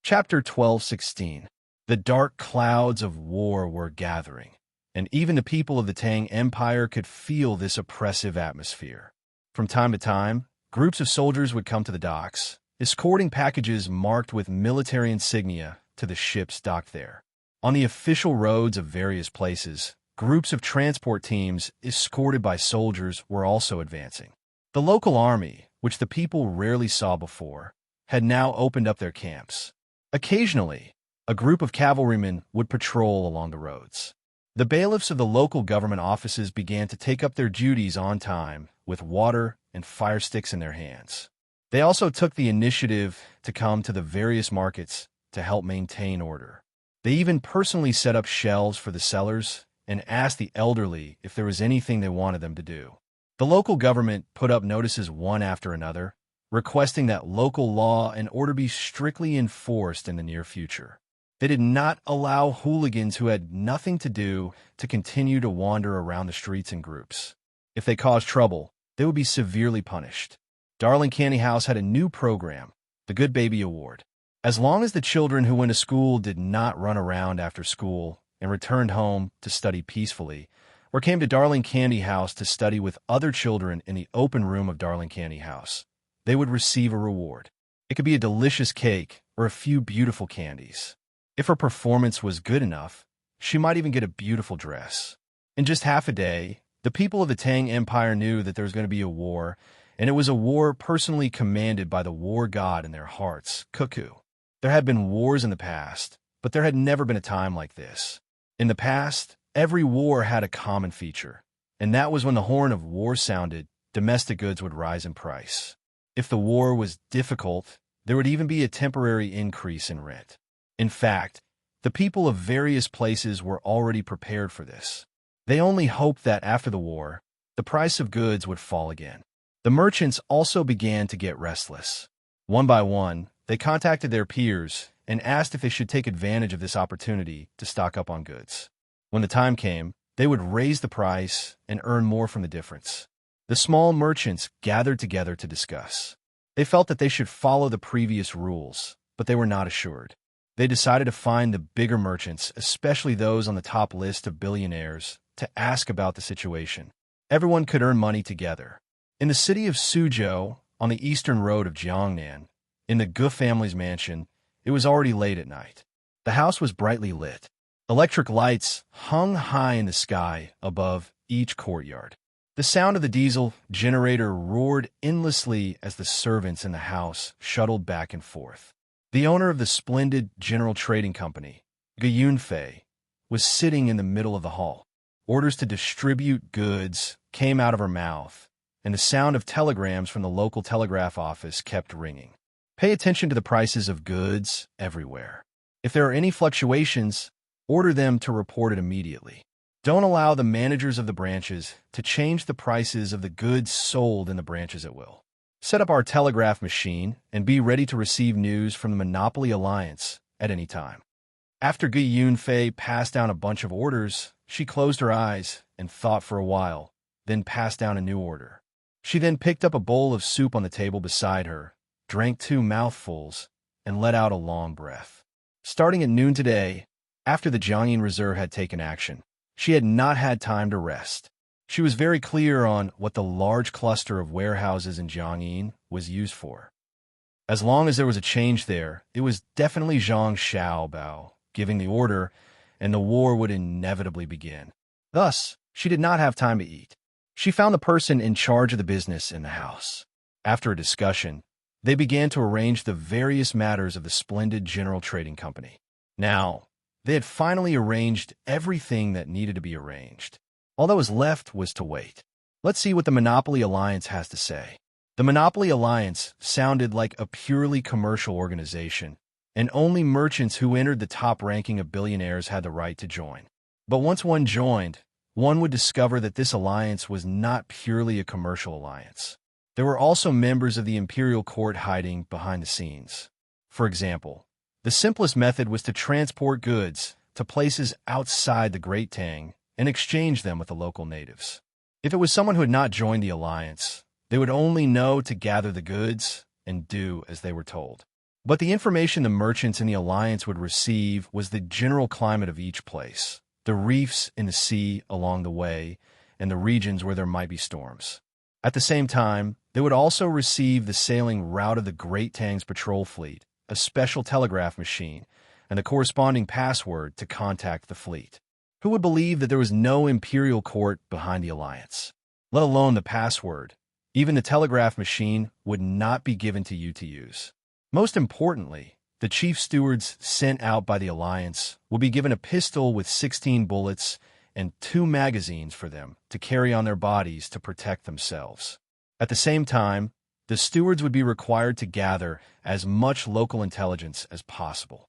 Chapter 12:16. The dark clouds of war were gathering, and even the people of the Tang Empire could feel this oppressive atmosphere. From time to time, groups of soldiers would come to the docks, escorting packages marked with military insignia to the ships docked there. On the official roads of various places, groups of transport teams escorted by soldiers were also advancing. The local army, which the people rarely saw before, had now opened up their camps. Occasionally, a group of cavalrymen would patrol along the roads. The bailiffs of the local government offices began to take up their duties on time, with water and fire sticks in their hands. They also took the initiative to come to the various markets to help maintain order. They even personally set up shelves for the sellers and asked the elderly if there was anything they wanted them to do. The local government put up notices one after another, requesting that local law and order be strictly enforced in the near future. They did not allow hooligans who had nothing to do to continue to wander around the streets in groups. If they caused trouble, they would be severely punished. Darling Candy House had a new program, the Good Baby Award. As long as the children who went to school did not run around after school and returned home to study peacefully, or came to Darling Candy House to study with other children in the open room of Darling Candy House, they would receive a reward. It could be a delicious cake or a few beautiful candies. If her performance was good enough, she might even get a beautiful dress. In just half a day, the people of the Tang Empire knew that there was going to be a war, and it was a war personally commanded by the war god in their hearts, Cuckoo. There had been wars in the past, but there had never been a time like this. In the past, every war had a common feature, and that was when the horn of war sounded, domestic goods would rise in price. If the war was difficult, there would even be a temporary increase in rent. In fact, the people of various places were already prepared for this. They only hoped that after the war, the price of goods would fall again. The merchants also began to get restless. One by one, they contacted their peers and asked if they should take advantage of this opportunity to stock up on goods. When the time came, they would raise the price and earn more from the difference. The small merchants gathered together to discuss. They felt that they should follow the previous rules, but they were not assured. They decided to find the bigger merchants, especially those on the top list of billionaires, to ask about the situation. Everyone could earn money together. In the city of Suzhou, on the eastern road of Jiangnan, in the Gu family's mansion, it was already late at night. The house was brightly lit. Electric lights hung high in the sky above each courtyard. The sound of the diesel generator roared endlessly as the servants in the house shuttled back and forth. The owner of the splendid General Trading Company, Gu Yunfei, was sitting in the middle of the hall. Orders to distribute goods came out of her mouth, and the sound of telegrams from the local telegraph office kept ringing. Pay attention to the prices of goods everywhere. If there are any fluctuations, order them to report it immediately. Don't allow the managers of the branches to change the prices of the goods sold in the branches at will. Set up our telegraph machine and be ready to receive news from the Monopoly Alliance at any time. After Gu Yunfei passed down a bunch of orders, she closed her eyes and thought for a while, then passed down a new order. She then picked up a bowl of soup on the table beside her, drank 2 mouthfuls, and let out a long breath. Starting at noon today, after the Jiangyin Reserve had taken action, she had not had time to rest. She was very clear on what the large cluster of warehouses in Jiangyin was used for. As long as there was a change there, it was definitely Zhang Xiaobao giving the order, and the war would inevitably begin. Thus, she did not have time to eat. She found the person in charge of the business in the house. After a discussion, they began to arrange the various matters of the splendid General Trading Company. Now, they had finally arranged everything that needed to be arranged. All that was left was to wait. Let's see what the Monopoly Alliance has to say. The Monopoly Alliance sounded like a purely commercial organization, and only merchants who entered the top ranking of billionaires had the right to join. But once one joined, one would discover that this alliance was not purely a commercial alliance. There were also members of the imperial court hiding behind the scenes. For example, the simplest method was to transport goods to places outside the Great Tang and exchange them with the local natives. If it was someone who had not joined the alliance, they would only know to gather the goods and do as they were told. But the information the merchants in the alliance would receive was the general climate of each place, the reefs in the sea along the way, and the regions where there might be storms. At the same time, they would also receive the sailing route of the Great Tang's patrol fleet, a special telegraph machine, and the corresponding password to contact the fleet. Who would believe that there was no imperial court behind the alliance? Let alone the password. Even the telegraph machine would not be given to you to use. Most importantly, the chief stewards sent out by the alliance would be given a pistol with 16 bullets and 2 magazines for them to carry on their bodies to protect themselves. At the same time, the stewards would be required to gather as much local intelligence as possible.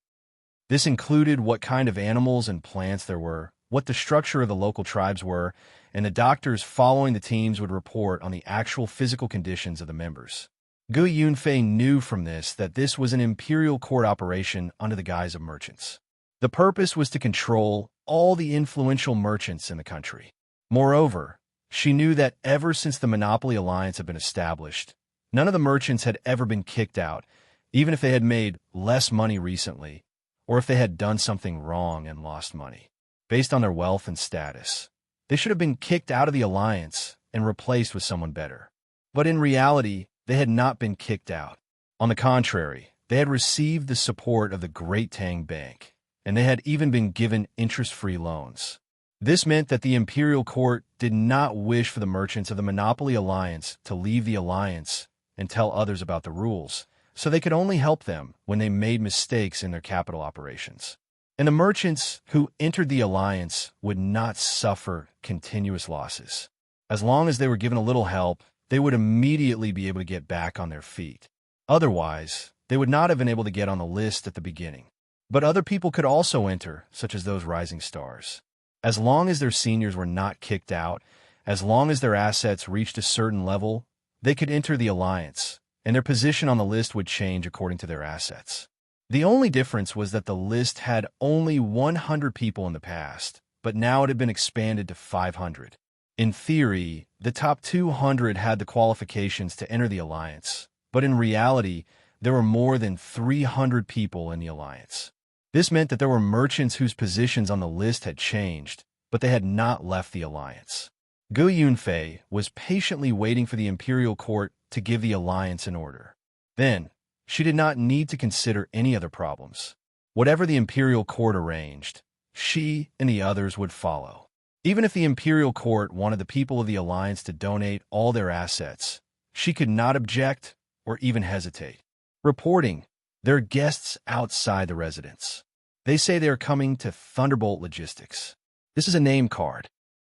This included what kind of animals and plants there were, what the structure of the local tribes were, and the doctors following the teams would report on the actual physical conditions of the members. Gu Yunfei knew from this that this was an imperial court operation under the guise of merchants. The purpose was to control all the influential merchants in the country. Moreover, she knew that ever since the Monopoly Alliance had been established, none of the merchants had ever been kicked out, even if they had made less money recently, or if they had done something wrong and lost money. Based on their wealth and status, they should have been kicked out of the alliance and replaced with someone better. But in reality, they had not been kicked out. On the contrary, they had received the support of the Great Tang Bank, and they had even been given interest-free loans. This meant that the imperial court did not wish for the merchants of the Monopoly Alliance to leave the alliance and tell others about the rules, so they could only help them when they made mistakes in their capital operations. And the merchants who entered the alliance would not suffer continuous losses. As long as they were given a little help, they would immediately be able to get back on their feet. Otherwise, they would not have been able to get on the list at the beginning. But other people could also enter, such as those rising stars. As long as their seniors were not kicked out, as long as their assets reached a certain level, they could enter the alliance, and their position on the list would change according to their assets. The only difference was that the list had only 100 people in the past, but now it had been expanded to 500. In theory, the top 200 had the qualifications to enter the alliance, but in reality, there were more than 300 people in the alliance. This meant that there were merchants whose positions on the list had changed, but they had not left the alliance. Gu Yunfei was patiently waiting for the imperial court to give the alliance an order. Then, she did not need to consider any other problems. Whatever the imperial court arranged, she and the others would follow. Even if the imperial court wanted the people of the alliance to donate all their assets, she could not object or even hesitate. Reporting, there are guests outside the residence. They say they are coming to Thunderbolt Logistics. This is a name card.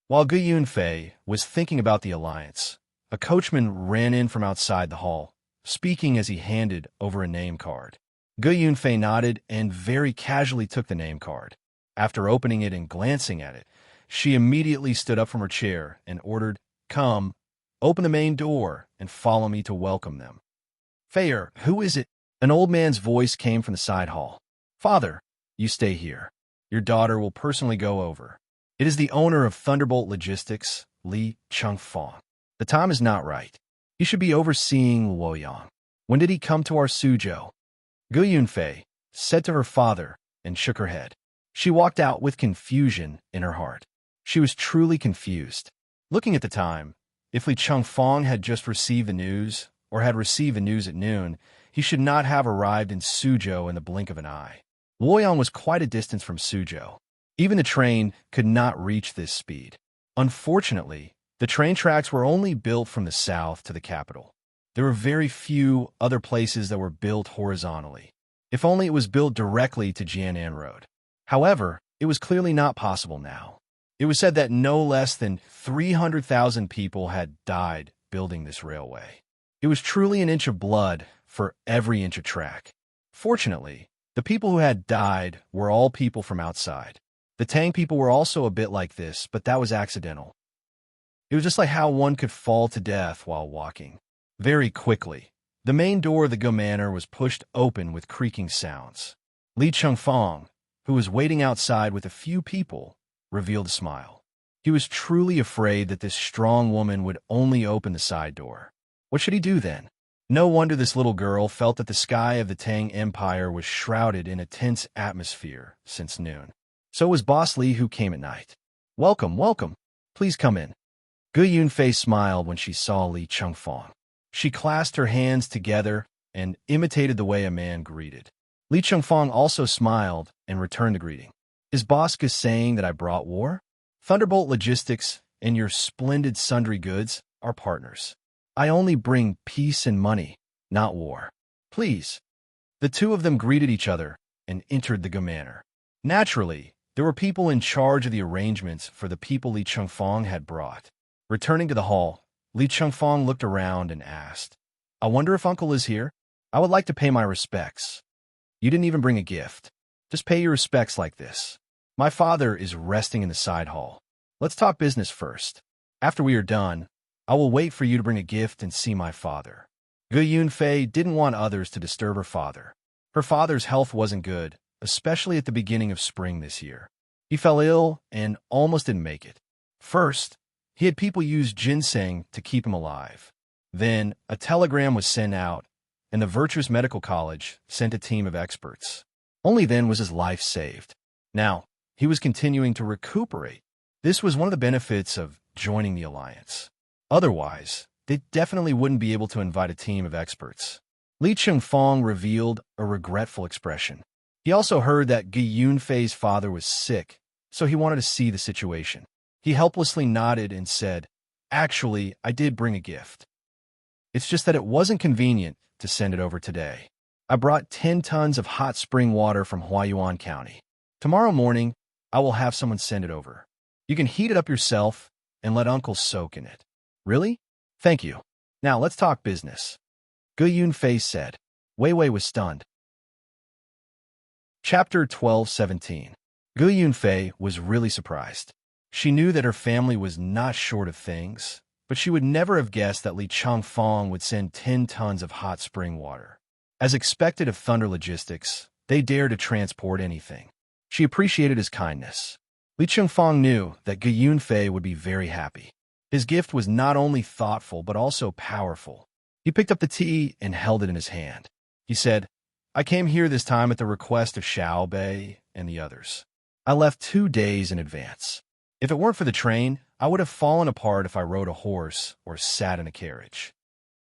While Gu Yunfei was thinking about the alliance, a coachman ran in from outside the hall, speaking as he handed over a name card. Gu Yunfei nodded and very casually took the name card. After opening it and glancing at it, she immediately stood up from her chair and ordered, "Come, open the main door and follow me to welcome them." "Fair, who is it?" An old man's voice came from the side hall. "Father, you stay here. Your daughter will personally go over. It is the owner of Thunderbolt Logistics, Li Chengfang. The time is not right. He should be overseeing Luoyang. When did he come to our Suzhou?" Gu Yunfei said to her father and shook her head. She walked out with confusion in her heart. She was truly confused. Looking at the time, if Li Chengfang had just received the news, or had received the news at noon, he should not have arrived in Suzhou in the blink of an eye. Luoyang was quite a distance from Suzhou. Even the train could not reach this speed. Unfortunately, the train tracks were only built from the south to the capital. There were very few other places that were built horizontally. If only it was built directly to Jianan Road. However, it was clearly not possible now. It was said that no less than 300,000 people had died building this railway. It was truly an inch of blood for every inch of track. Fortunately, the people who had died were all people from outside. The Tang people were also a bit like this, but that was accidental. It was just like how one could fall to death while walking. Very quickly, the main door of the Gu Manor was pushed open with creaking sounds. Li Chengfang, who was waiting outside with a few people, revealed a smile. He was truly afraid that this strong woman would only open the side door. What should he do then? No wonder this little girl felt that the sky of the Tang Empire was shrouded in a tense atmosphere since noon. So was Boss Li, who came at night. "Welcome, welcome. Please come in." Gu Yunfei smiled when she saw Li Chengfang. She clasped her hands together and imitated the way a man greeted. Li Chengfang also smiled and returned the greeting. "Is Boss Ge saying that I brought war? Thunderbolt Logistics and your splendid sundry goods are partners. I only bring peace and money, not war. Please." The two of them greeted each other and entered the Ge manor. Naturally, there were people in charge of the arrangements for the people Li Chengfang had brought. Returning to the hall, Li Chengfang looked around and asked, "I wonder if Uncle is here? I would like to pay my respects." "You didn't even bring a gift. Just pay your respects like this. My father is resting in the side hall. Let's talk business first. After we are done, I will wait for you to bring a gift and see my father." Gu Yunfei didn't want others to disturb her father. Her father's health wasn't good, especially at the beginning of spring this year. He fell ill and almost didn't make it. First, he had people use ginseng to keep him alive. Then, a telegram was sent out, and the Virtuous Medical College sent a team of experts. Only then was his life saved. Now, he was continuing to recuperate. This was one of the benefits of joining the alliance. Otherwise, they definitely wouldn't be able to invite a team of experts. Li Chengfang revealed a regretful expression. He also heard that Gu Yunfei's father was sick, so he wanted to see the situation. He helplessly nodded and said, "Actually, I did bring a gift. It's just that it wasn't convenient to send it over today. I brought 10 tons of hot spring water from Huayuan County. Tomorrow morning, I will have someone send it over. You can heat it up yourself and let Uncle soak in it." "Really? Thank you. Now let's talk business," Gu Yunfei said. Wei Wei was stunned. Chapter 12:17. Gu Yunfei was really surprised. She knew that her family was not short of things, but she would never have guessed that Li Chengfang would send 10 tons of hot spring water. As expected of Thunder Logistics, they dared to transport anything. She appreciated his kindness. Li Chengfang knew that Gu Yunfei would be very happy. His gift was not only thoughtful but also powerful. He picked up the tea and held it in his hand. He said, "I came here this time at the request of Xiao Bei and the others. I left 2 days in advance. If it weren't for the train, I would have fallen apart if I rode a horse or sat in a carriage."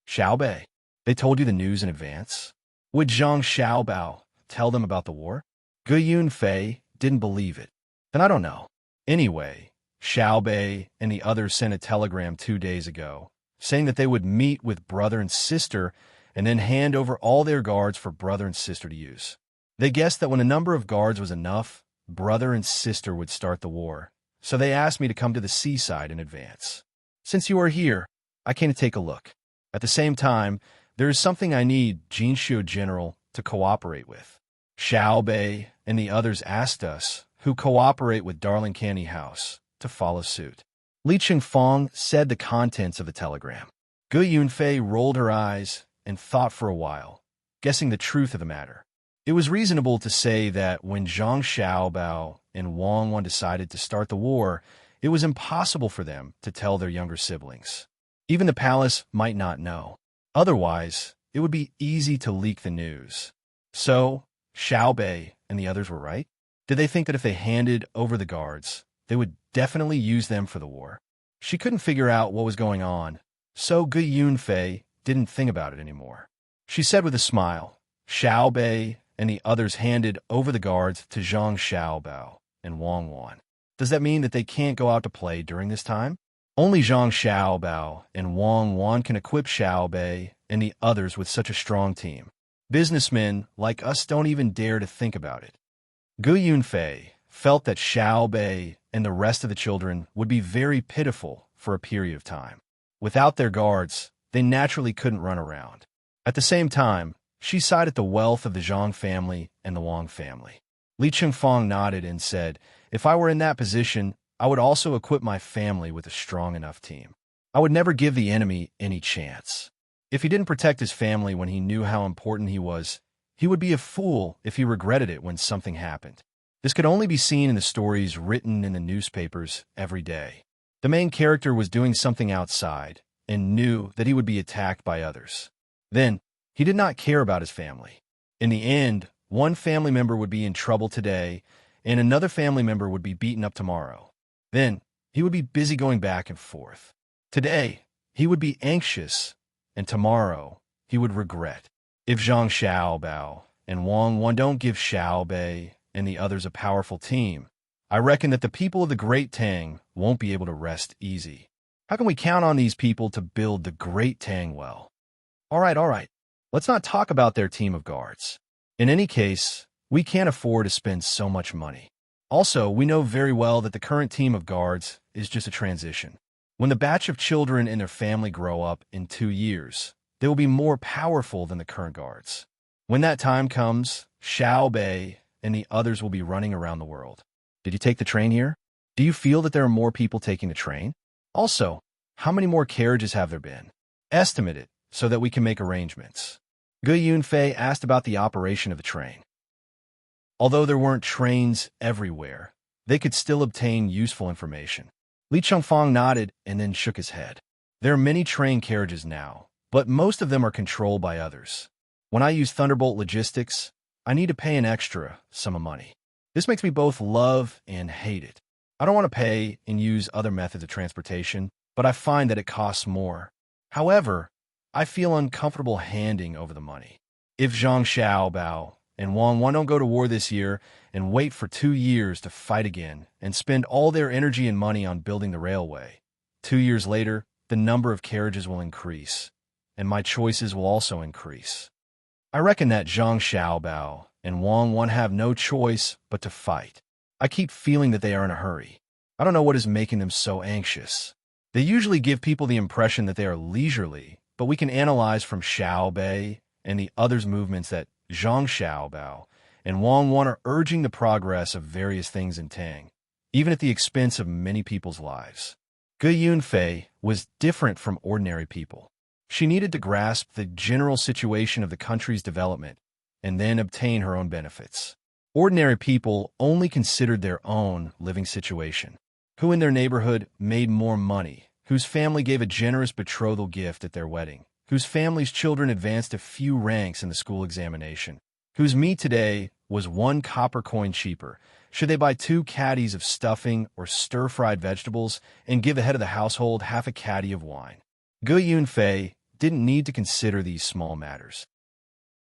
"Xiao Bei, they told you the news in advance? Would Zhang Xiaobao tell them about the war?" Gu Yunfei didn't believe it. "Then I don't know. Anyway, Xiao Bei and the others sent a telegram 2 days ago, saying that they would meet with brother and sister and then hand over all their guards for brother and sister to use. They guessed that when the number of guards was enough, brother and sister would start the war, so they asked me to come to the seaside in advance. Since you are here, I came to take a look. At the same time, there is something I need Jinshu General to cooperate with. Xiao Bei and the others asked us, who cooperate with Darling Candy House, to follow suit." Li Chengfang said the contents of the telegram. Gu Yunfei rolled her eyes and thought for a while, guessing the truth of the matter. It was reasonable to say that when Zhang Xiaobao and Wang Wan decided to start the war, it was impossible for them to tell their younger siblings. Even the palace might not know. Otherwise, it would be easy to leak the news. So, Xiao Bei and the others were right? Did they think that if they handed over the guards, they would definitely use them for the war? She couldn't figure out what was going on, so Gu Yunfei didn't think about it anymore. She said with a smile, "Xiao Bei and the others handed over the guards to Zhang Xiaobao and Wang Wan. Does that mean that they can't go out to play during this time? Only Zhang Xiaobao and Wang Wan can equip Xiao Bei and the others with such a strong team. Businessmen like us don't even dare to think about it." Gu Yunfei felt that Xiao Bei and the rest of the children would be very pitiful for a period of time. Without their guards, they naturally couldn't run around. At the same time, she sighed at the wealth of the Zhang family and the Wang family. Li Chengfang nodded and said, "If I were in that position, I would also equip my family with a strong enough team. I would never give the enemy any chance. If he didn't protect his family when he knew how important he was, he would be a fool if he regretted it when something happened." This could only be seen in the stories written in the newspapers every day. The main character was doing something outside and knew that he would be attacked by others. Then, he did not care about his family. In the end, one family member would be in trouble today, and another family member would be beaten up tomorrow. Then, he would be busy going back and forth. Today, he would be anxious, and tomorrow, he would regret. If Zhang Xiaobao and Wang Wan don't give Xiaobei and the others a powerful team, I reckon that the people of the Great Tang won't be able to rest easy. How can we count on these people to build the Great Tang well? All right. Let's not talk about their team of guards. In any case, we can't afford to spend so much money. Also, we know very well that the current team of guards is just a transition. When the batch of children and their family grow up in 2 years, they will be more powerful than the current guards. When that time comes, Xiao Bei and the others will be running around the world. Did you take the train here? Do you feel that there are more people taking the train? Also, how many more carriages have there been? Estimate it so that we can make arrangements. Gu Yunfei asked about the operation of the train. Although there weren't trains everywhere, they could still obtain useful information. Li Chongfang nodded and then shook his head. There are many train carriages now, but most of them are controlled by others. When I use Thunderbolt Logistics, I need to pay an extra sum of money. This makes me both love and hate it. I don't want to pay and use other methods of transportation, but I find that it costs more. However, I feel uncomfortable handing over the money. If Zhang Xiaobao and Wang Wan don't go to war this year and wait for 2 years to fight again and spend all their energy and money on building the railway, 2 years later, the number of carriages will increase, and my choices will also increase. I reckon that Zhang Xiaobao and Wang Wan have no choice but to fight. I keep feeling that they are in a hurry. I don't know what is making them so anxious. They usually give people the impression that they are leisurely, but we can analyze from Xiao Bei and the others' movements that Zhang Xiaobao and Wang Wan are urging the progress of various things in Tang, even at the expense of many people's lives. Gu Yunfei was different from ordinary people. She needed to grasp the general situation of the country's development and then obtain her own benefits. Ordinary people only considered their own living situation. Who in their neighborhood made more money, whose family gave a generous betrothal gift at their wedding, whose family's children advanced a few ranks in the school examination, whose meat today was 1 copper coin cheaper. Should they buy 2 caddies of stuffing or stir-fried vegetables and give the head of the household half a caddy of wine? Gu Yunfei didn't need to consider these small matters.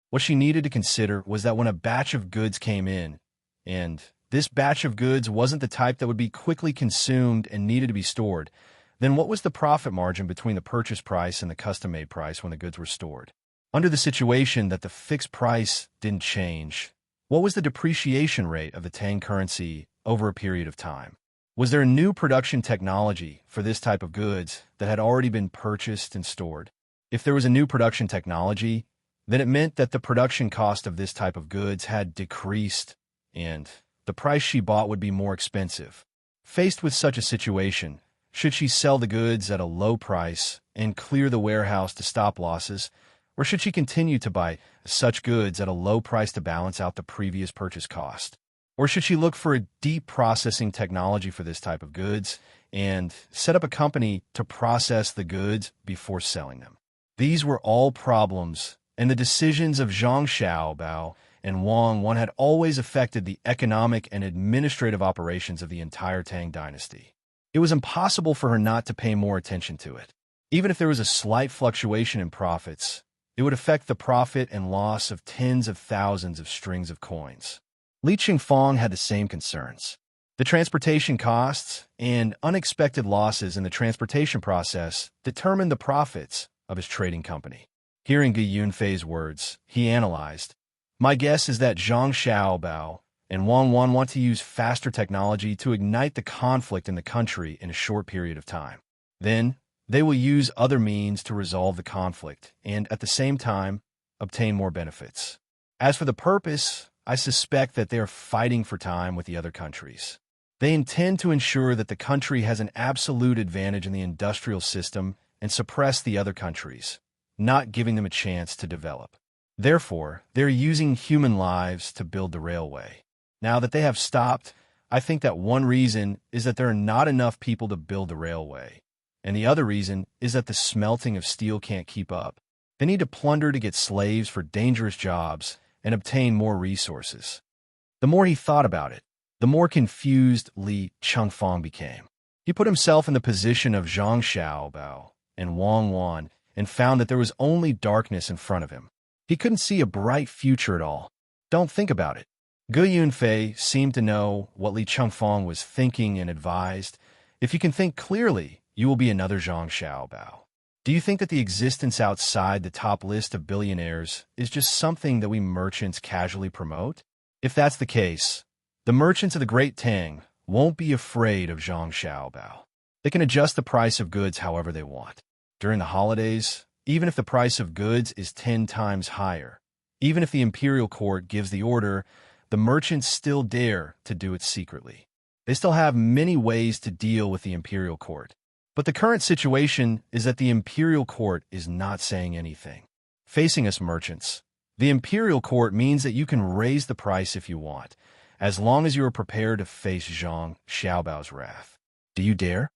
What she needed to consider was that when a batch of goods came in, and this batch of goods wasn't the type that would be quickly consumed and needed to be stored, then what was the profit margin between the purchase price and the custom-made price when the goods were stored? Under the situation that the fixed price didn't change, what was the depreciation rate of the Tang currency over a period of time? Was there a new production technology for this type of goods that had already been purchased and stored? If there was a new production technology, then it meant that the production cost of this type of goods had decreased, and the price she bought would be more expensive. Faced with such a situation, should she sell the goods at a low price and clear the warehouse to stop losses, or should she continue to buy such goods at a low price to balance out the previous purchase cost? Or should she look for a deep processing technology for this type of goods and set up a company to process the goods before selling them? These were all problems, and the decisions of Zhang Xiaobao and Wang Wan had always affected the economic and administrative operations of the entire Tang dynasty. It was impossible for her not to pay more attention to it. Even if there was a slight fluctuation in profits, it would affect the profit and loss of tens of thousands of strings of coins. Li Qingfang had the same concerns. The transportation costs and unexpected losses in the transportation process determined the profits of his trading company. Hearing Gu Yunfei's words, he analyzed, "My guess is that Zhang Xiaobao and Wang Wan want to use faster technology to ignite the conflict in the country in a short period of time. Then, they will use other means to resolve the conflict and, at the same time, obtain more benefits. As for the purpose, I suspect that they are fighting for time with the other countries. They intend to ensure that the country has an absolute advantage in the industrial system and suppress the other countries, not giving them a chance to develop. Therefore, they're using human lives to build the railway. Now that they have stopped, I think that one reason is that there are not enough people to build the railway, and the other reason is that the smelting of steel can't keep up. They need to plunder to get slaves for dangerous jobs and obtain more resources. The more he thought about it, the more confused Li Chengfang became. He put himself in the position of Zhang Xiaobao and Wang Wan and found that there was only darkness in front of him. He couldn't see a bright future at all. Don't think about it. Gu Yunfei seemed to know what Li Chengfang was thinking and advised, if you can think clearly, you will be another Zhang Xiaobao. Do you think that the existence outside the top list of billionaires is just something that we merchants casually promote? If that's the case, the merchants of the Great Tang won't be afraid of Zhang Xiaobao. They can adjust the price of goods however they want. During the holidays, even if the price of goods is 10 times higher, even if the imperial court gives the order, the merchants still dare to do it secretly. They still have many ways to deal with the imperial court. But the current situation is that the imperial court is not saying anything. Facing us merchants, the imperial court means that you can raise the price if you want, as long as you are prepared to face Zhang Xiaobao's wrath. Do you dare?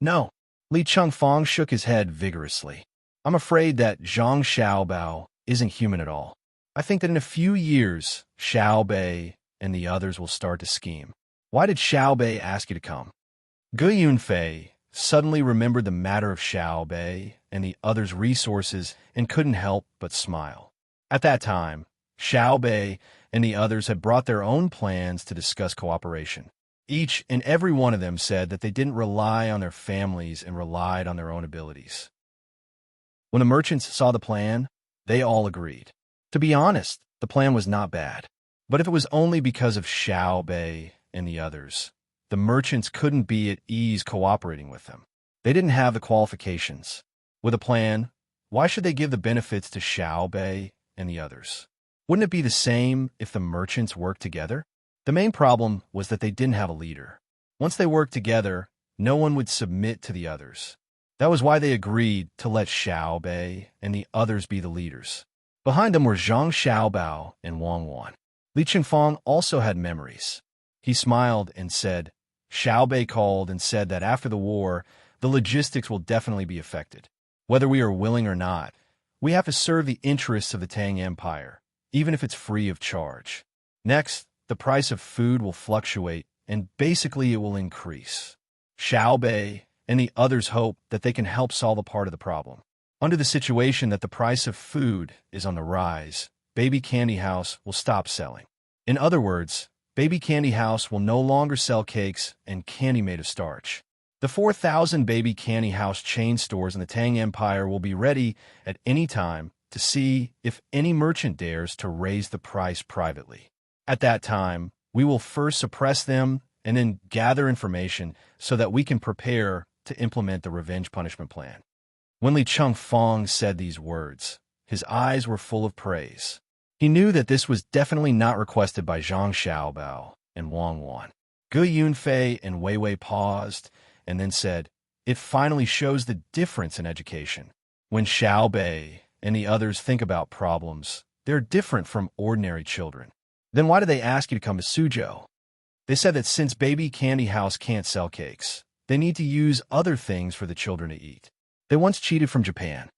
No. Li Chengfang shook his head vigorously. I'm afraid that Zhang Xiaobao isn't human at all. I think that in a few years, Xiaobei and the others will start to scheme. Why did Xiaobei ask you to come? Gu Yunfei suddenly remembered the matter of Xiaobei and the others' resources and couldn't help but smile. At that time, Xiaobei and the others had brought their own plans to discuss cooperation. Each and every one of them said that they didn't rely on their families and relied on their own abilities. When the merchants saw the plan, they all agreed. To be honest, the plan was not bad. But if it was only because of Xiaobei and the others, the merchants couldn't be at ease cooperating with them. They didn't have the qualifications. With a plan, why should they give the benefits to Xiaobei and the others? Wouldn't it be the same if the merchants worked together? The main problem was that they didn't have a leader. Once they worked together, no one would submit to the others. That was why they agreed to let Xiaobei and the others be the leaders. Behind them were Zhang Xiaobao and Wang Wan. Li Chengfang also had memories. He smiled and said, Xiaobei called and said that after the war, the logistics will definitely be affected. Whether we are willing or not, we have to serve the interests of the Tang Empire, even if it's free of charge. Next, the price of food will fluctuate, and basically it will increase. Xiaobei and the others hope that they can help solve a part of the problem. Under the situation that the price of food is on the rise, Baby Candy House will stop selling. In other words, Baby Candy House will no longer sell cakes and candy made of starch. The 4,000 Baby Candy House chain stores in the Tang Empire will be ready at any time to see if any merchant dares to raise the price privately. At that time, we will first suppress them and then gather information so that we can prepare to implement the revenge punishment plan. When Li Chengfang said these words, his eyes were full of praise. He knew that this was definitely not requested by Zhang Xiaobao and Wang Wan. Gu Yunfei and Wei Wei paused and then said, It finally shows the difference in education. When Xiaobei and the others think about problems, they're different from ordinary children. Then why did they ask you to come to Suzhou? They said that since Baby Candy House can't sell cakes, they need to use other things for the children to eat. They once cheated from Japan.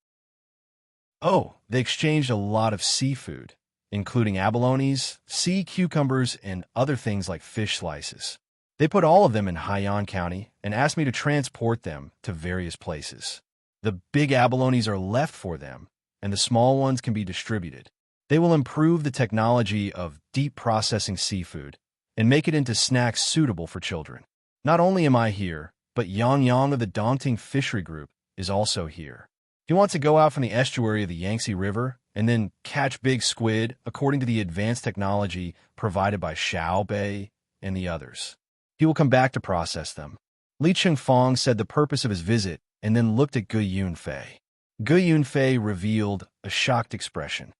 Oh, they exchanged a lot of seafood, including abalones, sea cucumbers, and other things like fish slices. They put all of them in Haiyan County and asked me to transport them to various places. The big abalones are left for them, and the small ones can be distributed. They will improve the technology of deep processing seafood and make it into snacks suitable for children. Not only am I here, but Yang Yang of the Dongting Fishery Group is also here. He wants to go out from the estuary of the Yangtze River and then catch big squid according to the advanced technology provided by Xiaobei and the others. He will come back to process them. Li Chengfang said the purpose of his visit and then looked at Gu Yunfei. Gu Yunfei revealed a shocked expression.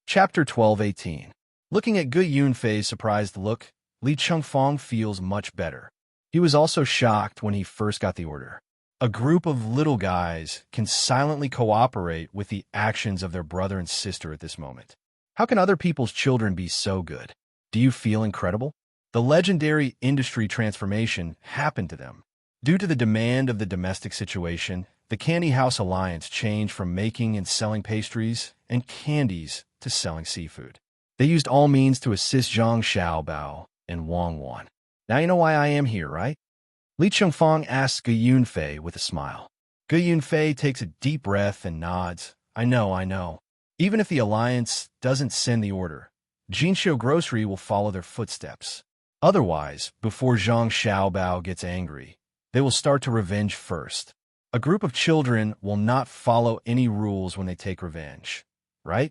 Chapter 12:18. Looking at Gu Yunfei's surprised look, Li Chengfang feels much better. He was also shocked when he first got the order. A group of little guys can silently cooperate with the actions of their brother and sister at this moment. How can other people's children be so good? Do you feel incredible? The legendary industry transformation happened to them. Due to the demand of the domestic situation, the Candy House Alliance changed from making and selling pastries and candies to selling seafood. They used all means to assist Zhang Xiaobao and Wang Wan. Now you know why I am here, right? Li Chengfang asks Gu Yunfei with a smile. Gu Yunfei takes a deep breath and nods. I know. Even if the Alliance doesn't send the order, Jinxiu Grocery will follow their footsteps. Otherwise, before Zhang Xiaobao gets angry, they will start to revenge first. A group of children will not follow any rules when they take revenge, right?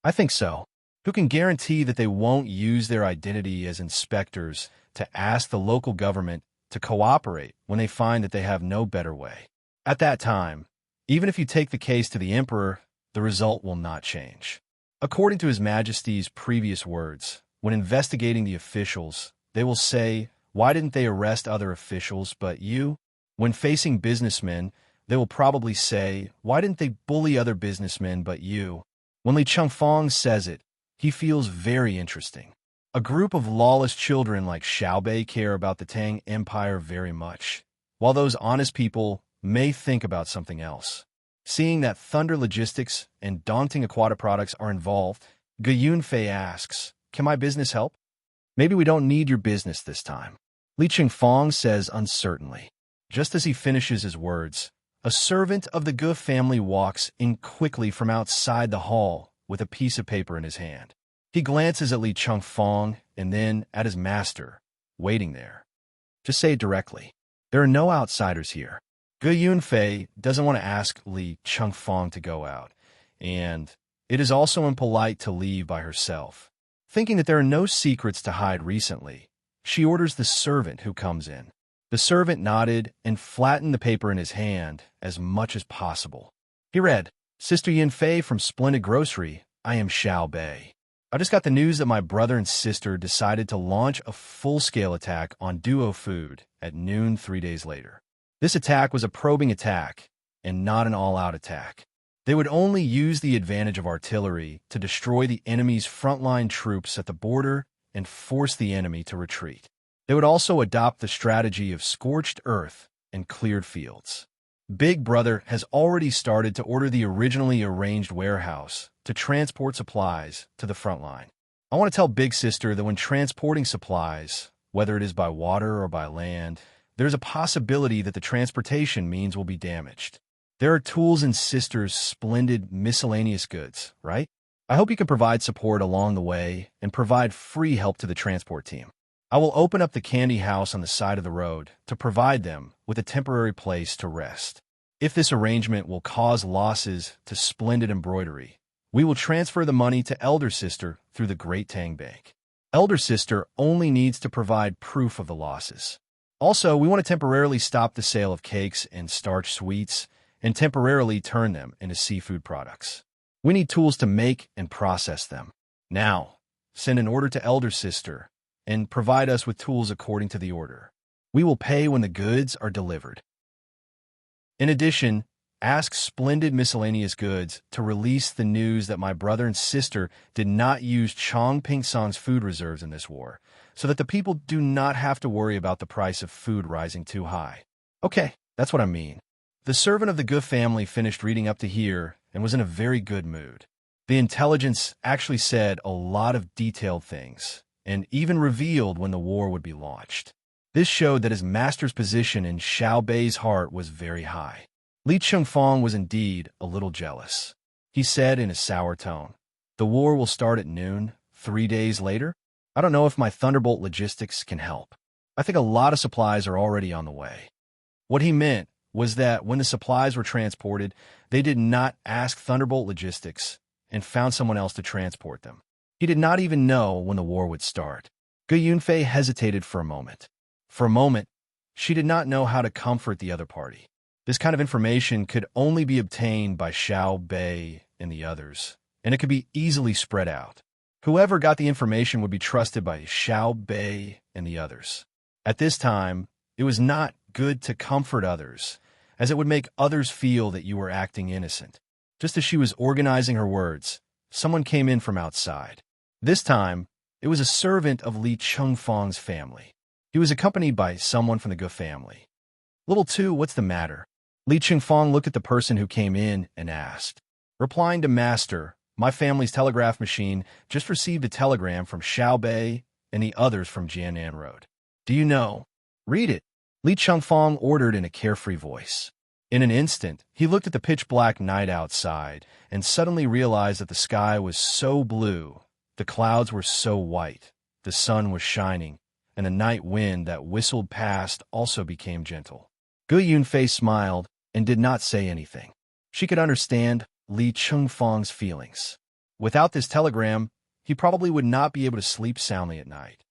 I think so. Who can guarantee that they won't use their identity as inspectors to ask the local government to cooperate when they find that they have no better way? At that time, even if you take the case to the emperor, the result will not change. According to His Majesty's previous words, when investigating the officials, they will say, "Why didn't they arrest other officials but you?" When facing businessmen, they will probably say, "Why didn't they bully other businessmen but you?" When Li Chengfang says it, he feels very interesting. A group of lawless children like Xiaobei care about the Tang Empire very much, while those honest people may think about something else. Seeing that Thunder Logistics and Daunting Aquata Products are involved, Gu Yunfei asks, "Can my business help?" "Maybe we don't need your business this time," Li Chengfang says uncertainly. Just as he finishes his words, a servant of the Gu family walks in quickly from outside the hall with a piece of paper in his hand. He glances at Li Chengfang and then at his master, waiting there. Just say it directly. There are no outsiders here. Gu Yunfei doesn't want to ask Li Chengfang to go out, and it is also impolite to leave by herself. Thinking that there are no secrets to hide recently, she orders the servant who comes in. The servant nodded and flattened the paper in his hand as much as possible. He read, "Sister Yunfei from Splendid Grocery, I am Xiaobei. I just got the news that my brother and sister decided to launch a full-scale attack on Duo Food at noon 3 days later. This attack was a probing attack and not an all-out attack. They would only use the advantage of artillery to destroy the enemy's frontline troops at the border and force the enemy to retreat. They would also adopt the strategy of scorched earth and cleared fields. Big Brother has already started to order the originally arranged warehouse to transport supplies to the front line. I want to tell Big Sister that when transporting supplies, whether it is by water or by land, there's a possibility that the transportation means will be damaged. There are tools in Sister's splendid miscellaneous goods, right? I hope you can provide support along the way and provide free help to the transport team. I will open up the candy house on the side of the road to provide them with a temporary place to rest. If this arrangement will cause losses to Splendid Embroidery, we will transfer the money to Elder Sister through the Great Tang Bank. Elder Sister only needs to provide proof of the losses. Also, we want to temporarily stop the sale of cakes and starch sweets and temporarily turn them into seafood products. We need tools to make and process them. Now, send an order to Elder Sister and provide us with tools according to the order. We will pay when the goods are delivered. In addition, ask Splendid Miscellaneous Goods to release the news that my brother and sister did not use Chong Pingsong's food reserves in this war, so that the people do not have to worry about the price of food rising too high. Okay, that's what I mean. The servant of the Gu family finished reading up to here and was in a very good mood. The intelligence actually said a lot of detailed things, and even revealed when the war would be launched. This showed that his master's position in Xiaobei's heart was very high. Li Chengfang was indeed a little jealous. He said in a sour tone, "The war will start at noon, 3 days later? I don't know if my Thunderbolt Logistics can help. I think a lot of supplies are already on the way." What he meant was that when the supplies were transported, they did not ask Thunderbolt Logistics and found someone else to transport them. He did not even know when the war would start. Gu Yunfei hesitated for a moment. For a moment, she did not know how to comfort the other party. This kind of information could only be obtained by Xiaobei and the others, and it could be easily spread out. Whoever got the information would be trusted by Xiaobei and the others. At this time, it was not good to comfort others, as it would make others feel that you were acting innocent. Just as she was organizing her words, someone came in from outside. This time, it was a servant of Li Chengfang's family. He was accompanied by someone from the Gu family. "Little Two, what's the matter?" Li Chengfang looked at the person who came in and asked. Replying to Master, my family's telegraph machine just received a telegram from Xiaobei and the others from Jianan Road. Do you know? Read it. Li Chengfang ordered in a carefree voice. In an instant, he looked at the pitch-black night outside and suddenly realized that the sky was so blue, the clouds were so white, the sun was shining, and the night wind that whistled past also became gentle. Gu Yunfei smiled and did not say anything. She could understand Li Chengfang's feelings. Without this telegram, he probably would not be able to sleep soundly at night.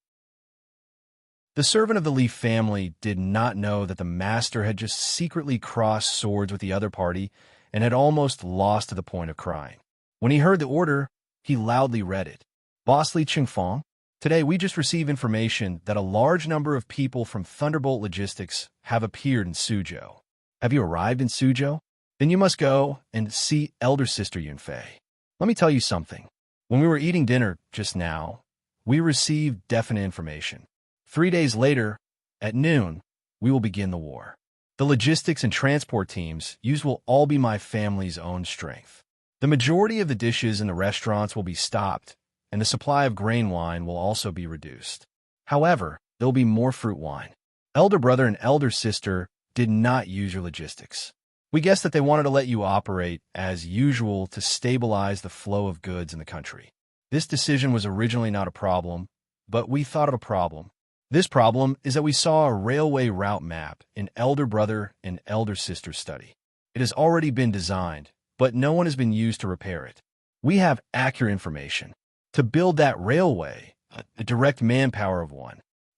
The servant of the Li family did not know that the master had just secretly crossed swords with the other party and had almost lost to the point of crying. When he heard the order, he loudly read it. Boss Li Chengfang, today we just received information that a large number of people from Thunderbolt Logistics have appeared in Suzhou. Have you arrived in Suzhou? Then you must go and see elder sister Yunfei. Let me tell you something. When we were eating dinner just now, we received definite information. 3 days later, at noon, we will begin the war. The logistics and transport teams used will all be my family's own strength. The majority of the dishes in the restaurants will be stopped, and the supply of grain wine will also be reduced. However, there will be more fruit wine. Elder brother and elder sister did not use your logistics. We guess that they wanted to let you operate as usual to stabilize the flow of goods in the country. This decision was originally not a problem, but we thought it a problem. This problem is that we saw a railway route map in elder brother and elder sister study. It has already been designed, but no one has been used to repair it. We have accurate information. To build that railway, a direct manpower of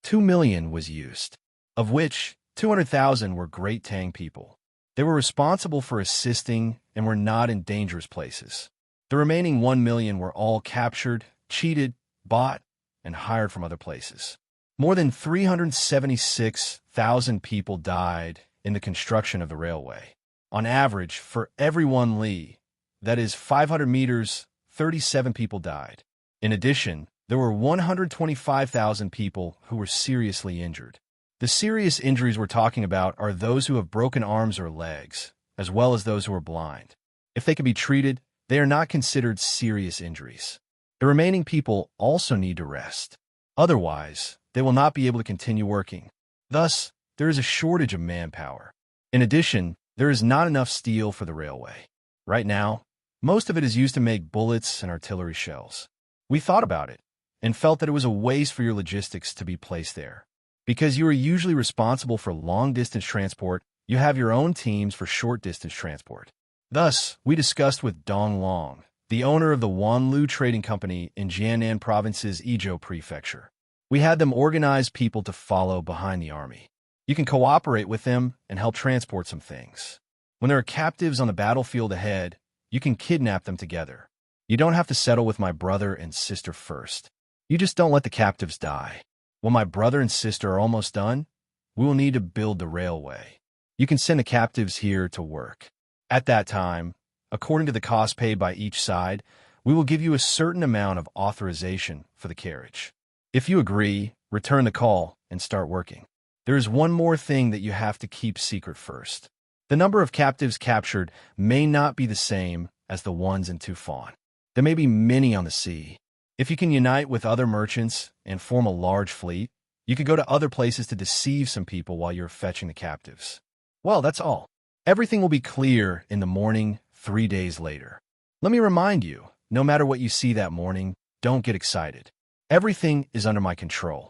2 million was used, of which 200,000 were great Tang people. They were responsible for assisting and were not in dangerous places. The remaining 1 million were all captured, cheated, bought, and hired from other places. More than 376,000 people died in the construction of the railway. On average, for every 1 li, that is 500 meters, 37 people died. In addition, there were 125,000 people who were seriously injured. The serious injuries we're talking about are those who have broken arms or legs, as well as those who are blind. If they can be treated, they are not considered serious injuries. The remaining people also need to rest. Otherwise, they will not be able to continue working. Thus, there is a shortage of manpower. In addition, there is not enough steel for the railway. Right now, most of it is used to make bullets and artillery shells. We thought about it and felt that it was a waste for your logistics to be placed there. Because you are usually responsible for long-distance transport, you have your own teams for short-distance transport. Thus, we discussed with Dong Long, the owner of the Wanlu Trading Company in Jianan Province's Idyll Prefecture. We had them organize people to follow behind the army. You can cooperate with them and help transport some things. When there are captives on the battlefield ahead, you can kidnap them together. You don't have to settle with my brother and sister first. You just don't let the captives die. When my brother and sister are almost done, we will need to build the railway. You can send the captives here to work. At that time, according to the cost paid by each side, we will give you a certain amount of authorization for the carriage. If you agree, return the call and start working. There is one more thing that you have to keep secret first. The number of captives captured may not be the same as the ones in Tufan. There may be many on the sea. If you can unite with other merchants and form a large fleet, you could go to other places to deceive some people while you're fetching the captives. Well, that's all. Everything will be clear in the morning 3 days later. Let me remind you, no matter what you see that morning, don't get excited. Everything is under my control.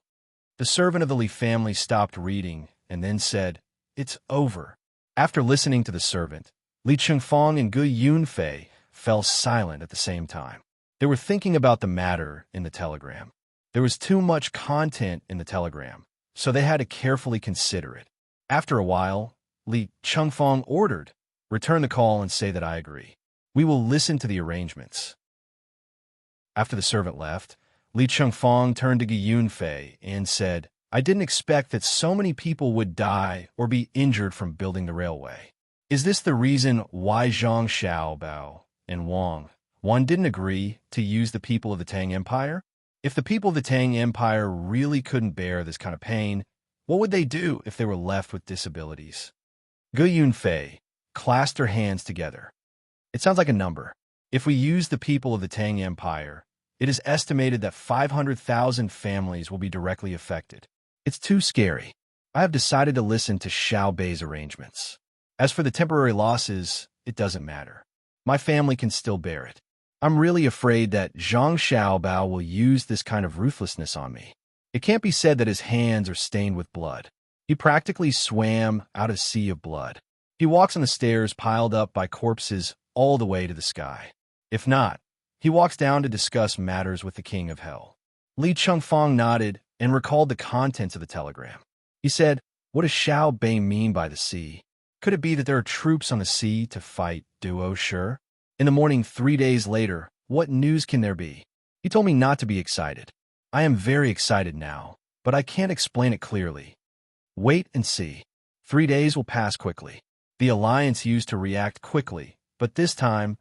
The servant of the Li family stopped reading and then said, "It's over." After listening to the servant, Li Chengfang and Gu Yunfei fell silent at the same time. They were thinking about the matter in the telegram. There was too much content in the telegram, so they had to carefully consider it. After a while, Li Chengfang ordered, "Return the call and say that I agree. We will listen to the arrangements." After the servant left, Li Chengfang turned to Gu Yunfei and said, "I didn't expect that so many people would die or be injured from building the railway. Is this the reason why Zhang Xiaobao and Wang didn't agree to use the people of the Tang Empire? If the people of the Tang Empire really couldn't bear this kind of pain, what would they do if they were left with disabilities?" Gu Yunfei, clasped her hands together. It sounds like a number. If we use the people of the Tang Empire, it is estimated that 500,000 families will be directly affected. It's too scary. I have decided to listen to Xiao Bei's arrangements. As for the temporary losses, it doesn't matter. My family can still bear it. I'm really afraid that Zhang Xiaobao will use this kind of ruthlessness on me. It can't be said that his hands are stained with blood. He practically swam out a sea of blood. He walks on the stairs piled up by corpses all the way to the sky. If not, he walks down to discuss matters with the King of Hell. Li Chengfang nodded and recalled the contents of the telegram. He said, "What does Xiao Bei mean by the sea? Could it be that there are troops on the sea to fight Duo Shi? In the morning 3 days later, what news can there be?" He told me not to be excited. I am very excited now, but I can't explain it clearly. Wait and see. 3 days will pass quickly. The Alliance used to react quickly, but this time,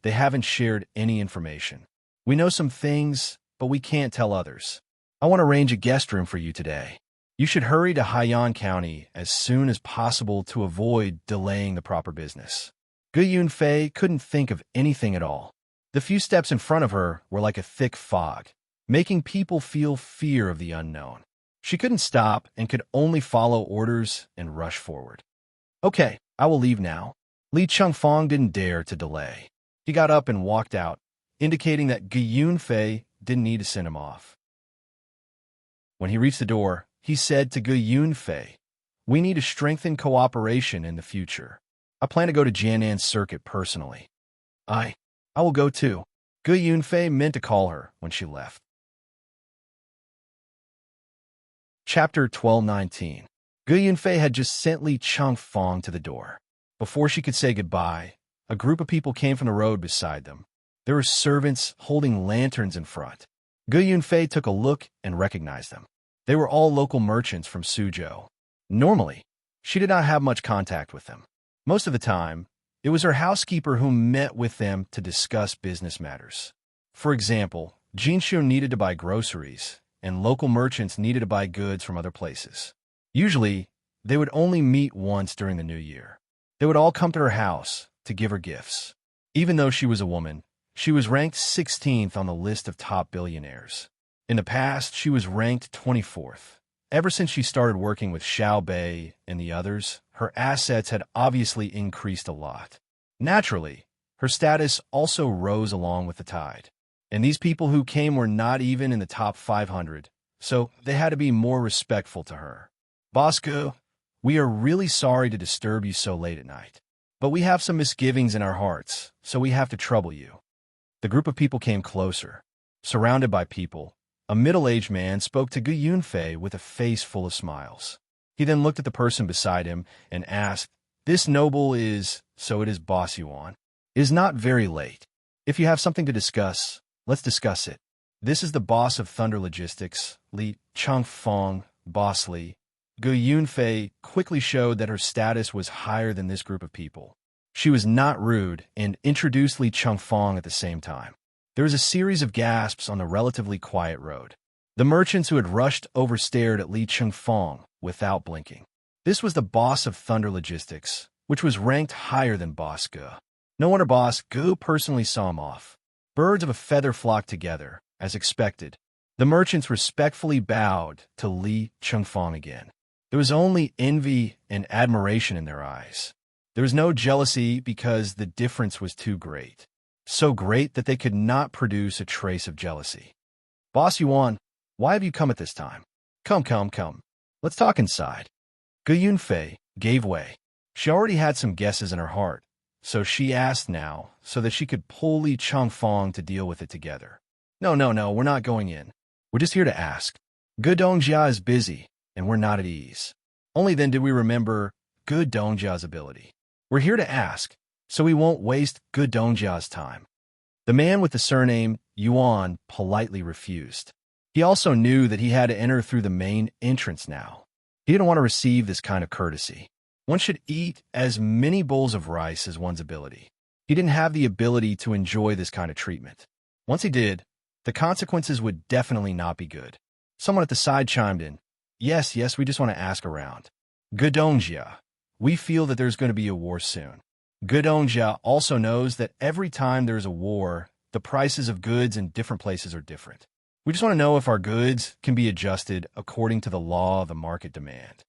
they haven't shared any information. We know some things, but we can't tell others. I want to arrange a guest room for you today. You should hurry to Haiyan County as soon as possible to avoid delaying the proper business. Gu Yunfei couldn't think of anything at all. The few steps in front of her were like a thick fog, making people feel fear of the unknown. She couldn't stop and could only follow orders and rush forward. Okay, I will leave now. Li Chengfang didn't dare to delay. He got up and walked out, indicating that Gu Yunfei didn't need to send him off. When he reached the door, he said to Gu Yunfei, "We need to strengthen cooperation in the future. I plan to go to Jiannan's circuit personally." I will go too. Gu Yunfei meant to call her when she left. Chapter 1219. Gu Yunfei had just sent Li Chengfang to the door. Before she could say goodbye, a group of people came from the road beside them. There were servants holding lanterns in front. Gu Yunfei took a look and recognized them. They were all local merchants from Suzhou. Normally, she did not have much contact with them. Most of the time, it was her housekeeper who met with them to discuss business matters. For example, Jinshu needed to buy groceries, and local merchants needed to buy goods from other places. Usually, they would only meet once during the new year. They would all come to her house to give her gifts. Even though she was a woman, she was ranked 16th on the list of top billionaires. In the past, she was ranked 24th. Ever since she started working with Xiao Bei and the others, her assets had obviously increased a lot. Naturally, her status also rose along with the tide. And these people who came were not even in the top 500, so they had to be more respectful to her. "Bosco, we are really sorry to disturb you so late at night, but we have some misgivings in our hearts, so we have to trouble you." The group of people came closer. Surrounded by people, a middle-aged man spoke to Gu Yunfei with a face full of smiles. He then looked at the person beside him and asked, "This noble is, so it is Boss Yuan. It is not very late. If you have something to discuss, let's discuss it. This is the boss of Thunder Logistics, Li Chengfang, Boss Li." Gu Yunfei quickly showed that her status was higher than this group of people. She was not rude and introduced Li Chengfang at the same time. There was a series of gasps on the relatively quiet road. The merchants who had rushed over stared at Li Chengfang without blinking. This was the boss of Thunder Logistics, which was ranked higher than Boss Gu. No wonder Boss Gu personally saw him off. Birds of a feather flocked together, as expected. The merchants respectfully bowed to Li Chengfang again. There was only envy and admiration in their eyes. There was no jealousy because the difference was too great. So great that they could not produce a trace of jealousy. "Boss Yuan, why have you come at this time? Come. Let's talk inside." Gu Yunfei gave way. She already had some guesses in her heart, so she asked now so that she could pull Li Chengfang to deal with it together. No, we're not going in. We're just here to ask. Gu Dongjia is busy, and we're not at ease. Only then did we remember Gu Dongjia's ability. We're here to ask, so we won't waste Gu Dongjia's time. The man with the surname Yuan politely refused. He also knew that he had to enter through the main entrance now. He didn't want to receive this kind of courtesy. One should eat as many bowls of rice as one's ability. He didn't have the ability to enjoy this kind of treatment. Once he did, the consequences would definitely not be good. Someone at the side chimed in. Yes, we just want to ask around. Gu Dongjia, we feel that there's going to be a war soon. Gudongjia also knows that every time there is a war, the prices of goods in different places are different. We just want to know if our goods can be adjusted according to the law of the market demand.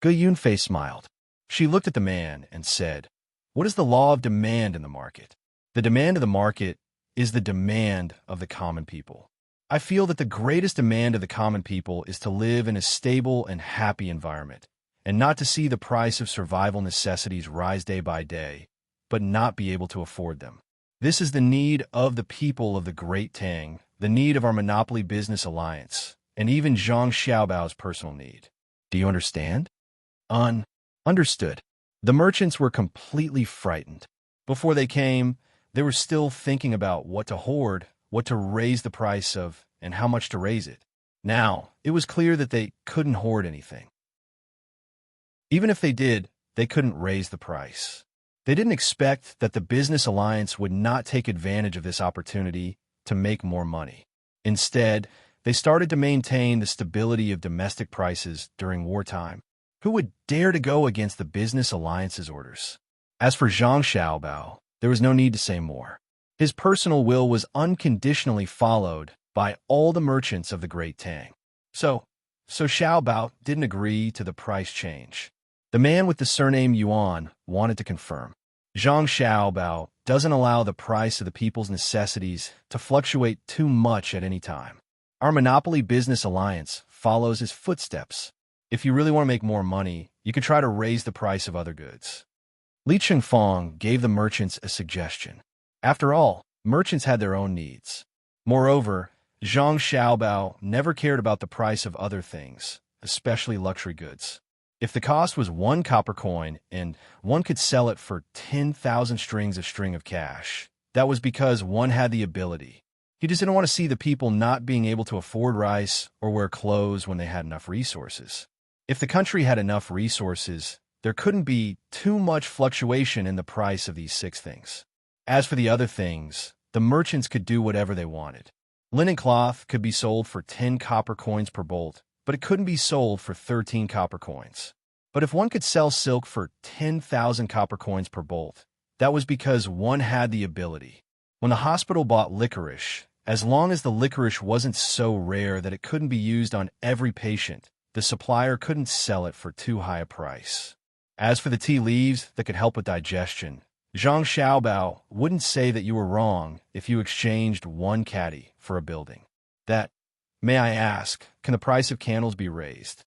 Gu Yunfei smiled. She looked at the man and said, "What is the law of demand in the market? The demand of the market is the demand of the common people. I feel that the greatest demand of the common people is to live in a stable and happy environment, and not to see the price of survival necessities rise day by day, but not be able to afford them. This is the need of the people of the Great Tang, the need of our monopoly business alliance, and even Zhang Xiaobao's personal need. Do you understand?" Understood. The merchants were completely frightened. Before they came, they were still thinking about what to hoard, what to raise the price of, and how much to raise it. Now, it was clear that they couldn't hoard anything. Even if they did, they couldn't raise the price. They didn't expect that the business alliance would not take advantage of this opportunity to make more money. Instead, they started to maintain the stability of domestic prices during wartime. Who would dare to go against the business alliance's orders? As for Zhang Xiaobao, there was no need to say more. His personal will was unconditionally followed by all the merchants of the Great Tang. So Xiaobao didn't agree to the price change. The man with the surname Yuan wanted to confirm. Zhang Xiaobao doesn't allow the price of the people's necessities to fluctuate too much at any time. Our monopoly business alliance follows his footsteps. If you really want to make more money, you can try to raise the price of other goods. Li Chengfeng gave the merchants a suggestion. After all, merchants had their own needs. Moreover, Zhang Xiaobao never cared about the price of other things, especially luxury goods. If the cost was 1 copper coin and one could sell it for 10,000 strings of cash, that was because one had the ability. He just didn't want to see the people not being able to afford rice or wear clothes when they had enough resources. If the country had enough resources, there couldn't be too much fluctuation in the price of these 6 things. As for the other things, the merchants could do whatever they wanted. Linen cloth could be sold for 10 copper coins per bolt, but it couldn't be sold for 13 copper coins. But if one could sell silk for 10,000 copper coins per bolt, that was because one had the ability. When the hospital bought licorice, as long as the licorice wasn't so rare that it couldn't be used on every patient, the supplier couldn't sell it for too high a price. As for the tea leaves that could help with digestion, Zhang Xiaobao wouldn't say that you were wrong if you exchanged 1 caddy for a building. May I ask, can the price of candles be raised?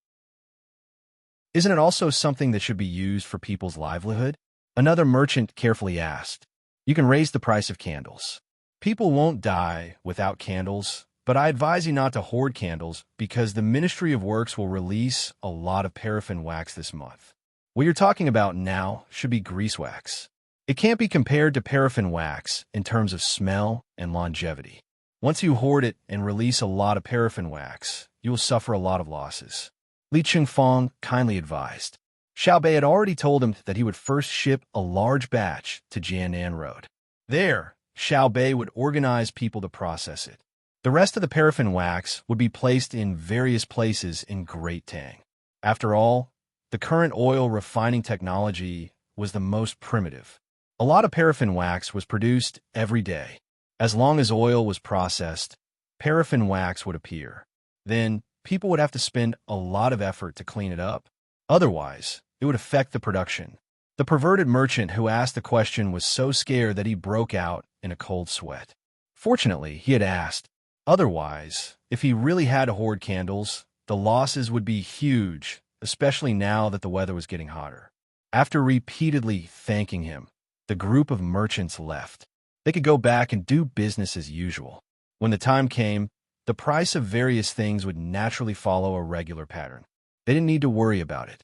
Isn't it also something that should be used for people's livelihood? Another merchant carefully asked. You can raise the price of candles. People won't die without candles, but I advise you not to hoard candles because the Ministry of Works will release a lot of paraffin wax this month. What you're talking about now should be grease wax. It can't be compared to paraffin wax in terms of smell and longevity. Once you hoard it and release a lot of paraffin wax, you will suffer a lot of losses. Li Chengfeng kindly advised. Xiaobei had already told him that he would first ship a large batch to Jianan Road. There, Xiaobei would organize people to process it. The rest of the paraffin wax would be placed in various places in Great Tang. After all, the current oil refining technology was the most primitive. A lot of paraffin wax was produced every day. As long as oil was processed, paraffin wax would appear. Then, people would have to spend a lot of effort to clean it up. Otherwise, it would affect the production. The perverted merchant who asked the question was so scared that he broke out in a cold sweat. Fortunately, he had asked. Otherwise, if he really had to hoard candles, the losses would be huge, especially now that the weather was getting hotter. After repeatedly thanking him, the group of merchants left. They could go back and do business as usual. When the time came, the price of various things would naturally follow a regular pattern. They didn't need to worry about it.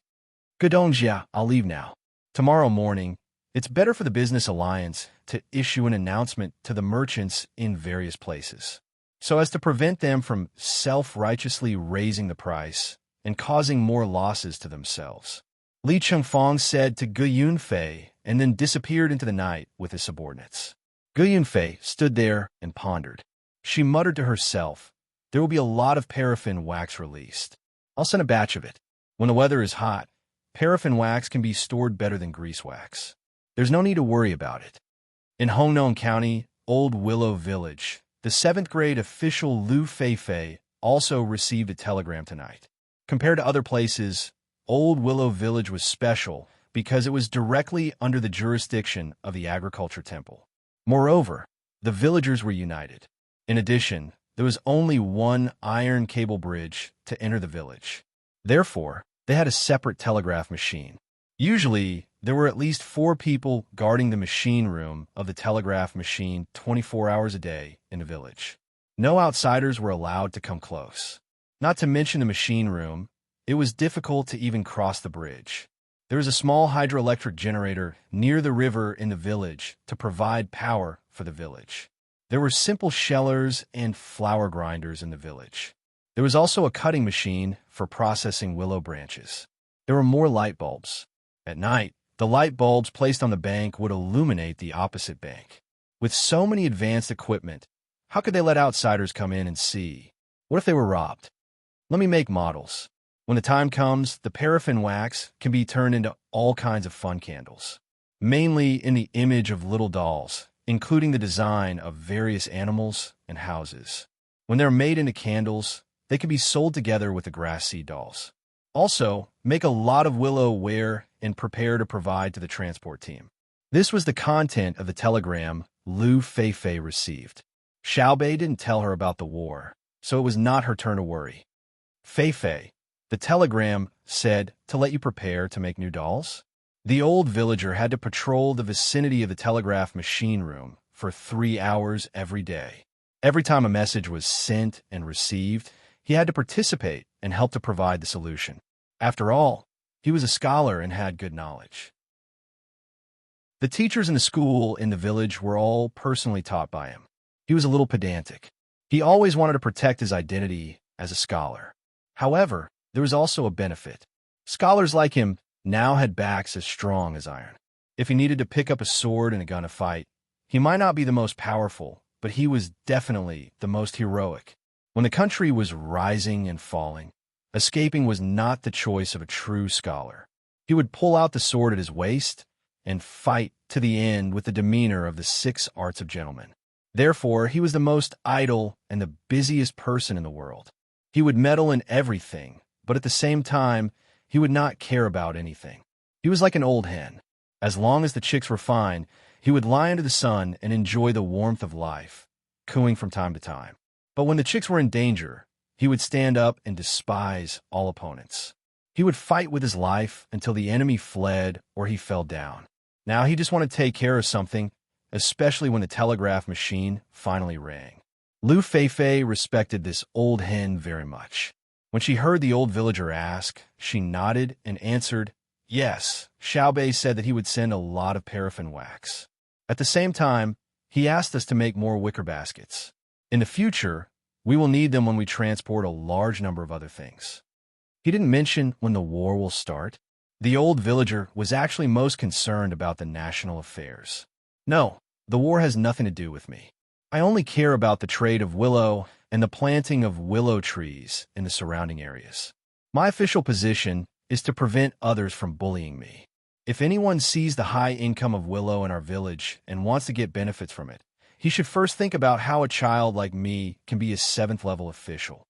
Gudongjia, I'll leave now. Tomorrow morning, it's better for the business alliance to issue an announcement to the merchants in various places, so as to prevent them from self-righteously raising the price and causing more losses to themselves. Li Chengfeng said to Gu Yunfei and then disappeared into the night with his subordinates. Gu Yunfei stood there and pondered. She muttered to herself, there will be a lot of paraffin wax released. I'll send a batch of it. When the weather is hot, paraffin wax can be stored better than grease wax. There's no need to worry about it. In Hongnon County, Old Willow Village, the 7th grade official Lu Feifei also received a telegram tonight. Compared to other places, Old Willow Village was special because it was directly under the jurisdiction of the Agriculture Temple. Moreover, the villagers were united. In addition, there was only one iron cable bridge to enter the village. Therefore, they had a separate telegraph machine. Usually, there were at least 4 people guarding the machine room of the telegraph machine 24 hours a day in the village. No outsiders were allowed to come close. Not to mention the machine room, it was difficult to even cross the bridge. There was a small hydroelectric generator near the river in the village to provide power for the village. There were simple shellers and flour grinders in the village. There was also a cutting machine for processing willow branches. There were more light bulbs. At night, the light bulbs placed on the bank would illuminate the opposite bank. With so many advanced equipment, how could they let outsiders come in and see? What if they were robbed? Let me make models. When the time comes, the paraffin wax can be turned into all kinds of fun candles, mainly in the image of little dolls, including the design of various animals and houses. When they're made into candles, they can be sold together with the grass seed dolls. Also, make a lot of willow ware and prepare to provide to the transport team. This was the content of the telegram Lu Feifei received. Xiaobei didn't tell her about the war, so it was not her turn to worry. Feifei, the telegram said to let you prepare to make new dolls. The old villager had to patrol the vicinity of the telegraph machine room for 3 hours every day. Every time a message was sent and received, he had to participate and help to provide the solution. After all, he was a scholar and had good knowledge. The teachers in the school in the village were all personally taught by him. He was a little pedantic. He always wanted to protect his identity as a scholar. However, there was also a benefit. Scholars like him now had backs as strong as iron. If he needed to pick up a sword in a gun to fight, he might not be the most powerful, but he was definitely the most heroic. When the country was rising and falling, escaping was not the choice of a true scholar. He would pull out the sword at his waist and fight to the end with the demeanor of the 6 arts of gentlemen. Therefore, he was the most idle and the busiest person in the world. He would meddle in everything, but at the same time, he would not care about anything. He was like an old hen. As long as the chicks were fine, he would lie under the sun and enjoy the warmth of life, cooing from time to time. But when the chicks were in danger, he would stand up and despise all opponents. He would fight with his life until the enemy fled or he fell down. Now he just wanted to take care of something, especially when the telegraph machine finally rang. Lu Feifei respected this old hen very much. When she heard the old villager ask, she nodded and answered, yes. Xiaobei said that he would send a lot of paraffin wax. At the same time, he asked us to make more wicker baskets. In the future, we will need them when we transport a large number of other things. He didn't mention when the war will start. The old villager was actually most concerned about the national affairs. No, the war has nothing to do with me. I only care about the trade of willow and the planting of willow trees in the surrounding areas. My official position is to prevent others from bullying me. If anyone sees the high income of willow in our village and wants to get benefits from it, he should first think about how a child like me can be a 7th level official.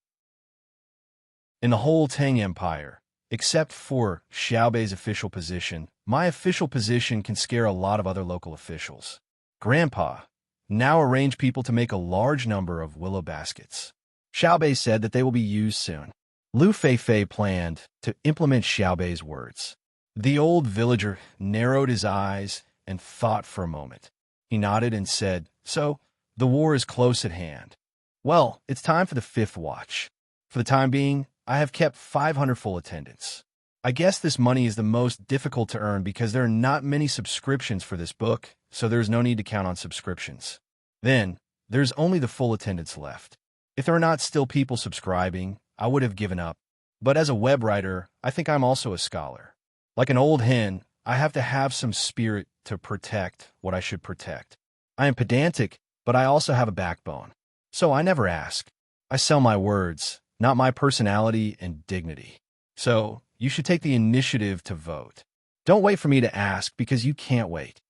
In the whole Tang Empire, except for Xiaobei's official position, my official position can scare a lot of other local officials. Grandpa, now arrange people to make a large number of willow baskets. Xiaobei said that they will be used soon. Lu Feifei planned to implement Xiaobei's words. The old villager narrowed his eyes and thought for a moment. He nodded and said, so, the war is close at hand. Well, it's time for the 5th watch. For the time being, I have kept 500 full attendance. I guess this money is the most difficult to earn because there are not many subscriptions for this book, so there's no need to count on subscriptions. Then, there's only the full attendance left. If there are not still people subscribing, I would have given up. But as a web writer, I think I'm also a scholar. Like an old hen, I have to have some spirit to protect what I should protect. I am pedantic, but I also have a backbone. So I never ask. I sell my words, not my personality and dignity. So, you should take the initiative to vote. Don't wait for me to ask because you can't wait.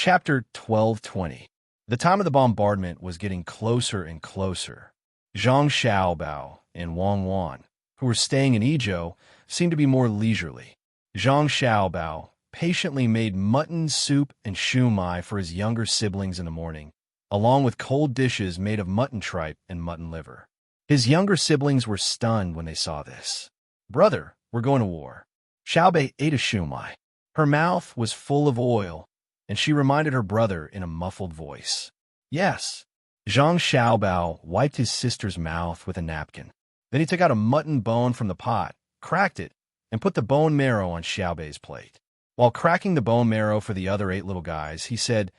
Chapter 1220. The time of the bombardment was getting closer and closer. Zhang Xiaobao and Wang Wan, who were staying in Idyll, seemed to be more leisurely. Zhang Xiaobao patiently made mutton soup and shumai for his younger siblings in the morning, along with cold dishes made of mutton tripe and mutton liver. His younger siblings were stunned when they saw this. "Brother, we're going to war." Xiaobei ate a shumai. Her mouth was full of oil, and she reminded her brother in a muffled voice. "Yes." Zhang Xiaobao wiped his sister's mouth with a napkin. Then he took out a mutton bone from the pot, cracked it, and put the bone marrow on Xiaobei's plate. While cracking the bone marrow for the other 8 little guys, he said,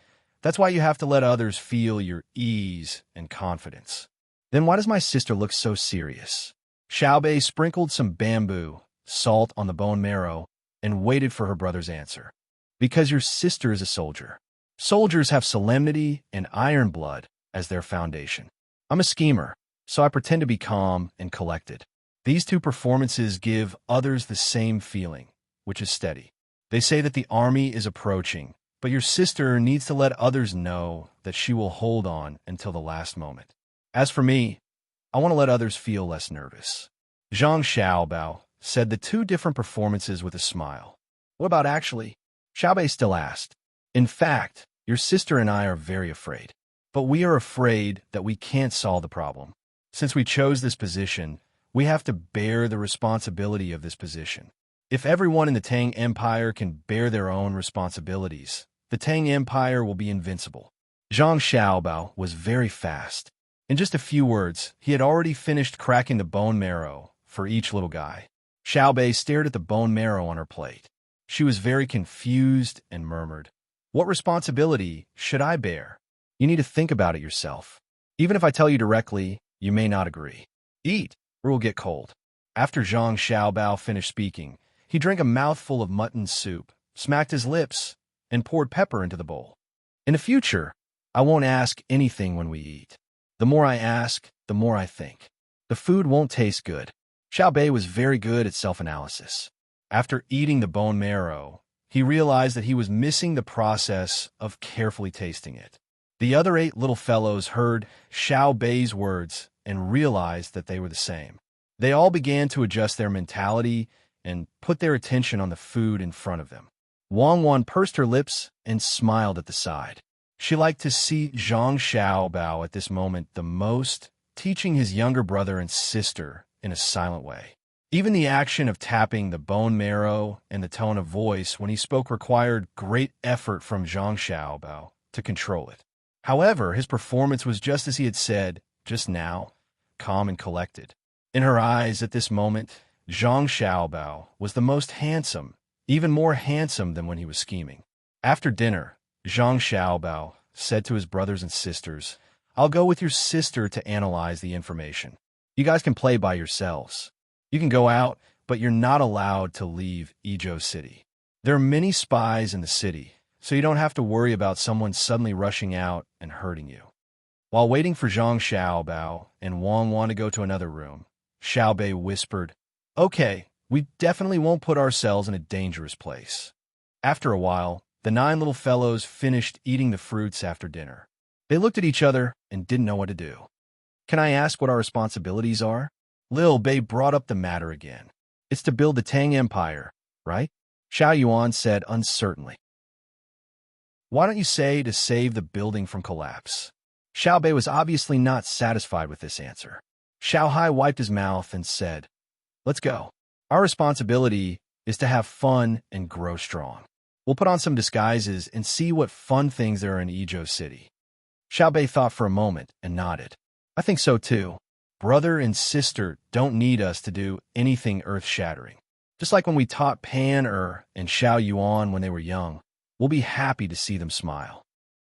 "That's why you have to let others feel your ease and confidence." "Then why does my sister look so serious?" Xiaobei sprinkled some bamboo, salt on the bone marrow, and waited for her brother's answer. "Because your sister is a soldier. Soldiers have solemnity and iron blood as their foundation. I'm a schemer, so I pretend to be calm and collected. These 2 performances give others the same feeling, which is steady. They say that the army is approaching, but your sister needs to let others know that she will hold on until the last moment. As for me, I want to let others feel less nervous." Zhang Xiaobao said the 2 different performances with a smile. "What about actually?" Xiaobei still asked. "In fact, your sister and I are very afraid. But we are afraid that we can't solve the problem. Since we chose this position, we have to bear the responsibility of this position. If everyone in the Tang Empire can bear their own responsibilities, the Tang Empire will be invincible." Zhang Xiaobao was very fast. In just a few words, he had already finished cracking the bone marrow for each little guy. Xiaobei stared at the bone marrow on her plate. She was very confused and murmured, "What responsibility should I bear?" "You need to think about it yourself. Even if I tell you directly, you may not agree. Eat, or it will get cold." After Zhang Xiaobao finished speaking, he drank a mouthful of mutton soup, smacked his lips, and poured pepper into the bowl. "In the future, I won't ask anything when we eat. The more I ask, the more I think. The food won't taste good." Xiaobei was very good at self-analysis. After eating the bone marrow, he realized that he was missing the process of carefully tasting it. The other 8 little fellows heard Xiaobei's words and realized that they were the same. They all began to adjust their mentality and put their attention on the food in front of them. Wang Wan pursed her lips and smiled at the side. She liked to see Zhang Xiaobao at this moment the most, teaching his younger brother and sister in a silent way. Even the action of tapping the bone marrow and the tone of voice when he spoke required great effort from Zhang Xiaobao to control it. However, his performance was just as he had said just now, calm and collected. In her eyes at this moment, Zhang Xiaobao was the most handsome, even more handsome than when he was scheming. After dinner, Zhang Xiaobao said to his brothers and sisters, "I'll go with your sister to analyze the information. You guys can play by yourselves. You can go out, but you're not allowed to leave Idyll City. There are many spies in the city, so you don't have to worry about someone suddenly rushing out and hurting you." While waiting for Zhang Xiaobao and Wang Wan to go to another room, Xiaobei whispered, "Okay, we definitely won't put ourselves in a dangerous place." After a while, the 9 little fellows finished eating the fruits after dinner. They looked at each other and didn't know what to do. "Can I ask what our responsibilities are?" Lil Bei brought up the matter again. "It's to build the Tang Empire, right?" Xiao Yuan said uncertainly. "Why don't you say to save the building from collapse?" Xiaobei was obviously not satisfied with this answer. Xiao Hai wiped his mouth and said, "Let's go. Our responsibility is to have fun and grow strong. We'll put on some disguises and see what fun things there are in Idyll City." Xiaobei thought for a moment and nodded. "I think so too. Brother and sister don't need us to do anything earth-shattering. Just like when we taught Pan and Xiao Yuan when they were young, we'll be happy to see them smile."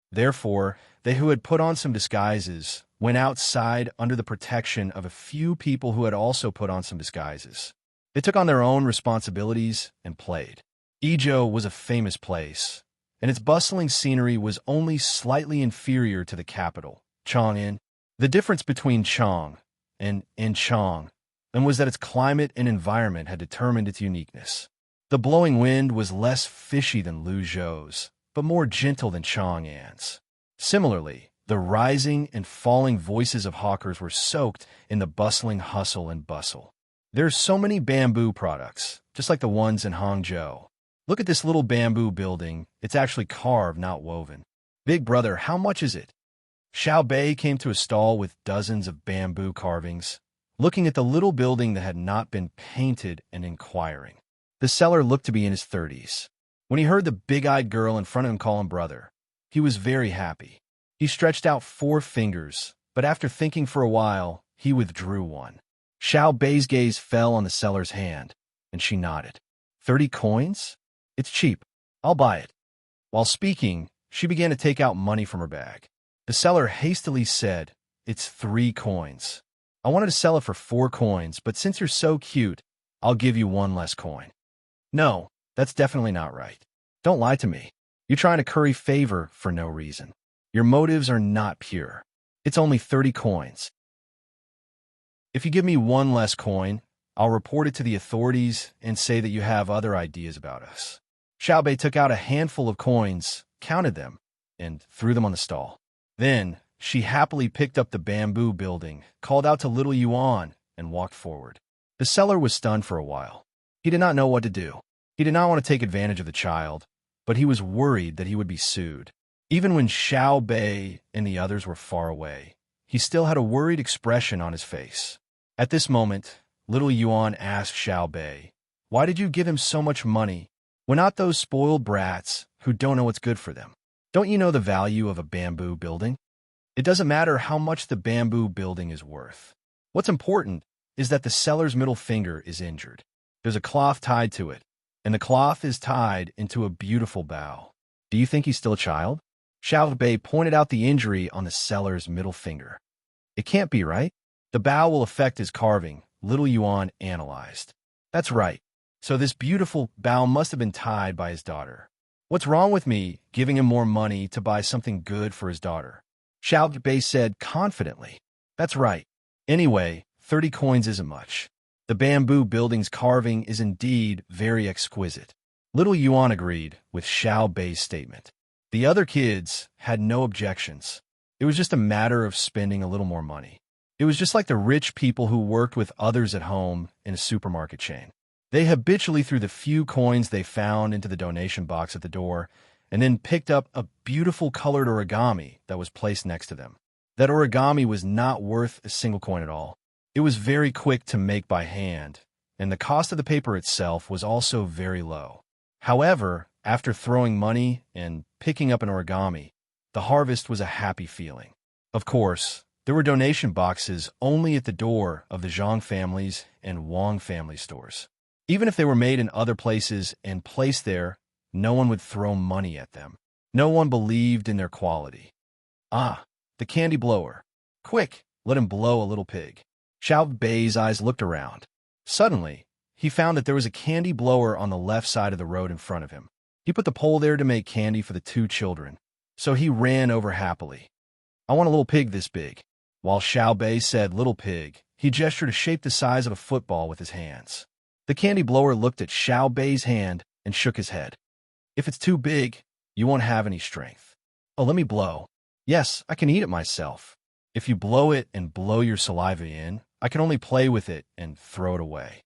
Therefore, they who had put on some disguises went outside under the protection of a few people who had also put on some disguises. They took on their own responsibilities and played. Idyll was a famous place, and its bustling scenery was only slightly inferior to the capital, Chang'an. The difference between Chang and Enchang was that its climate and environment had determined its uniqueness. The blowing wind was less fishy than Luzhou's, but more gentle than Chang'an's. Similarly, the rising and falling voices of hawkers were soaked in the bustling hustle and bustle. There's so many bamboo products, just like the ones in Hangzhou. Look at this little bamboo building. It's actually carved, not woven. Big brother, how much is it? Xiao Bei came to a stall with dozens of bamboo carvings, looking at the little building that had not been painted and inquiring. The seller looked to be in his 30s. When he heard the big-eyed girl in front of him call him brother, he was very happy. He stretched out 4 fingers, but after thinking for a while, he withdrew one. Xiao Bei's gaze fell on the seller's hand, and she nodded. 30 coins? It's cheap. I'll buy it. While speaking, she began to take out money from her bag. The seller hastily said, "It's 3 coins. I wanted to sell it for 4 coins, but since you're so cute, I'll give you 1 less coin." "No, that's definitely not right. Don't lie to me. You're trying to curry favor for no reason. Your motives are not pure. It's only 30 coins. If you give me 1 less coin, I'll report it to the authorities and say that you have other ideas about us." Xiao Bei took out a handful of coins, counted them, and threw them on the stall. Then, she happily picked up the bamboo building, called out to little Yuan, and walked forward. The seller was stunned for a while. He did not know what to do. He did not want to take advantage of the child, but he was worried that he would be sued. Even when Xiao Bei and the others were far away, he still had a worried expression on his face. At this moment, little Yuan asked Xiao Bei, "Why did you give him so much money? We're not those spoiled brats who don't know what's good for them. Don't you know the value of a bamboo building? It doesn't matter how much the bamboo building is worth. What's important is that the seller's middle finger is injured. There's a cloth tied to it, and the cloth is tied into a beautiful bow. Do you think he's still a child?" Xiao Bei pointed out the injury on the seller's middle finger. "It can't be, right? The bow will affect his carving," little Yuan analyzed. "That's right. So this beautiful bow must have been tied by his daughter. What's wrong with me giving him more money to buy something good for his daughter?" Xiao Bei said confidently. "That's right. Anyway, 30 coins isn't much. The bamboo building's carving is indeed very exquisite." Little Yuan agreed with Xiao Bei's statement. The other kids had no objections. It was just a matter of spending a little more money. It was just like the rich people who worked with others at home in a supermarket chain. They habitually threw the few coins they found into the donation box at the door and then picked up a beautiful colored origami that was placed next to them. That origami was not worth a single coin at all. It was very quick to make by hand, and the cost of the paper itself was also very low. However, after throwing money and picking up an origami, the harvest was a happy feeling. Of course, there were donation boxes only at the door of the Zhang family's and Wang family stores. Even if they were made in other places and placed there, no one would throw money at them. No one believed in their quality. "Ah, the candy blower. Quick, let him blow a little pig." Xiao Bei's eyes looked around. Suddenly, he found that there was a candy blower on the left side of the road in front of him. He put the pole there to make candy for the 2 children, so he ran over happily. "I want a little pig this big." While Xiao Bei said little pig, he gestured a shape the size of a football with his hands. The candy blower looked at Xiao Bei's hand and shook his head. "If it's too big, you won't have any strength." "Oh, let me blow." "Yes, I can eat it myself. If you blow it and blow your saliva in, I can only play with it and throw it away."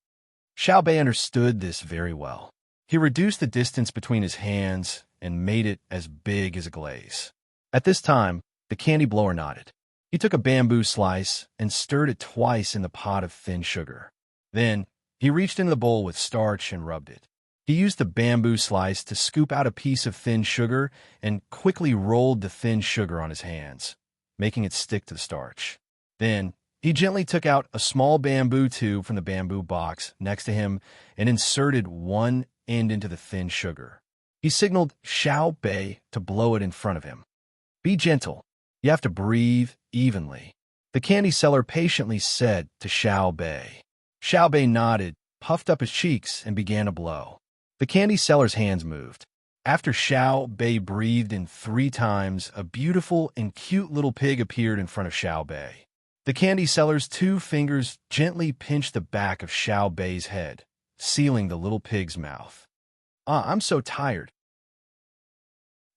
Xiao Bei understood this very well. He reduced the distance between his hands and made it as big as a glaze. At this time, the candy blower nodded. He took a bamboo slice and stirred it twice in the pot of thin sugar. Then, he reached into the bowl with starch and rubbed it. He used the bamboo slice to scoop out a piece of thin sugar and quickly rolled the thin sugar on his hands, making it stick to the starch. Then, he gently took out a small bamboo tube from the bamboo box next to him and inserted one end into the thin sugar. He signaled Xiao Bei to blow it in front of him. "Be gentle. You have to breathe evenly," the candy seller patiently said to Xiao Bei. Xiao Bei nodded, puffed up his cheeks, and began to blow. The candy seller's hands moved. After Xiao Bei breathed in 3 times, a beautiful and cute little pig appeared in front of Xiao Bei. The candy seller's 2 fingers gently pinched the back of Xiao Bei's head, sealing the little pig's mouth. "Ah, I'm so tired."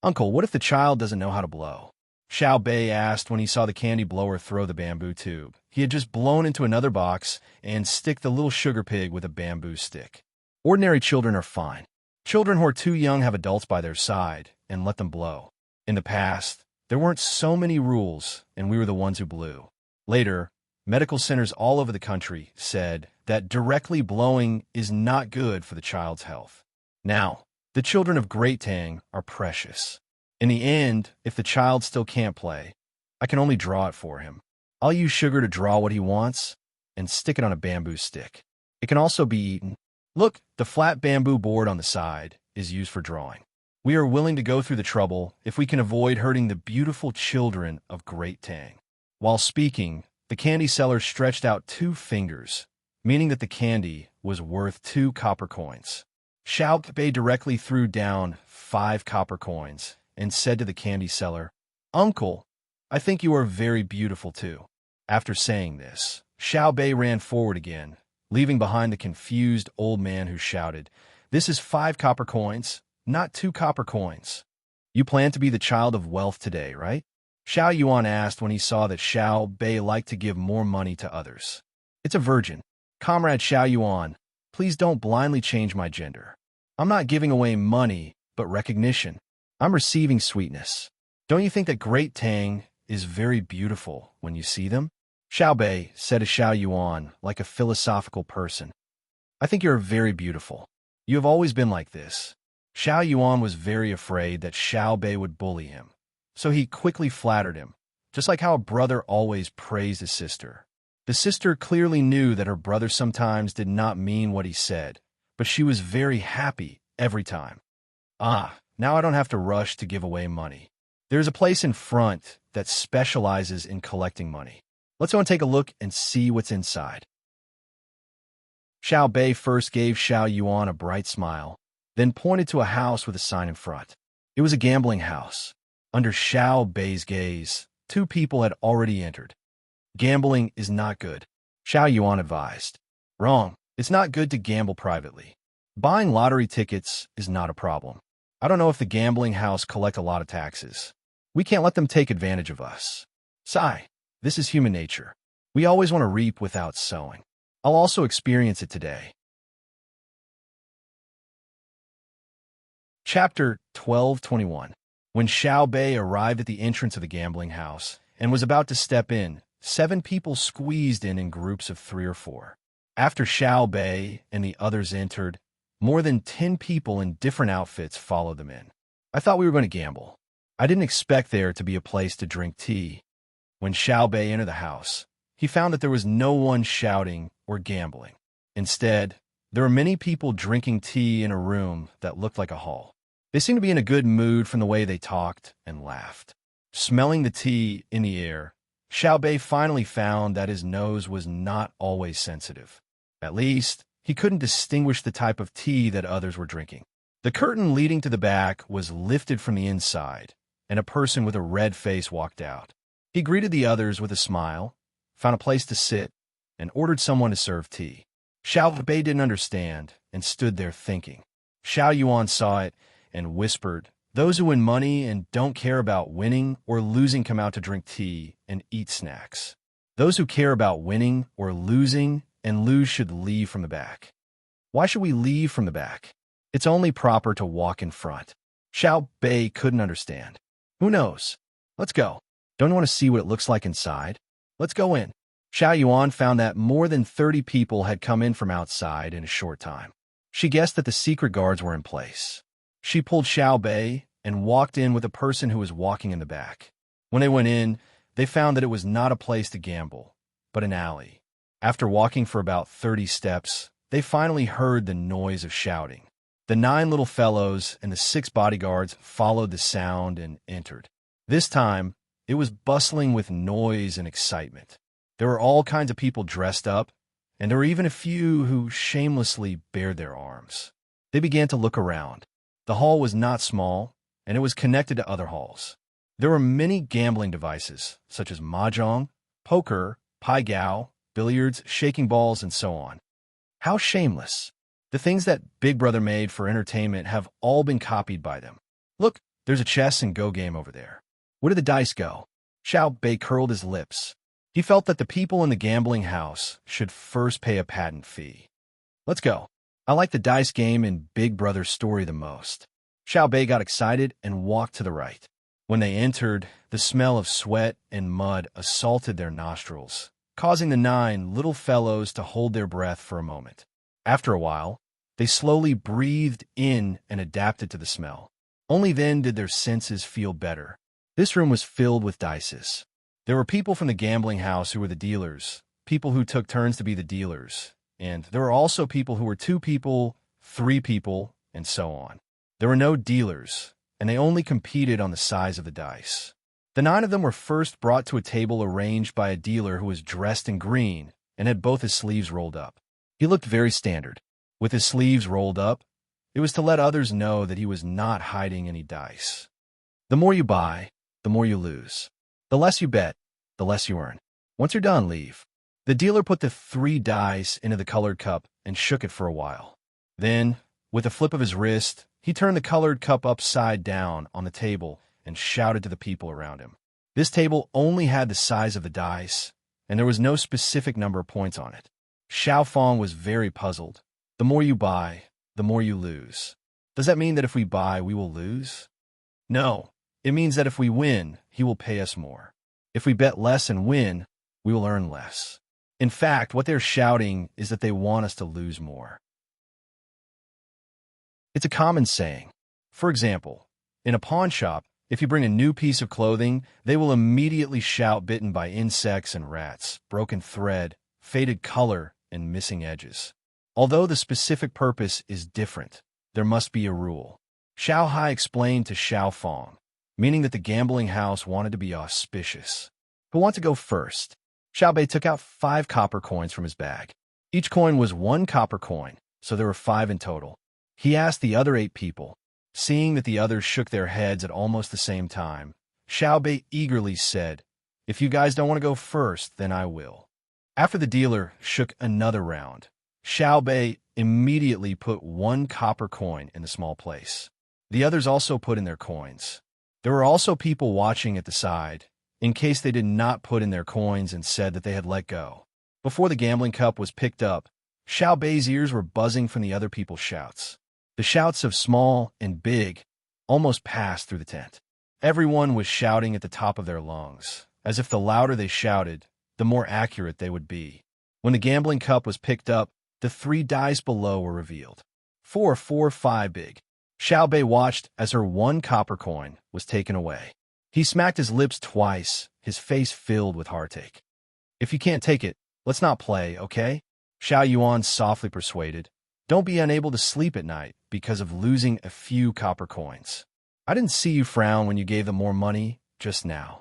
"Uncle, what if the child doesn't know how to blow?" Xiao Bei asked when he saw the candy blower throw the bamboo tube. He had just blown into another box and stick the little sugar pig with a bamboo stick. Ordinary children are fine. Children who are too young have adults by their side and let them blow. In the past, there weren't so many rules, and we were the ones who blew. Later, medical centers all over the country said that directly blowing is not good for the child's health. Now, the children of Great Tang are precious. In the end, if the child still can't play, I can only draw it for him. I'll use sugar to draw what he wants and stick it on a bamboo stick. It can also be eaten. Look, the flat bamboo board on the side is used for drawing. We are willing to go through the trouble if we can avoid hurting the beautiful children of Great Tang. While speaking, the candy seller stretched out 2 fingers, meaning that the candy was worth 2 copper coins. Xiao Bei directly threw down 5 copper coins and said to the candy seller, "Uncle, I think you are very beautiful too." After saying this, Xiao Bei ran forward again, leaving behind the confused old man who shouted, "This is 5 copper coins, not 2 copper coins. You plan to be the child of wealth today, right?" Xiao Yuan asked when he saw that Xiao Bei liked to give more money to others. "It's a virgin. Comrade Xiao Yuan, please don't blindly change my gender. I'm not giving away money, but recognition. I'm receiving sweetness. Don't you think that Great Tang is very beautiful when you see them?" Xiao Bei said to Xiao Yuan like a philosophical person, "I think you're very beautiful. You have always been like this." Xiao Yuan was very afraid that Xiao Bei would bully him, so he quickly flattered him, just like how a brother always praised his sister. The sister clearly knew that her brother sometimes did not mean what he said, but she was very happy every time. Now I don't have to rush to give away money. There's a place in front that specializes in collecting money. Let's go and take a look and see what's inside. Xiao Bei first gave Xiao Yuan a bright smile, then pointed to a house with a sign in front. It was a gambling house. Under Xiao Bei's gaze, 2 people had already entered. "Gambling is not good," Xiao Yuan advised. "Wrong. It's not good to gamble privately. Buying lottery tickets is not a problem. I don't know if the gambling house collect a lot of taxes. We can't let them take advantage of us. Sigh, this is human nature. We always want to reap without sowing. I'll also experience it today." Chapter 12:21. When Xiao Bei arrived at the entrance of the gambling house and was about to step in, 7 people squeezed in groups of 3 or 4. After Xiao Bei and the others entered, more than 10 people in different outfits followed them in. I thought we were going to gamble. I didn't expect there to be a place to drink tea. When Xiao Bei entered the house, he found that there was no one shouting or gambling. Instead, there were many people drinking tea in a room that looked like a hall. They seemed to be in a good mood from the way they talked and laughed. Smelling the tea in the air, Xiao Bei finally found that his nose was not always sensitive. At least, he couldn't distinguish the type of tea that others were drinking. The curtain leading to the back was lifted from the inside, and a person with a red face walked out. He greeted the others with a smile, found a place to sit, and ordered someone to serve tea. Xiao Bei didn't understand and stood there thinking. Xiao Yuan saw it and whispered, "Those who win money and don't care about winning or losing come out to drink tea and eat snacks. Those who care about winning or losing and lose should leave from the back." "Why should we leave from the back? It's only proper to walk in front." Xiao Bei couldn't understand. "Who knows? Let's go. Don't you want to see what it looks like inside? Let's go in." Xiao Yuan found that more than 30 people had come in from outside in a short time. She guessed that the secret guards were in place. She pulled Xiao Bei and walked in with a person who was walking in the back. When they went in, they found that it was not a place to gamble, but an alley. After walking for about 30 steps, they finally heard the noise of shouting. The 9 little fellows and the 6 bodyguards followed the sound and entered. This time, it was bustling with noise and excitement. There were all kinds of people dressed up, and there were even a few who shamelessly bared their arms. They began to look around. The hall was not small, and it was connected to other halls. There were many gambling devices, such as mahjong, poker, pai gow, billiards, shaking balls, and so on. How shameless! The things that Big Brother made for entertainment have all been copied by them. Look, There's a chess and go game over there. Where did the dice go? Xiao Bei curled his lips. He felt that the people in the gambling house should first pay a patent fee. Let's go. I like the dice game in Big Brother's story the most. Xiao Bei got excited and walked to the right. When they entered, the smell of sweat and mud assaulted their nostrils, causing the 9 little fellows to hold their breath for a moment. After a while, they slowly breathed in and adapted to the smell. Only then did their senses feel better. This room was filled with dices. There were people from the gambling house who were the dealers, people who took turns to be the dealers, and there were also people who were 2 people, 3 people, and so on. There were no dealers, and they only competed on the size of the dice. The 9 of them were first brought to a table arranged by a dealer who was dressed in green and had both his sleeves rolled up. He looked very standard. With his sleeves rolled up, it was to let others know that he was not hiding any dice. The more you buy, the more you lose. The less you bet, the less you earn. Once you're done, leave. The dealer put the 3 dice into the colored cup and shook it for a while. Then, with a flip of his wrist, he turned the colored cup upside down on the table and shouted to the people around him. This table only had the size of the dice, and there was no specific number of points on it. Xiao Fong was very puzzled. The more you buy, the more you lose. Does that mean that if we buy, we will lose? No. It means that if we win, he will pay us more. If we bet less and win, we will earn less. In fact, what they're shouting is that they want us to lose more. It's a common saying. For example, in a pawn shop, if you bring a new piece of clothing, they will immediately shout bitten by insects and rats, broken thread, faded color, and missing edges. Although the specific purpose is different, there must be a rule. Xiao Hai explained to Xiao Fong, meaning that the gambling house wanted to be auspicious. Who wants to go first? Xiao Bei took out 5 copper coins from his bag. Each coin was 1 copper coin, so there were 5 in total. He asked the other 8 people. Seeing that the others shook their heads at almost the same time, Xiao Bei eagerly said, "If you guys don't want to go first, then I will." After the dealer shook another round, Xiao Bei immediately put 1 copper coin in the small place. The others also put in their coins. There were also people watching at the side, in case they did not put in their coins and said that they had let go. Before the gambling cup was picked up, Xiao Bei's ears were buzzing from the other people's shouts. The shouts of small and big almost passed through the tent. Everyone was shouting at the top of their lungs, as if the louder they shouted, the more accurate they would be. When the gambling cup was picked up, the 3 dice below were revealed. 4, 4, 5 big. Xiao Bei watched as her 1 copper coin was taken away. He smacked his lips twice, his face filled with heartache. "If you can't take it, let's not play, okay?" Xiao Yuan softly persuaded. "Don't be unable to sleep at night because of losing a few copper coins. I didn't see you frown when you gave them more money just now.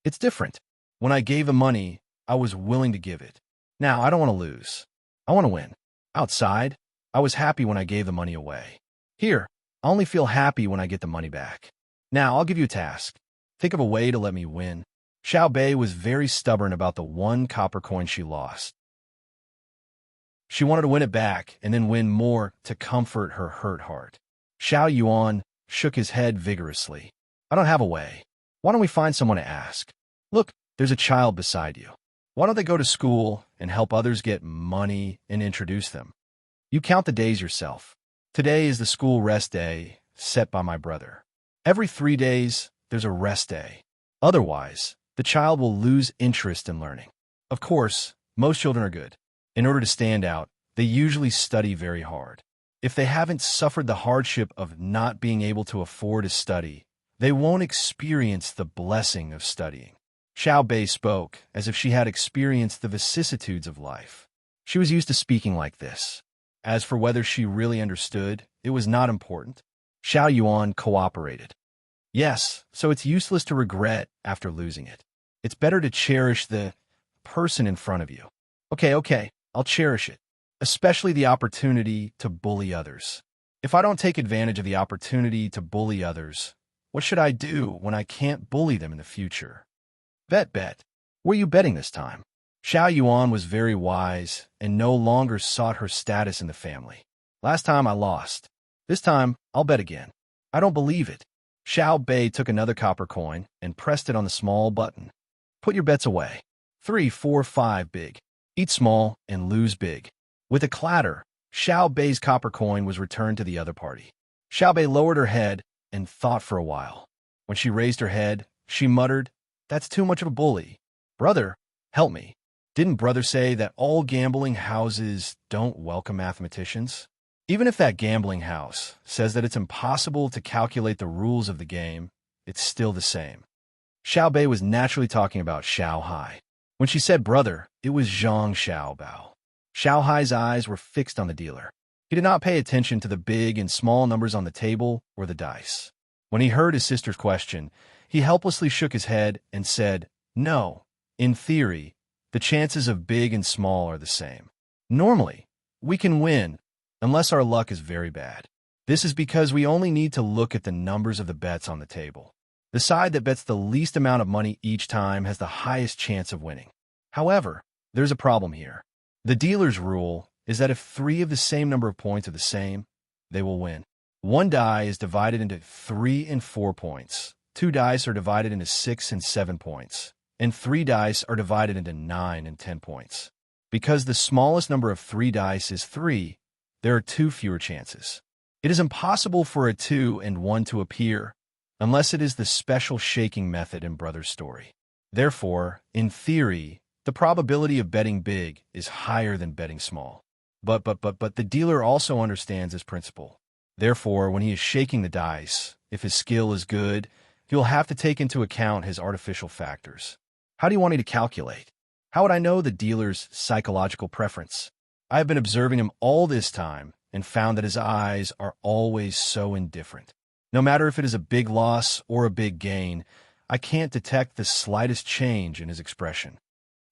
It's different. When I gave the money, I was willing to give it. Now I don't want to lose. I want to win. Outside, I was happy when I gave the money away. Here, I only feel happy when I get the money back. Now I'll give you a task. Think of a way to let me win." Xiao Bei was very stubborn about the 1 copper coin she lost. She wanted to win it back and then win more to comfort her hurt heart. Xiao Yuan shook his head vigorously. "I don't have a way. Why don't we find someone to ask? Look, there's a child beside you. Why don't they go to school and help others get money and introduce them? You count the days yourself. Today is the school rest day set by my brother. Every 3 days, there's a rest day. Otherwise, the child will lose interest in learning. Of course, most children are good. In order to stand out, they usually study very hard. If they haven't suffered the hardship of not being able to afford to study, they won't experience the blessing of studying." Xiao Bei spoke as if she had experienced the vicissitudes of life. She was used to speaking like this. As for whether she really understood, it was not important. Xiao Yuan cooperated. "Yes, so it's useless to regret after losing it. It's better to cherish the person in front of you." Okay, I'll cherish it, especially the opportunity to bully others. If I don't take advantage of the opportunity to bully others, what should I do when I can't bully them in the future? Bet. Were you betting this time? Xiao Yuan was very wise and no longer sought her status in the family. "Last time I lost. This time, I'll bet again. I don't believe it. Xiao Bei took another copper coin and pressed it on the small button. Put your bets away. 3, 4, 5 big. Eat small and lose big. With a clatter, Xiao Bei's copper coin was returned to the other party. Xiao Bei lowered her head and thought for a while. When she raised her head, she muttered, "That's too much of a bully. Brother, help me. Didn't brother say that all gambling houses don't welcome mathematicians? Even if that gambling house says that it's impossible to calculate the rules of the game, it's still the same." Xiao Bei was naturally talking about Xiao Hai. When she said brother, it was Zhang Xiao Bao. Xiao Hai's eyes were fixed on the dealer. He did not pay attention to the big and small numbers on the table or the dice. When he heard his sister's question, he helplessly shook his head and said, "No, in theory, the chances of big and small are the same. Normally, we can win, unless our luck is very bad. This is because we only need to look at the numbers of the bets on the table. The side that bets the least amount of money each time has the highest chance of winning. However, there's a problem here. The dealer's rule is that if 3 of the same number of points are the same, they will win. 1 die is divided into 3 and 4 points. 2 dice are divided into 6 and 7 points. And 3 dice are divided into 9 and 10 points. Because the smallest number of 3 dice is 3, there are 2 fewer chances. It is impossible for a 2 and 1 to appear, unless it is the special shaking method in Brother's story. Therefore, in theory, the probability of betting big is higher than betting small. But the dealer also understands this principle. Therefore, when he is shaking the dice, if his skill is good, he will have to take into account his artificial factors. How do you want me to calculate? How would I know the dealer's psychological preference? I have been observing him all this time and found that his eyes are always so indifferent. No matter if it is a big loss or a big gain, I can't detect the slightest change in his expression.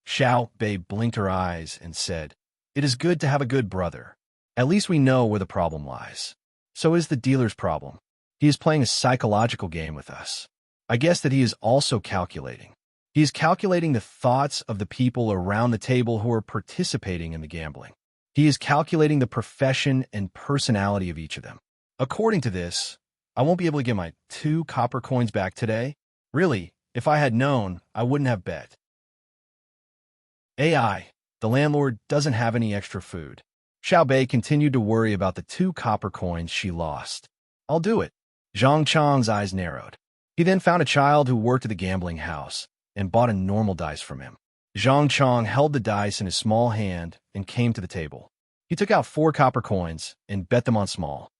Xiao Bei blinked her eyes and said, "It is good to have a good brother. At least we know where the problem lies. So is the dealer's problem. He is playing a psychological game with us. I guess that he is also calculating. He is calculating the thoughts of the people around the table who are participating in the gambling. He is calculating the profession and personality of each of them. According to this, I won't be able to get my 2 copper coins back today. Really, if I had known, I wouldn't have bet." AI, the landlord doesn't have any extra food. Xiao Bei continued to worry about the 2 copper coins she lost. "I'll do it." Zhang Chang's eyes narrowed. He then found a child who worked at the gambling house and bought a normal dice from him. Zhang Chang held the dice in his small hand and came to the table. He took out 4 copper coins and bet them on small.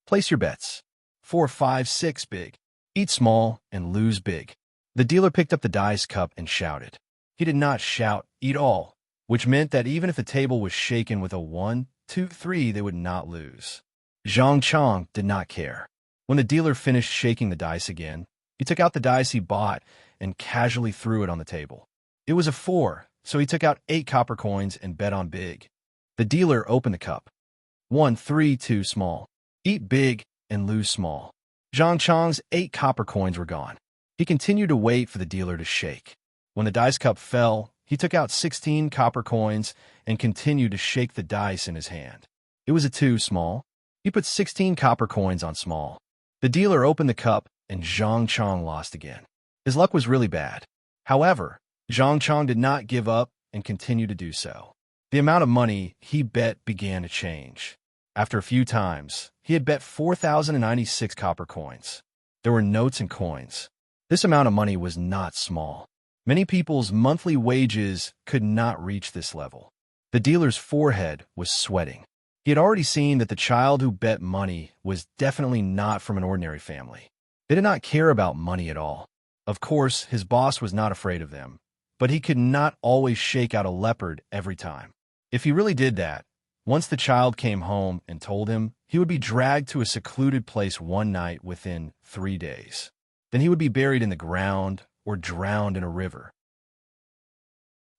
"Place your bets. 4, 5, 6 big. Eat small and lose big." The dealer picked up the dice cup and shouted. He did not shout, "Eat all," which meant that even if the table was shaken with a 1, 2, 3, they would not lose. Zhang Chang did not care. When the dealer finished shaking the dice again, he took out the dice he bought and casually threw it on the table. It was a 4, so he took out 8 copper coins and bet on big. The dealer opened the cup. 1, 3, 2 small. Eat big and lose small. Zhang Chang's 8 copper coins were gone. He continued to wait for the dealer to shake. When the dice cup fell, he took out 16 copper coins and continued to shake the dice in his hand. It was a 2 small. He put 16 copper coins on small. The dealer opened the cup and Zhang Chang lost again. His luck was really bad. However, Zhang Chang did not give up and continued to do so. The amount of money he bet began to change. After a few times, he had bet 4,096 copper coins. There were notes and coins. This amount of money was not small. Many people's monthly wages could not reach this level. The dealer's forehead was sweating. He had already seen that the child who bet money was definitely not from an ordinary family. They did not care about money at all. Of course, his boss was not afraid of them, but he could not always shake out a leopard every time. If he really did that, once the child came home and told him, he would be dragged to a secluded place one night within 3 days. Then he would be buried in the ground or drowned in a river.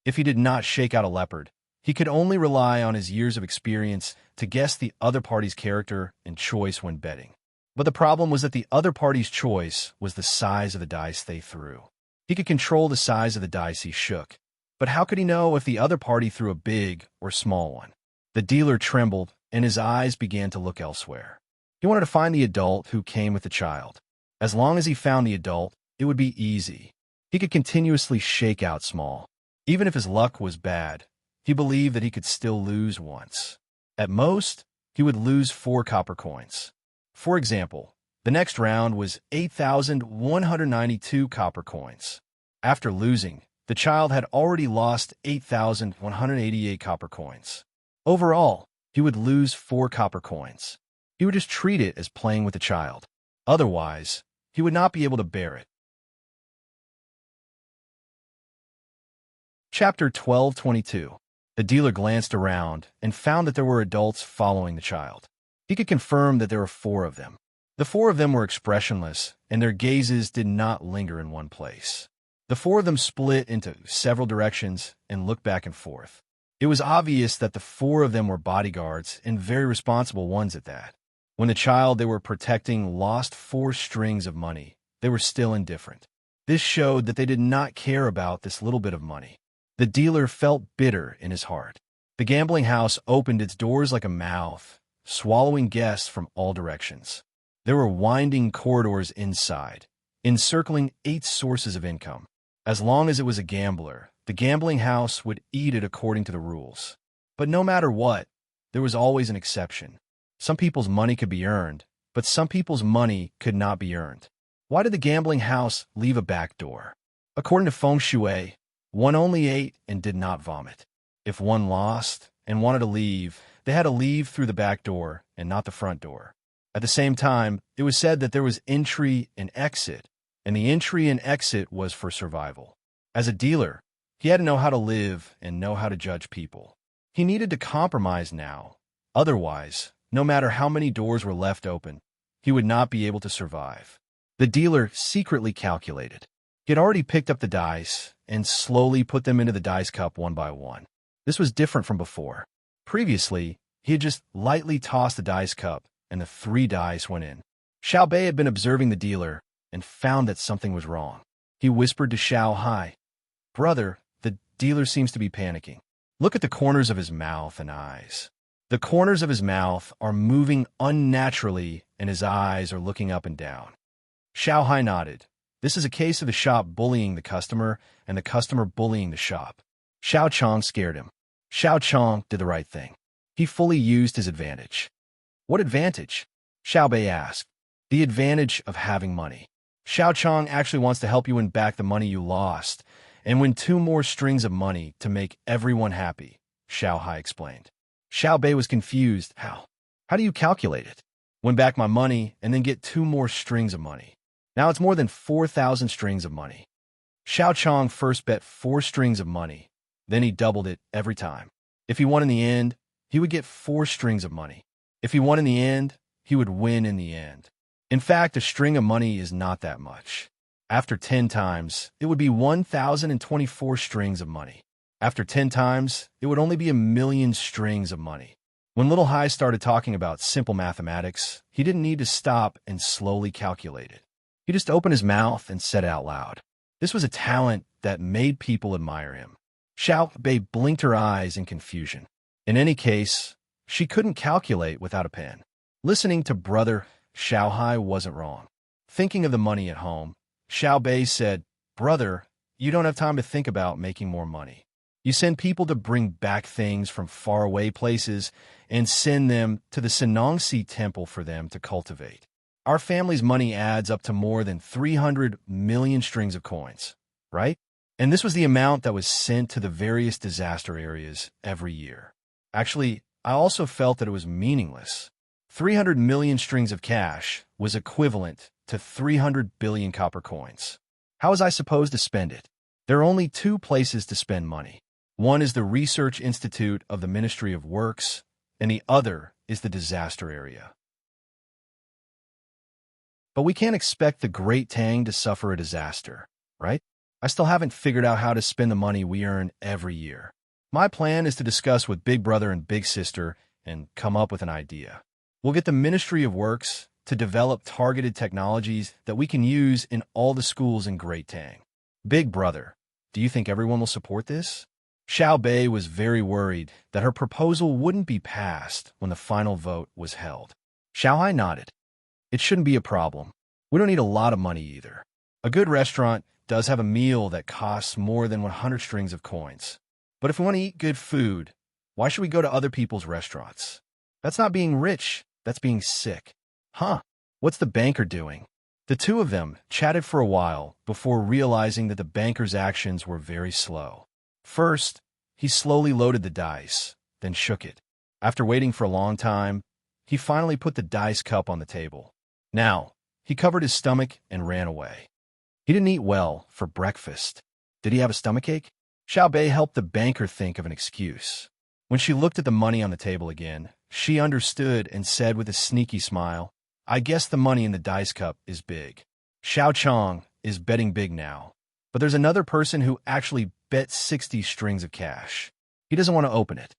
If he did not shake out a leopard, he could only rely on his years of experience to guess the other party's character and choice when betting. But the problem was that the other party's choice was the size of the dice they threw. He could control the size of the dice he shook, but how could he know if the other party threw a big or small one? The dealer trembled, and his eyes began to look elsewhere. He wanted to find the adult who came with the child. As long as he found the adult, it would be easy. He could continuously shake out small. Even if his luck was bad, he believed that he could still lose once. At most, he would lose 4 copper coins. For example, the next round was 8,192 copper coins. After losing, the child had already lost 8,188 copper coins. Overall, he would lose 4 copper coins. He would just treat it as playing with the child. Otherwise, he would not be able to bear it. Chapter 12:22. The dealer glanced around and found that there were adults following the child. He could confirm that there were 4 of them. The 4 of them were expressionless, and their gazes did not linger in one place. The 4 of them split into several directions and looked back and forth. It was obvious that the 4 of them were bodyguards, and very responsible ones at that. When the child they were protecting lost 4 strings of money, they were still indifferent. This showed that they did not care about this little bit of money. The dealer felt bitter in his heart. The gambling house opened its doors like a mouth, swallowing guests from all directions. There were winding corridors inside, encircling 8 sources of income. As long as it was a gambler, the gambling house would eat it according to the rules. But no matter what, there was always an exception. Some people's money could be earned, but some people's money could not be earned. Why did the gambling house leave a back door? According to feng shui, one only ate and did not vomit. If one lost and wanted to leave, they had to leave through the back door and not the front door. At the same time, it was said that there was entry and exit, and the entry and exit was for survival. As a dealer, he had to know how to live and know how to judge people. He needed to compromise now. Otherwise, no matter how many doors were left open, he would not be able to survive. The dealer secretly calculated. He had already picked up the dice and slowly put them into the dice cup one by one. This was different from before. Previously, he had just lightly tossed the dice cup, and the 3 dice went in. Xiao Bei had been observing the dealer and found that something was wrong. He whispered to Xiao Hai, "Brother, the dealer seems to be panicking. Look at the corners of his mouth and eyes. The corners of his mouth are moving unnaturally, and his eyes are looking up and down." Xiao Hai nodded. This is a case of the shop bullying the customer and the customer bullying the shop. Xiao Chong scared him. Xiao Chong did the right thing. He fully used his advantage. What advantage? Xiao Bei asked. The advantage of having money. Xiao Chong actually wants to help you win back the money you lost and win 2 more strings of money to make everyone happy, Xiao Hai explained. Xiao Bei was confused. How? How do you calculate it? Win back my money and then get 2 more strings of money. Now it's more than 4,000 strings of money. Xiao Chong first bet 4 strings of money. Then he doubled it every time. If he won in the end, he would get 4 strings of money. If he won in the end, he would win in the end. In fact, a string of money is not that much. After 10 times, it would be 1,024 strings of money. After 10 times, it would only be 1,000,000 strings of money. When Little Hai started talking about simple mathematics, he didn't need to stop and slowly calculate it. He just opened his mouth and said it out loud. This was a talent that made people admire him. Xiao Bei blinked her eyes in confusion. In any case, she couldn't calculate without a pen. Listening to brother Xiao Hai wasn't wrong. Thinking of the money at home, Xiao Bei said, "Brother, you don't have time to think about making more money. You send people to bring back things from faraway places and send them to the Senongsi temple for them to cultivate. Our family's money adds up to more than 300 million strings of coins, right? And this was the amount that was sent to the various disaster areas every year. Actually, I also felt that it was meaningless. 300 million strings of cash was equivalent to 300 billion copper coins. How was I supposed to spend it? There are only 2 places to spend money. One is the Research Institute of the Ministry of Works, and the other is the disaster area. But we can't expect the great Tang to suffer a disaster, right? I still haven't figured out how to spend the money we earn every year. My plan is to discuss with Big Brother and Big Sister and come up with an idea. We'll get the Ministry of Works to develop targeted technologies that we can use in all the schools in Great Tang. Big Brother, do you think everyone will support this?" Xiao Bei was very worried that her proposal wouldn't be passed when the final vote was held. Xiao Hai nodded. "It shouldn't be a problem. We don't need a lot of money either. A good restaurant does have a meal that costs more than 100 strings of coins. But if we want to eat good food, why should we go to other people's restaurants? That's not being rich, that's being sick. Huh, what's the banker doing? The two of them chatted for a while before realizing that the banker's actions were very slow. First, he slowly loaded the dice, then shook it. After waiting for a long time, he finally put the dice cup on the table. Now, he covered his stomach and ran away. He didn't eat well for breakfast. Did he have a stomachache? Xiao Bei helped the banker think of an excuse. When she looked at the money on the table again, she understood and said with a sneaky smile, I guess the money in the dice cup is big. Xiao Chong is betting big now. But there's another person who actually bet 60 strings of cash. He doesn't want to open it.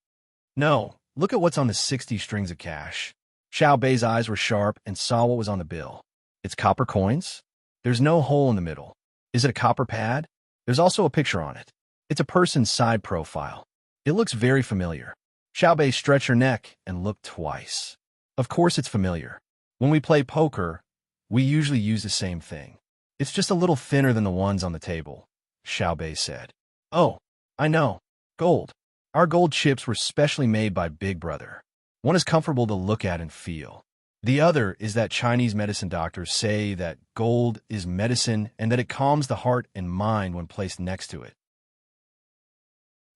No, look at what's on the 60 strings of cash. Xiao Bei's eyes were sharp and saw what was on the bill. It's copper coins. There's no hole in the middle. Is it a copper pad? There's also a picture on it. It's a person's side profile. It looks very familiar. Xiao Bei stretched her neck and looked twice. Of course it's familiar. When we play poker, we usually use the same thing. It's just a little thinner than the ones on the table, Xiao Bei said. Oh, I know. Gold. Our gold chips were specially made by Big Brother. One is comfortable to look at and feel. The other is that Chinese medicine doctors say that gold is medicine and that it calms the heart and mind when placed next to it.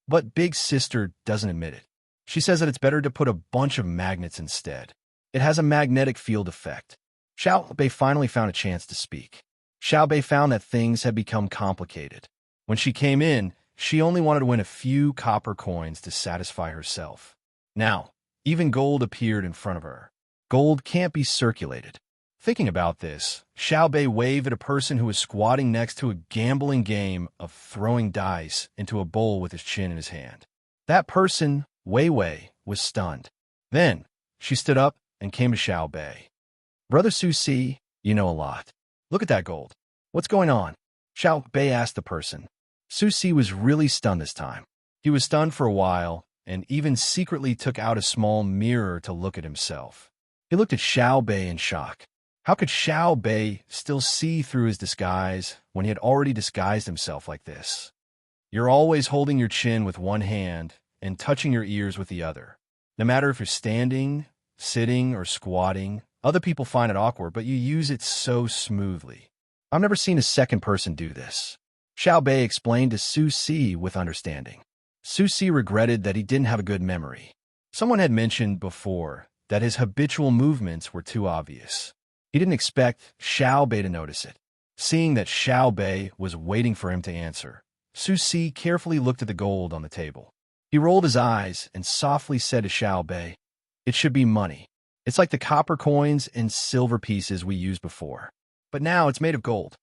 But Big Sister doesn't admit it. She says that it's better to put a bunch of magnets instead. It has a magnetic field effect. Xiao Bei finally found a chance to speak. Xiao Bei found that things had become complicated. When she came in, she only wanted to win a few copper coins to satisfy herself. Now, even gold appeared in front of her. Gold can't be circulated. Thinking about this, Xiao Bei waved at a person who was squatting next to a gambling game of throwing dice into a bowl with his chin in his hand. That person, Wei Wei, was stunned. Then, she stood up and came to Xiao Bei. Brother Su Si, you know a lot. Look at that gold. What's going on? Xiao Bei asked the person. Su Si was really stunned this time. He was stunned for a while and even secretly took out a small mirror to look at himself. He looked at Xiao Bei in shock. How could Xiao Bei still see through his disguise when he had already disguised himself like this? You're always holding your chin with one hand and touching your ears with the other. No matter if you're standing, sitting, or squatting, other people find it awkward, but you use it so smoothly. I've never seen a second person do this. Xiao Bei explained to Su Si with understanding. Su Si regretted that he didn't have a good memory. Someone had mentioned before that his habitual movements were too obvious. He didn't expect Xiao Bei to notice it. Seeing that Xiao Bei was waiting for him to answer, Su Si carefully looked at the gold on the table. He rolled his eyes and softly said to Xiao Bei, It should be money. It's like the copper coins and silver pieces we used before. But now it's made of gold.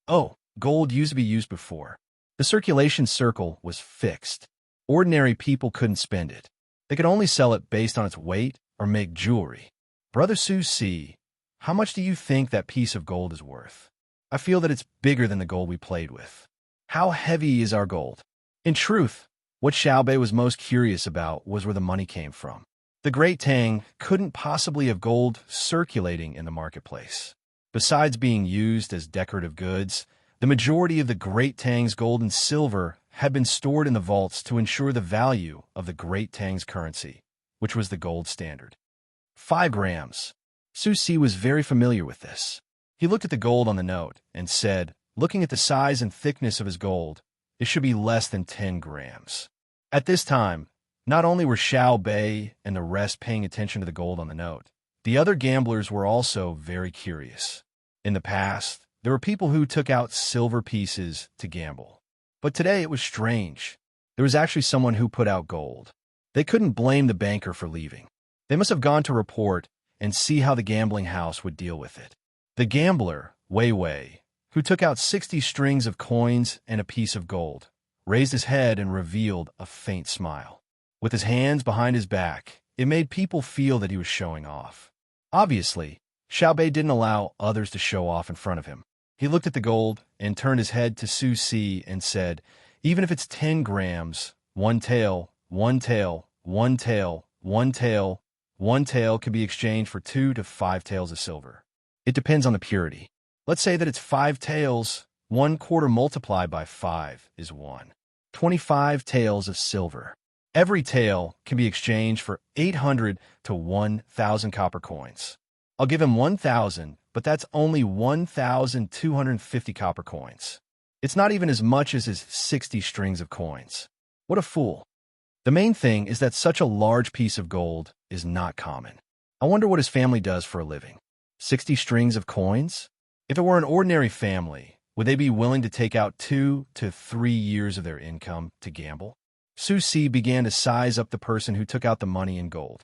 Oh, gold used to be used before. The circulation circle was fixed. Ordinary people couldn't spend it. They could only sell it based on its weight or make jewelry. Brother Su Si, how much do you think that piece of gold is worth? I feel that it's bigger than the gold we played with. How heavy is our gold? In truth, what Xiao Bei was most curious about was where the money came from. The Great Tang couldn't possibly have gold circulating in the marketplace. Besides being used as decorative goods, the majority of the Great Tang's gold and silver had been stored in the vaults to ensure the value of the Great Tang's currency, which was the gold standard. 5 grams. Su Si was very familiar with this. He looked at the gold on the note and said, looking at the size and thickness of his gold, it should be less than 10 grams. At this time, not only were Xiao Bei and the rest paying attention to the gold on the note, the other gamblers were also very curious. In the past, there were people who took out silver pieces to gamble. But today it was strange. There was actually someone who put out gold. They couldn't blame the banker for leaving. They must have gone to report and see how the gambling house would deal with it. The gambler, Wei Wei, who took out 60 strings of coins and a piece of gold, raised his head and revealed a faint smile. With his hands behind his back, it made people feel that he was showing off. Obviously, Xiao Bei didn't allow others to show off in front of him. He looked at the gold and turned his head to Su Si and said, even if it's 10 grams, one tael, one tael, one tael, one tael, one tael could be exchanged for 2 to 5 taels of silver. It depends on the purity. Let's say that it's 5 taels. 1/4 multiplied by 5 is 1. 25 taels of silver. Every tael can be exchanged for 800 to 1,000 copper coins. I'll give him 1,000, but that's only 1,250 copper coins. It's not even as much as his 60 strings of coins. What a fool. The main thing is that such a large piece of gold is not common. I wonder what his family does for a living. 60 strings of coins? If it were an ordinary family, would they be willing to take out 2 to 3 years of their income to gamble? Su Si began to size up the person who took out the money in gold.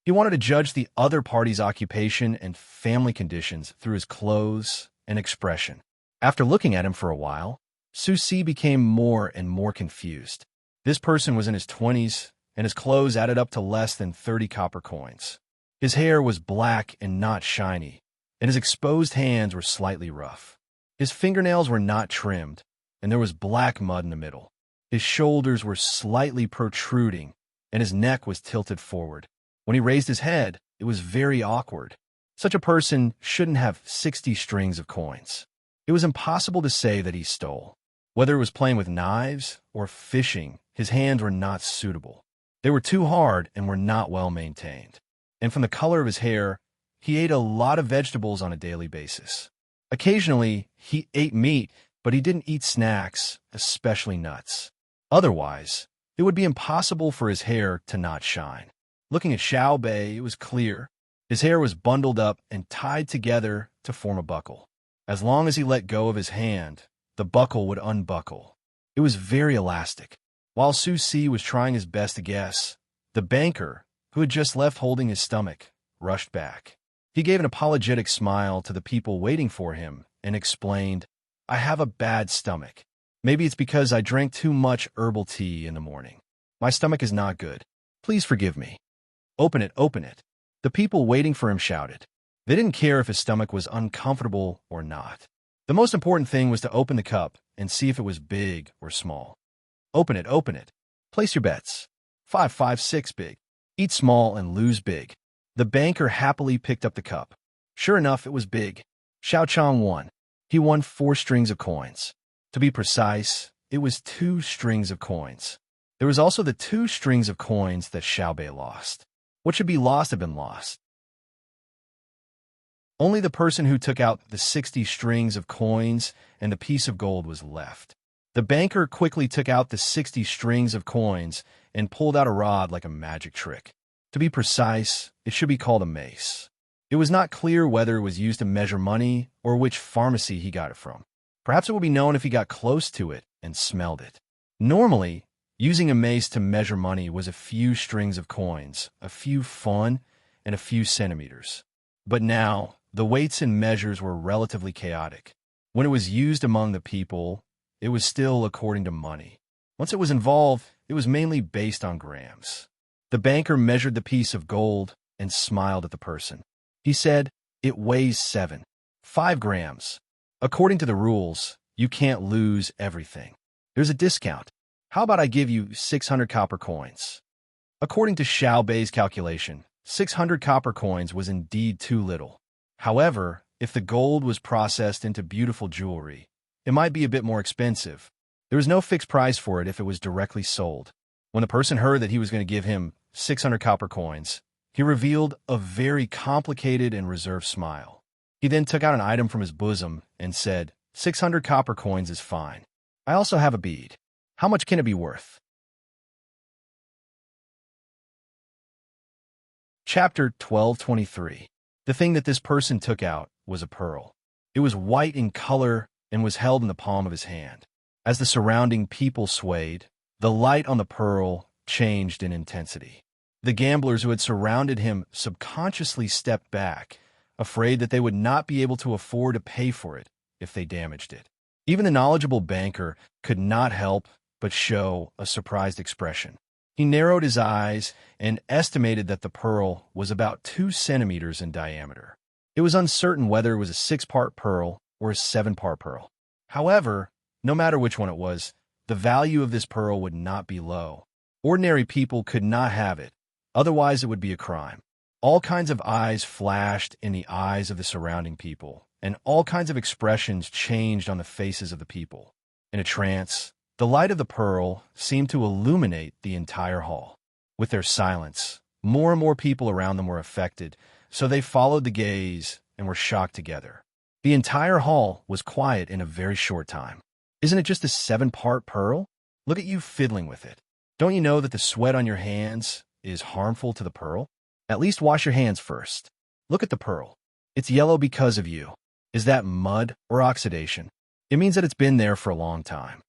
He wanted to judge the other party's occupation and family conditions through his clothes and expression. After looking at him for a while, Su Si became more and more confused. This person was in his 20s, and his clothes added up to less than 30 copper coins. His hair was black and not shiny, and his exposed hands were slightly rough. His fingernails were not trimmed, and there was black mud in the middle. His shoulders were slightly protruding, and his neck was tilted forward. When he raised his head, it was very awkward. Such a person shouldn't have 60 strings of coins. It was impossible to say that he stole. Whether it was playing with knives or fishing, his hands were not suitable. They were too hard and were not well maintained. And from the color of his hair, he ate a lot of vegetables on a daily basis. Occasionally, he ate meat, but he didn't eat snacks, especially nuts. Otherwise, it would be impossible for his hair to not shine. Looking at Xiao Bei, it was clear. His hair was bundled up and tied together to form a buckle. As long as he let go of his hand, the buckle would unbuckle. It was very elastic. While Su Si was trying his best to guess, the banker, who had just left holding his stomach, rushed back. He gave an apologetic smile to the people waiting for him and explained, "I have a bad stomach. Maybe it's because I drank too much herbal tea in the morning. My stomach is not good. Please forgive me." "Open it, open it." The people waiting for him shouted. They didn't care if his stomach was uncomfortable or not. The most important thing was to open the cup and see if it was big or small. "Open it, open it. Place your bets. 5, 5, 6 big. Eat small and lose big." The banker happily picked up the cup. Sure enough, it was big. Xiao Chang won. He won 4 strings of coins. To be precise, it was 2 strings of coins. There was also the 2 strings of coins that Xiao Bei lost. What should be lost had been lost. Only the person who took out the 60 strings of coins and the piece of gold was left. The banker quickly took out the 60 strings of coins and pulled out a rod like a magic trick. To be precise, it should be called a mace. It was not clear whether it was used to measure money or which pharmacy he got it from. Perhaps it would be known if he got close to it and smelled it. Normally, using a mace to measure money was a few strings of coins, a few fun, and a few centimeters. But now, the weights and measures were relatively chaotic. When it was used among the people, it was still according to money. Once it was involved, it was mainly based on grams. The banker measured the piece of gold and smiled at the person. He said, "It weighs 5 grams. According to the rules, you can't lose everything. There's a discount. How about I give you 600 copper coins?" According to Xiao Bei's calculation, 600 copper coins was indeed too little. However, if the gold was processed into beautiful jewelry, it might be a bit more expensive. There was no fixed price for it if it was directly sold. When the person heard that he was going to give him 600 copper coins, he revealed a very complicated and reserved smile. He then took out an item from his bosom and said, 600 copper coins is fine. I also have a bead. How much can it be worth? Chapter 1223. The thing that this person took out was a pearl. It was white in color and was held in the palm of his hand. As the surrounding people swayed, the light on the pearl changed in intensity. The gamblers who had surrounded him subconsciously stepped back, afraid that they would not be able to afford to pay for it if they damaged it. Even the knowledgeable banker could not help but show a surprised expression. He narrowed his eyes and estimated that the pearl was about 2 centimeters in diameter. It was uncertain whether it was a 6-part pearl or a 7-part pearl. However, no matter which one it was, the value of this pearl would not be low. Ordinary people could not have it, otherwise it would be a crime. All kinds of eyes flashed in the eyes of the surrounding people, and all kinds of expressions changed on the faces of the people. In a trance, the light of the pearl seemed to illuminate the entire hall. With their silence, more and more people around them were affected, so they followed the gaze and were shocked together. The entire hall was quiet in a very short time. Isn't it just a 7-part pearl? Look at you fiddling with it. Don't you know that the sweat on your hands is harmful to the pearl? At least wash your hands first. Look at the pearl. It's yellow because of you. Is that mud or oxidation? It means that it's been there for a long time.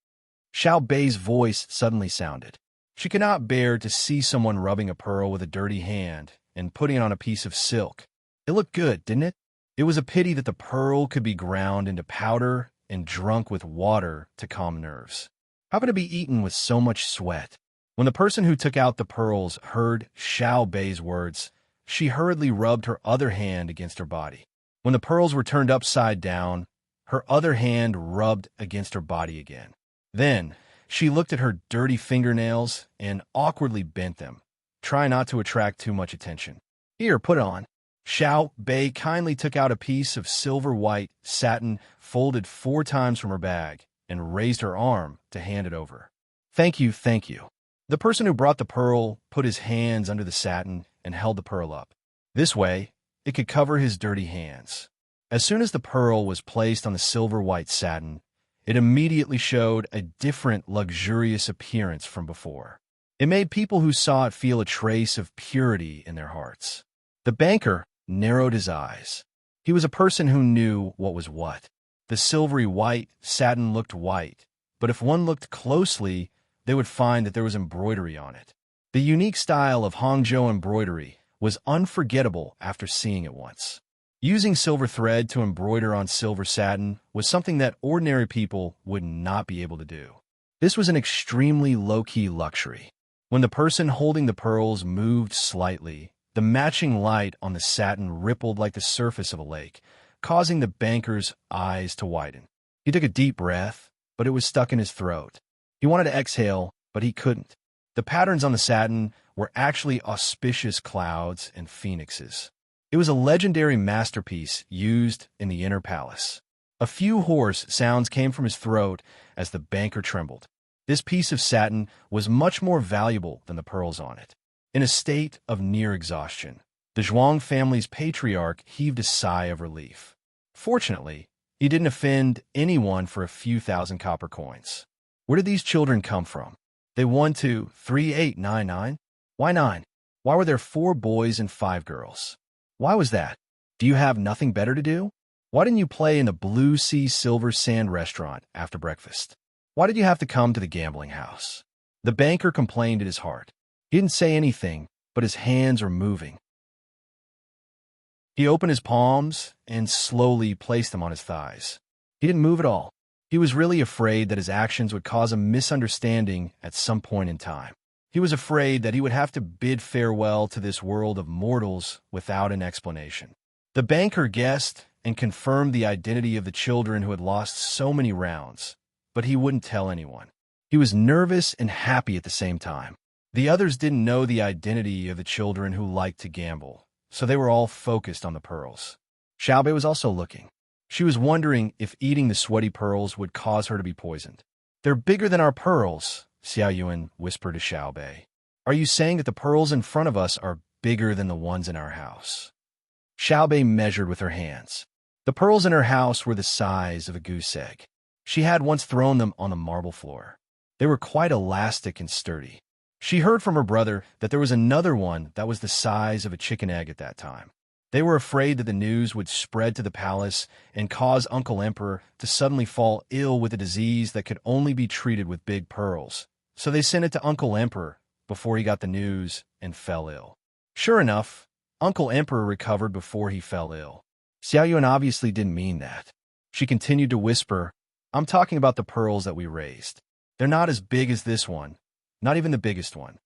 Xiao Bei's voice suddenly sounded. She could not bear to see someone rubbing a pearl with a dirty hand and putting it on a piece of silk. It looked good, didn't it? It was a pity that the pearl could be ground into powder and drunk with water to calm nerves. How could it be eaten with so much sweat? When the person who took out the pearls heard Xiao Bei's words, she hurriedly rubbed her other hand against her body. When the pearls were turned upside down, her other hand rubbed against her body again. Then, she looked at her dirty fingernails and awkwardly bent them, trying not to attract too much attention. Here, put it on. Xiao Bei kindly took out a piece of silver-white satin folded 4 times from her bag and raised her arm to hand it over. Thank you, thank you. The person who brought the pearl put his hands under the satin and held the pearl up. This way, it could cover his dirty hands. As soon as the pearl was placed on the silver-white satin, it immediately showed a different, luxurious appearance from before. It made people who saw it feel a trace of purity in their hearts. The banker narrowed his eyes. He was a person who knew what was what. The silvery white satin looked white, but if one looked closely, they would find that there was embroidery on it. The unique style of Hangzhou embroidery was unforgettable after seeing it once. Using silver thread to embroider on silver satin was something that ordinary people would not be able to do. This was an extremely low-key luxury. When the person holding the pearls moved slightly, the matching light on the satin rippled like the surface of a lake, causing the banker's eyes to widen. He took a deep breath, but it was stuck in his throat. He wanted to exhale, but he couldn't. The patterns on the satin were actually auspicious clouds and phoenixes. It was a legendary masterpiece used in the inner palace. A few hoarse sounds came from his throat as the banker trembled. This piece of satin was much more valuable than the pearls on it. In a state of near exhaustion, the Zhuang family's patriarch heaved a sigh of relief. Fortunately, he didn't offend anyone for a few thousand copper coins. Where did these children come from? They 1, 2, 3, 8, 9, 9. Why 9? Why were there 4 boys and 5 girls? Why was that? Do you have nothing better to do? Why didn't you play in the Blue Sea Silver Sand restaurant after breakfast? Why did you have to come to the gambling house? The banker complained at his heart. He didn't say anything, but his hands were moving. He opened his palms and slowly placed them on his thighs. He didn't move at all. He was really afraid that his actions would cause a misunderstanding at some point in time. He was afraid that he would have to bid farewell to this world of mortals without an explanation. The banker guessed and confirmed the identity of the children who had lost so many rounds, but he wouldn't tell anyone. He was nervous and happy at the same time. The others didn't know the identity of the children who liked to gamble, so they were all focused on the pearls. Xiaobei was also looking. She was wondering if eating the sweaty pearls would cause her to be poisoned. They're bigger than our pearls, Xiao Yuan whispered to Xiaobei. Are you saying that the pearls in front of us are bigger than the ones in our house? Xiaobei measured with her hands. The pearls in her house were the size of a goose egg. She had once thrown them on the marble floor. They were quite elastic and sturdy. She heard from her brother that there was another one that was the size of a chicken egg at that time. They were afraid that the news would spread to the palace and cause Uncle Emperor to suddenly fall ill with a disease that could only be treated with big pearls. So they sent it to Uncle Emperor before he got the news and fell ill. Sure enough, Uncle Emperor recovered before he fell ill. Xiao Yuan obviously didn't mean that. She continued to whisper, I'm talking about the pearls that we raised. They're not as big as this one, not even the biggest one.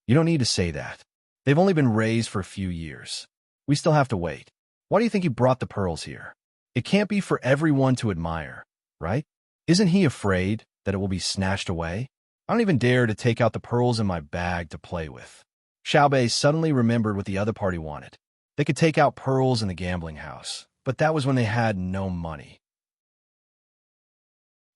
You don't need to say that. They've only been raised for a few years. We still have to wait. Why do you think he brought the pearls here? It can't be for everyone to admire, right? Isn't he afraid that it will be snatched away? I don't even dare to take out the pearls in my bag to play with. Xiaobei suddenly remembered what the other party wanted. They could take out pearls in the gambling house, but that was when they had no money.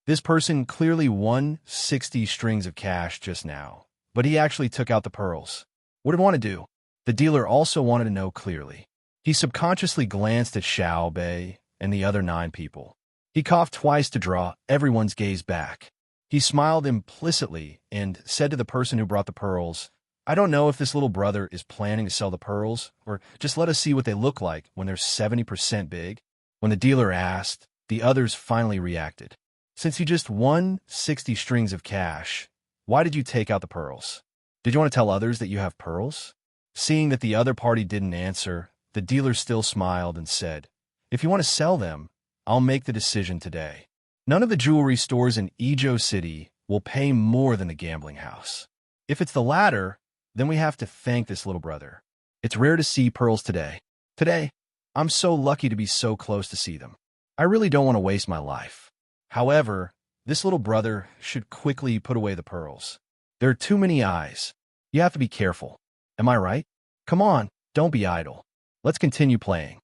This person clearly won 60 strings of cash just now, but he actually took out the pearls. What did he want to do? The dealer also wanted to know clearly. He subconsciously glanced at Xiao Bei and the other 9 people. He coughed twice to draw everyone's gaze back. He smiled implicitly and said to the person who brought the pearls, "I don't know if this little brother is planning to sell the pearls, or just let us see what they look like when they're 70% big." When the dealer asked, the others finally reacted. "Since you just won 60 strings of cash, why did you take out the pearls? Did you want to tell others that you have pearls?" Seeing that the other party didn't answer, the dealer still smiled and said, "If you want to sell them, I'll make the decision today. None of the jewelry stores in Idyll City will pay more than the gambling house. If it's the latter, then we have to thank this little brother. It's rare to see pearls today. Today, I'm so lucky to be so close to see them. I really don't want to waste my life. However, this little brother should quickly put away the pearls. There are too many eyes. You have to be careful. Am I right? Come on, don't be idle. Let's continue playing."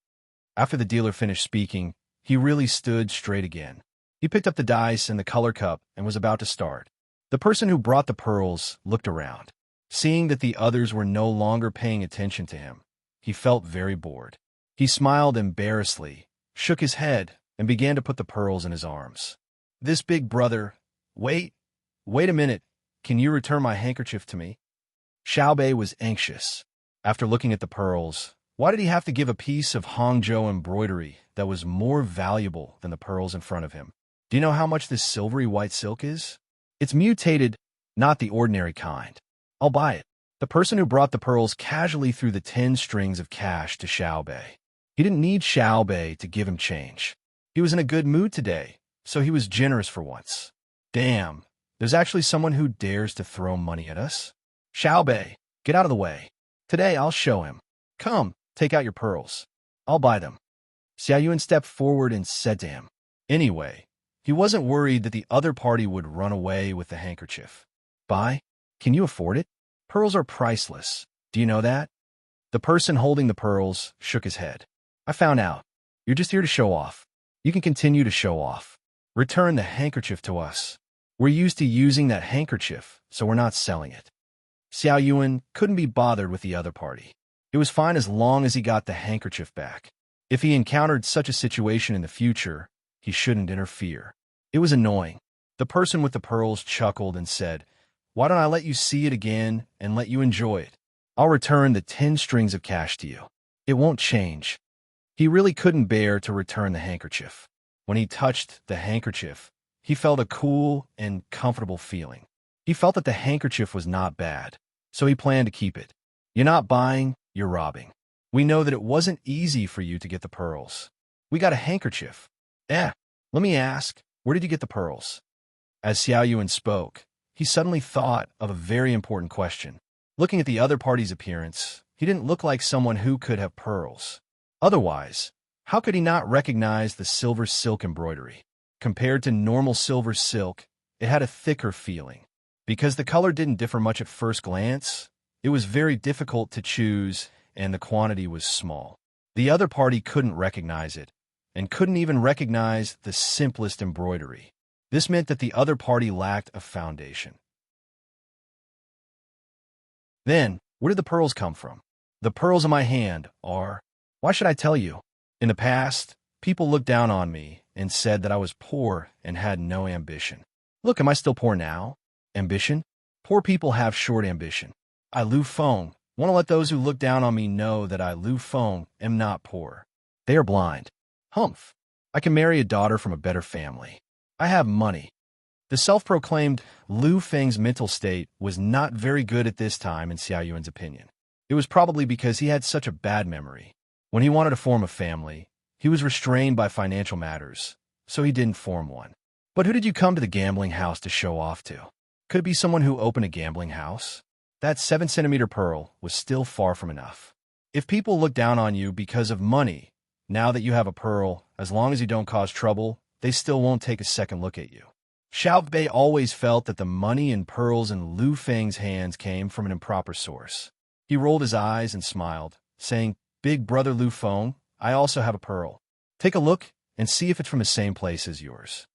After the dealer finished speaking, he really stood straight again. He picked up the dice and the color cup and was about to start. The person who brought the pearls looked around. Seeing that the others were no longer paying attention to him, he felt very bored. He smiled embarrassedly, shook his head, and began to put the pearls in his arms. "This big brother, wait a minute, can you return my handkerchief to me?" Xiao Bei was anxious. After looking at the pearls, why did he have to give a piece of Hangzhou embroidery that was more valuable than the pearls in front of him? Do you know how much this silvery white silk is? It's mutated, not the ordinary kind. I'll buy it. The person who brought the pearls casually threw the 10 strings of cash to Xiao Bei. He didn't need Xiao Bei to give him change. He was in a good mood today, so he was generous for once. Damn, there's actually someone who dares to throw money at us? Xiao Bei, get out of the way. Today I'll show him. Come, take out your pearls. I'll buy them. Xiaoyuan stepped forward and said to him. Anyway, he wasn't worried that the other party would run away with the handkerchief. Buy? Can you afford it? Pearls are priceless. Do you know that? The person holding the pearls shook his head. I found out. You're just here to show off. You can continue to show off. Return the handkerchief to us. We're used to using that handkerchief, so we're not selling it. Xiaoyuan couldn't be bothered with the other party. It was fine as long as he got the handkerchief back. If he encountered such a situation in the future, he shouldn't interfere. It was annoying. The person with the pearls chuckled and said, "Why don't I let you see it again and let you enjoy it? I'll return the 10 strings of cash to you. It won't change." He really couldn't bear to return the handkerchief. When he touched the handkerchief, he felt a cool and comfortable feeling. He felt that the handkerchief was not bad, so he planned to keep it. You're not buying, you're robbing. We know that it wasn't easy for you to get the pearls. We got a handkerchief. Let me ask, where did you get the pearls? As Xiaoyuan spoke, he suddenly thought of a very important question. Looking at the other party's appearance, he didn't look like someone who could have pearls. Otherwise, how could he not recognize the silver silk embroidery? Compared to normal silver silk, it had a thicker feeling. Because the color didn't differ much at first glance, it was very difficult to choose, and the quantity was small. The other party couldn't recognize it, and couldn't even recognize the simplest embroidery. This meant that the other party lacked a foundation. Then, where did the pearls come from? The pearls in my hand are... Why should I tell you? In the past, people looked down on me and said that I was poor and had no ambition. Look, am I still poor now? Ambition? Poor people have short ambition. I, Lu Feng, want to let those who look down on me know that I, Lu Feng, am not poor. They are blind. Humph. I can marry a daughter from a better family. I have money. The self-proclaimed Lu Feng's mental state was not very good at this time in Xiaoyuan's opinion. It was probably because he had such a bad memory. When he wanted to form a family, he was restrained by financial matters, so he didn't form one. But who did you come to the gambling house to show off to? Could it be someone who opened a gambling house? That 7-centimeter pearl was still far from enough. If people look down on you because of money, now that you have a pearl, as long as you don't cause trouble, they still won't take a second look at you. Xiao Bei always felt that the money and pearls in Lu Feng's hands came from an improper source. He rolled his eyes and smiled, saying, big brother Lu Feng, I also have a pearl. Take a look and see if it's from the same place as yours."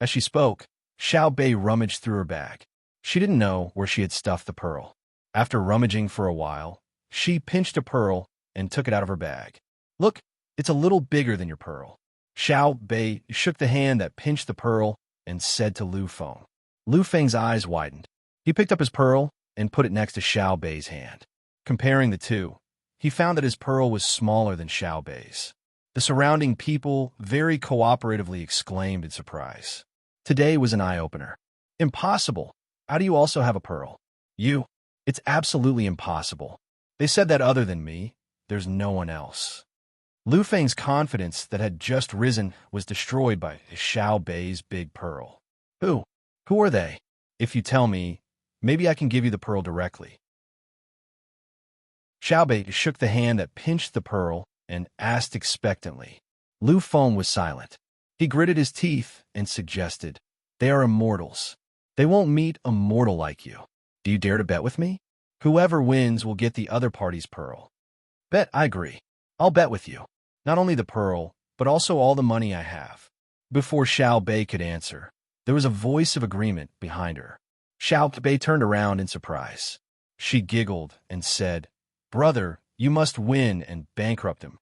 As she spoke, Xiao Bei rummaged through her bag. She didn't know where she had stuffed the pearl. After rummaging for a while, she pinched a pearl and took it out of her bag. "Look, it's a little bigger than your pearl." Xiao Bei shook the hand that pinched the pearl and said to Lu Feng. Lu Feng's eyes widened. He picked up his pearl and put it next to Xiao Bei's hand. Comparing the two, he found that his pearl was smaller than Xiao Bei's. The surrounding people very cooperatively exclaimed in surprise. Today was an eye-opener. "Impossible! How do you also have a pearl?" "You? It's absolutely impossible. They said that other than me, there's no one else." Lu Feng's confidence that had just risen was destroyed by Xiao Bei's big pearl. Who are they? If you tell me, maybe I can give you the pearl directly." Xiao Bei shook the hand that pinched the pearl and asked expectantly. Lu Feng was silent. He gritted his teeth and suggested, "They are immortals. They won't meet a mortal like you. Do you dare to bet with me? Whoever wins will get the other party's pearl." "Bet, I agree. I'll bet with you. Not only the pearl, but also all the money I have." Before Xiao Bei could answer, there was a voice of agreement behind her. Xiao Bei turned around in surprise. She giggled and said, "Brother, you must win and bankrupt him."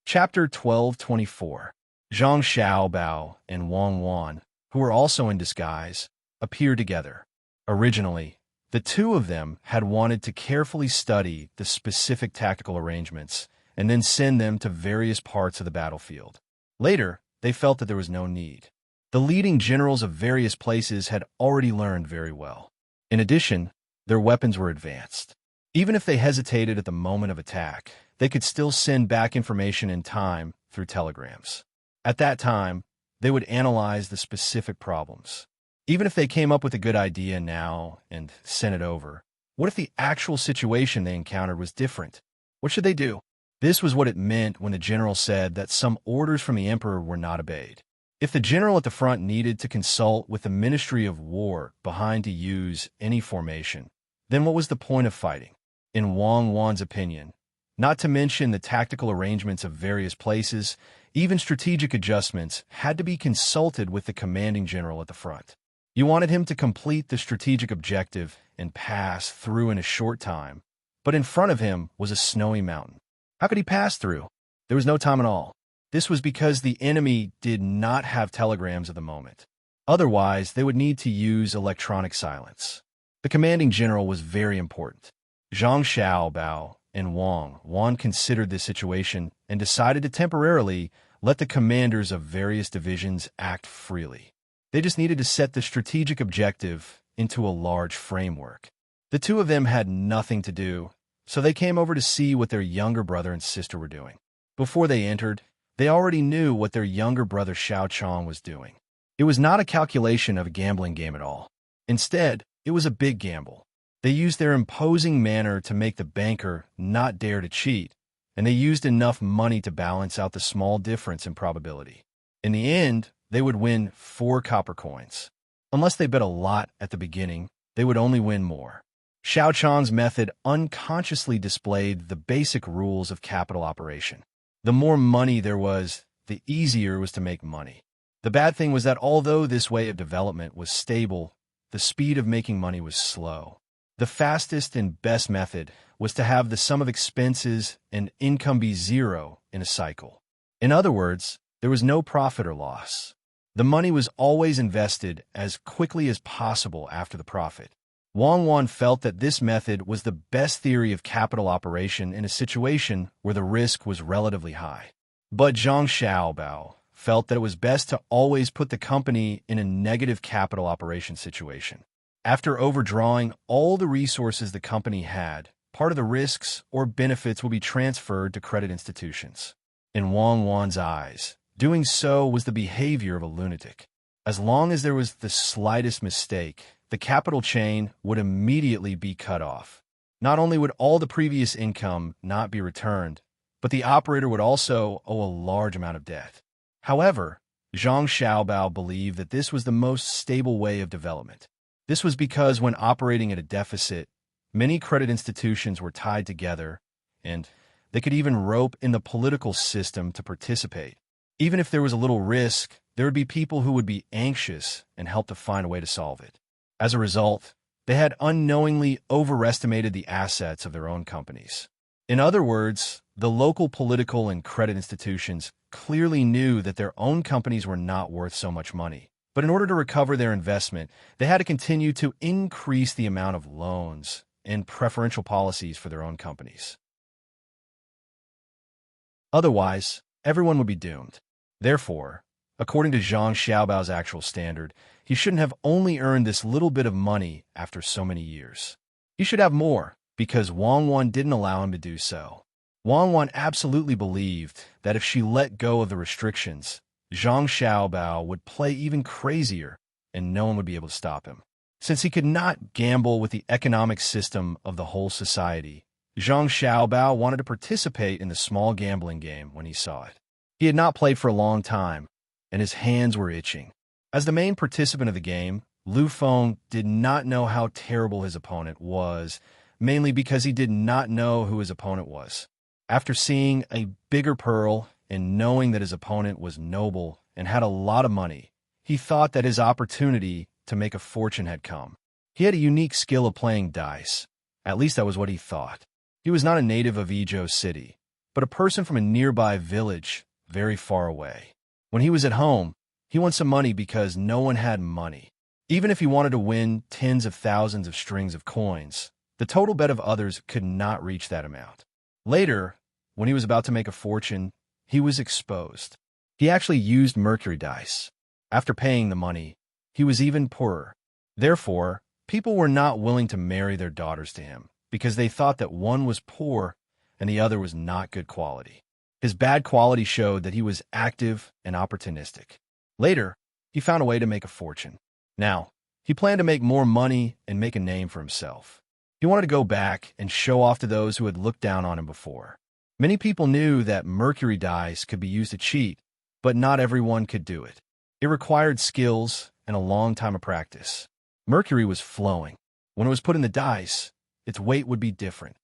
Chapter 1224. Zhang Xiaobao and Wang Wan, who were also in disguise, appeared together. Originally, the two of them had wanted to carefully study the specific tactical arrangements and then send them to various parts of the battlefield. Later, they felt that there was no need. The leading generals of various places had already learned very well. In addition, their weapons were advanced. Even if they hesitated at the moment of attack, they could still send back information in time through telegrams. At that time, they would analyze the specific problems. Even if they came up with a good idea now and sent it over, what if the actual situation they encountered was different? What should they do? This was what it meant when the general said that some orders from the emperor were not obeyed. If the general at the front needed to consult with the Ministry of War behind to use any formation, then what was the point of fighting? In Wang Wan's opinion, not to mention the tactical arrangements of various places, even strategic adjustments had to be consulted with the commanding general at the front. You wanted him to complete the strategic objective and pass through in a short time, but in front of him was a snowy mountain. How could he pass through? There was no time at all. This was because the enemy did not have telegrams at the moment. Otherwise, they would need to use electronic silence. The commanding general was very important. Zhang Xiaobao and Wang Wan considered this situation and decided to temporarily let the commanders of various divisions act freely. They just needed to set the strategic objective into a large framework. The two of them had nothing to do, so they came over to see what their younger brother and sister were doing. Before they entered, they already knew what their younger brother Xiao Chong was doing. It was not a calculation of a gambling game at all. Instead, it was a big gamble. They used their imposing manner to make the banker not dare to cheat, and they used enough money to balance out the small difference in probability. In the end, they would win 4 copper coins. Unless they bet a lot at the beginning, they would only win more. Xiao Chong's method unconsciously displayed the basic rules of capital operation. The more money there was, the easier it was to make money. The bad thing was that although this way of development was stable, the speed of making money was slow. The fastest and best method was to have the sum of expenses and income be zero in a cycle. In other words, there was no profit or loss. The money was always invested as quickly as possible after the profit. Wang Wan felt that this method was the best theory of capital operation in a situation where the risk was relatively high. But Zhang Xiaobao felt that it was best to always put the company in a negative capital operation situation. After overdrawing all the resources the company had, part of the risks or benefits will be transferred to credit institutions. In Wang Wan's eyes, doing so was the behavior of a lunatic. As long as there was the slightest mistake, the capital chain would immediately be cut off. Not only would all the previous income not be returned, but the operator would also owe a large amount of debt. However, Zhang Xiaobao believed that this was the most stable way of development. This was because when operating at a deficit, Many credit institutions were tied together, and they could even rope in the political system to participate. Even if there was a little risk, there would be people who would be anxious and help to find a way to solve it. As a result, they had unknowingly overestimated the assets of their own companies. In other words, the local political and credit institutions clearly knew that their own companies were not worth so much money. But in order to recover their investment, they had to continue to increase the amount of loans and preferential policies for their own companies. Otherwise, everyone would be doomed. Therefore, according to Zhang Xiaobao's actual standard, he shouldn't have only earned this little bit of money after so many years. He should have more, because Wang Wan didn't allow him to do so. Wang Wan absolutely believed that if she let go of the restrictions, Zhang Xiaobao would play even crazier, and no one would be able to stop him. Since he could not gamble with the economic system of the whole society, Zhang Xiaobao wanted to participate in the small gambling game when he saw it. He had not played for a long time, and his hands were itching. As the main participant of the game, Lu Feng did not know how terrible his opponent was, mainly because he did not know who his opponent was. After seeing a bigger pearl and knowing that his opponent was noble and had a lot of money, he thought that his opportunity to make a fortune had come. He had a unique skill of playing dice. At least that was what he thought. He was not a native of Idyll City, but a person from a nearby village very far away. When he was at home, he won some money because no one had money. Even if he wanted to win tens of thousands of strings of coins, the total bet of others could not reach that amount. Later, when he was about to make a fortune, he was exposed. He actually used mercury dice. After paying the money, he was even poorer. Therefore, people were not willing to marry their daughters to him because they thought that one was poor and the other was not good quality. His bad quality showed that he was active and opportunistic. Later, he found a way to make a fortune. Now, he planned to make more money and make a name for himself. He wanted to go back and show off to those who had looked down on him before. Many people knew that mercury dice could be used to cheat, but not everyone could do it. It required skills and a long time of practice. Mercury was flowing. When it was put in the dice, its weight would be different.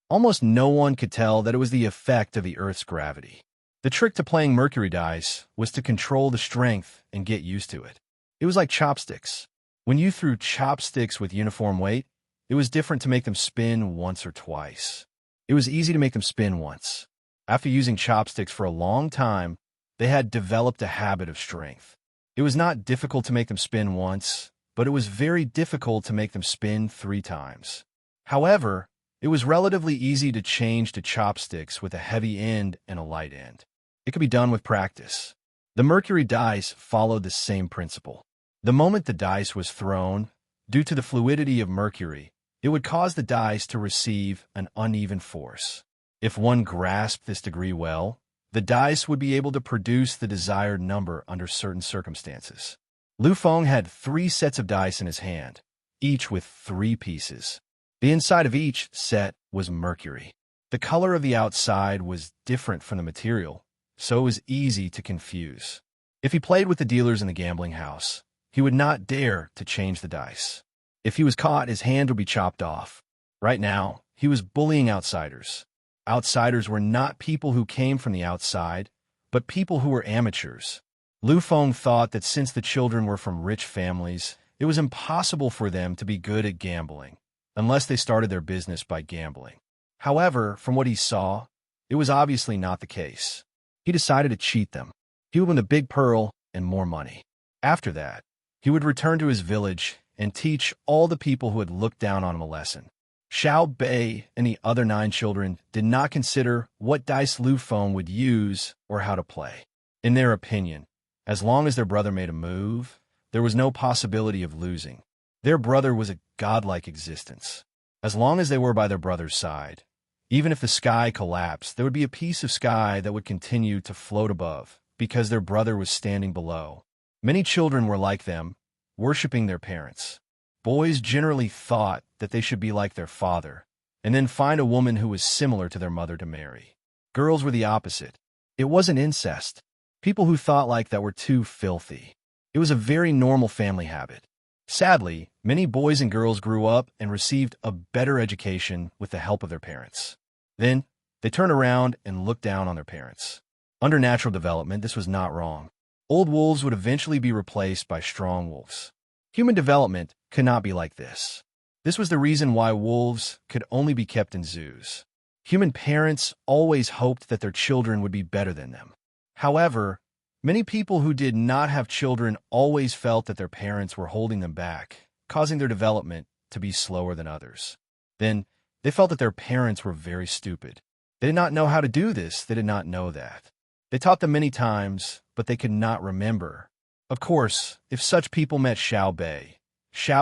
Almost no one could tell that it was the effect of the Earth's gravity. The trick to playing mercury dice was to control the strength and get used to it. It was like chopsticks. When you threw chopsticks with uniform weight, it was different to make them spin once or twice. It was easy to make them spin once. After using chopsticks for a long time, they had developed a habit of strength. It was not difficult to make them spin once, but it was very difficult to make them spin 3 times. However, it was relatively easy to change to chopsticks with a heavy end and a light end. It could be done with practice. The mercury dice followed the same principle. The moment the dice was thrown, due to the fluidity of mercury, it would cause the dice to receive an uneven force. If one grasped this degree well, the dice would be able to produce the desired number under certain circumstances. Lu Feng had 3 sets of dice in his hand, each with 3 pieces. The inside of each set was mercury. The color of the outside was different from the material, so it was easy to confuse. If he played with the dealers in the gambling house, he would not dare to change the dice. If he was caught, his hand would be chopped off. Right now, he was bullying outsiders. Outsiders were not people who came from the outside, but people who were amateurs. Lu Feng thought that since the children were from rich families, it was impossible for them to be good at gambling, unless they started their business by gambling. However, from what he saw, it was obviously not the case. He decided to cheat them. He would win a big pearl and more money. After that, he would return to his village and teach all the people who had looked down on him a lesson. Xiao Bei and the other 9 children did not consider what dice Lu Feng would use or how to play. In their opinion, as long as their brother made a move, there was no possibility of losing. Their brother was a godlike existence. As long as they were by their brother's side, even if the sky collapsed, there would be a piece of sky that would continue to float above because their brother was standing below. Many children were like them, worshiping their parents. Boys generally thought that they should be like their father, and then find a woman who was similar to their mother to marry. Girls were the opposite. It wasn't incest. People who thought like that were too filthy. It was a very normal family habit. Sadly, many boys and girls grew up and received a better education with the help of their parents. Then, they turned around and looked down on their parents. Under natural development, this was not wrong. Old wolves would eventually be replaced by strong wolves. Human development could not be like this. This was the reason why wolves could only be kept in zoos. Human parents always hoped that their children would be better than them. However, many people who did not have children always felt that their parents were holding them back, causing their development to be slower than others. Then, they felt that their parents were very stupid. They did not know how to do this. They did not know that. They taught them many times, but they could not remember. Of course, if such people met Xiao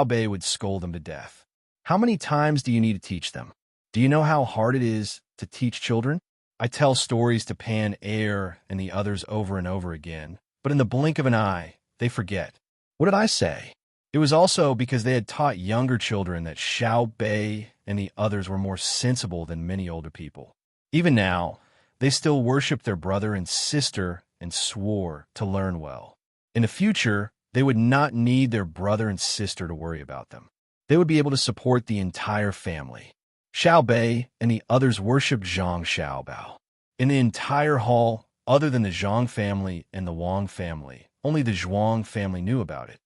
Bei would scold them to death. How many times do you need to teach them? Do you know how hard it is to teach children? I tell stories to Pan, Air, and the others over and over again, but in the blink of an eye, they forget. What did I say? It was also because they had taught younger children that Xiao Bei and the others were more sensible than many older people. Even now, they still worshiped their brother and sister and swore to learn well. In the future, they would not need their brother and sister to worry about them. They would be able to support the entire family. Xiao Bei and the others worshipped Zhang Xiaobao. In the entire hall, other than the Zhang family and the Wang family, only the Zhuang family knew about it.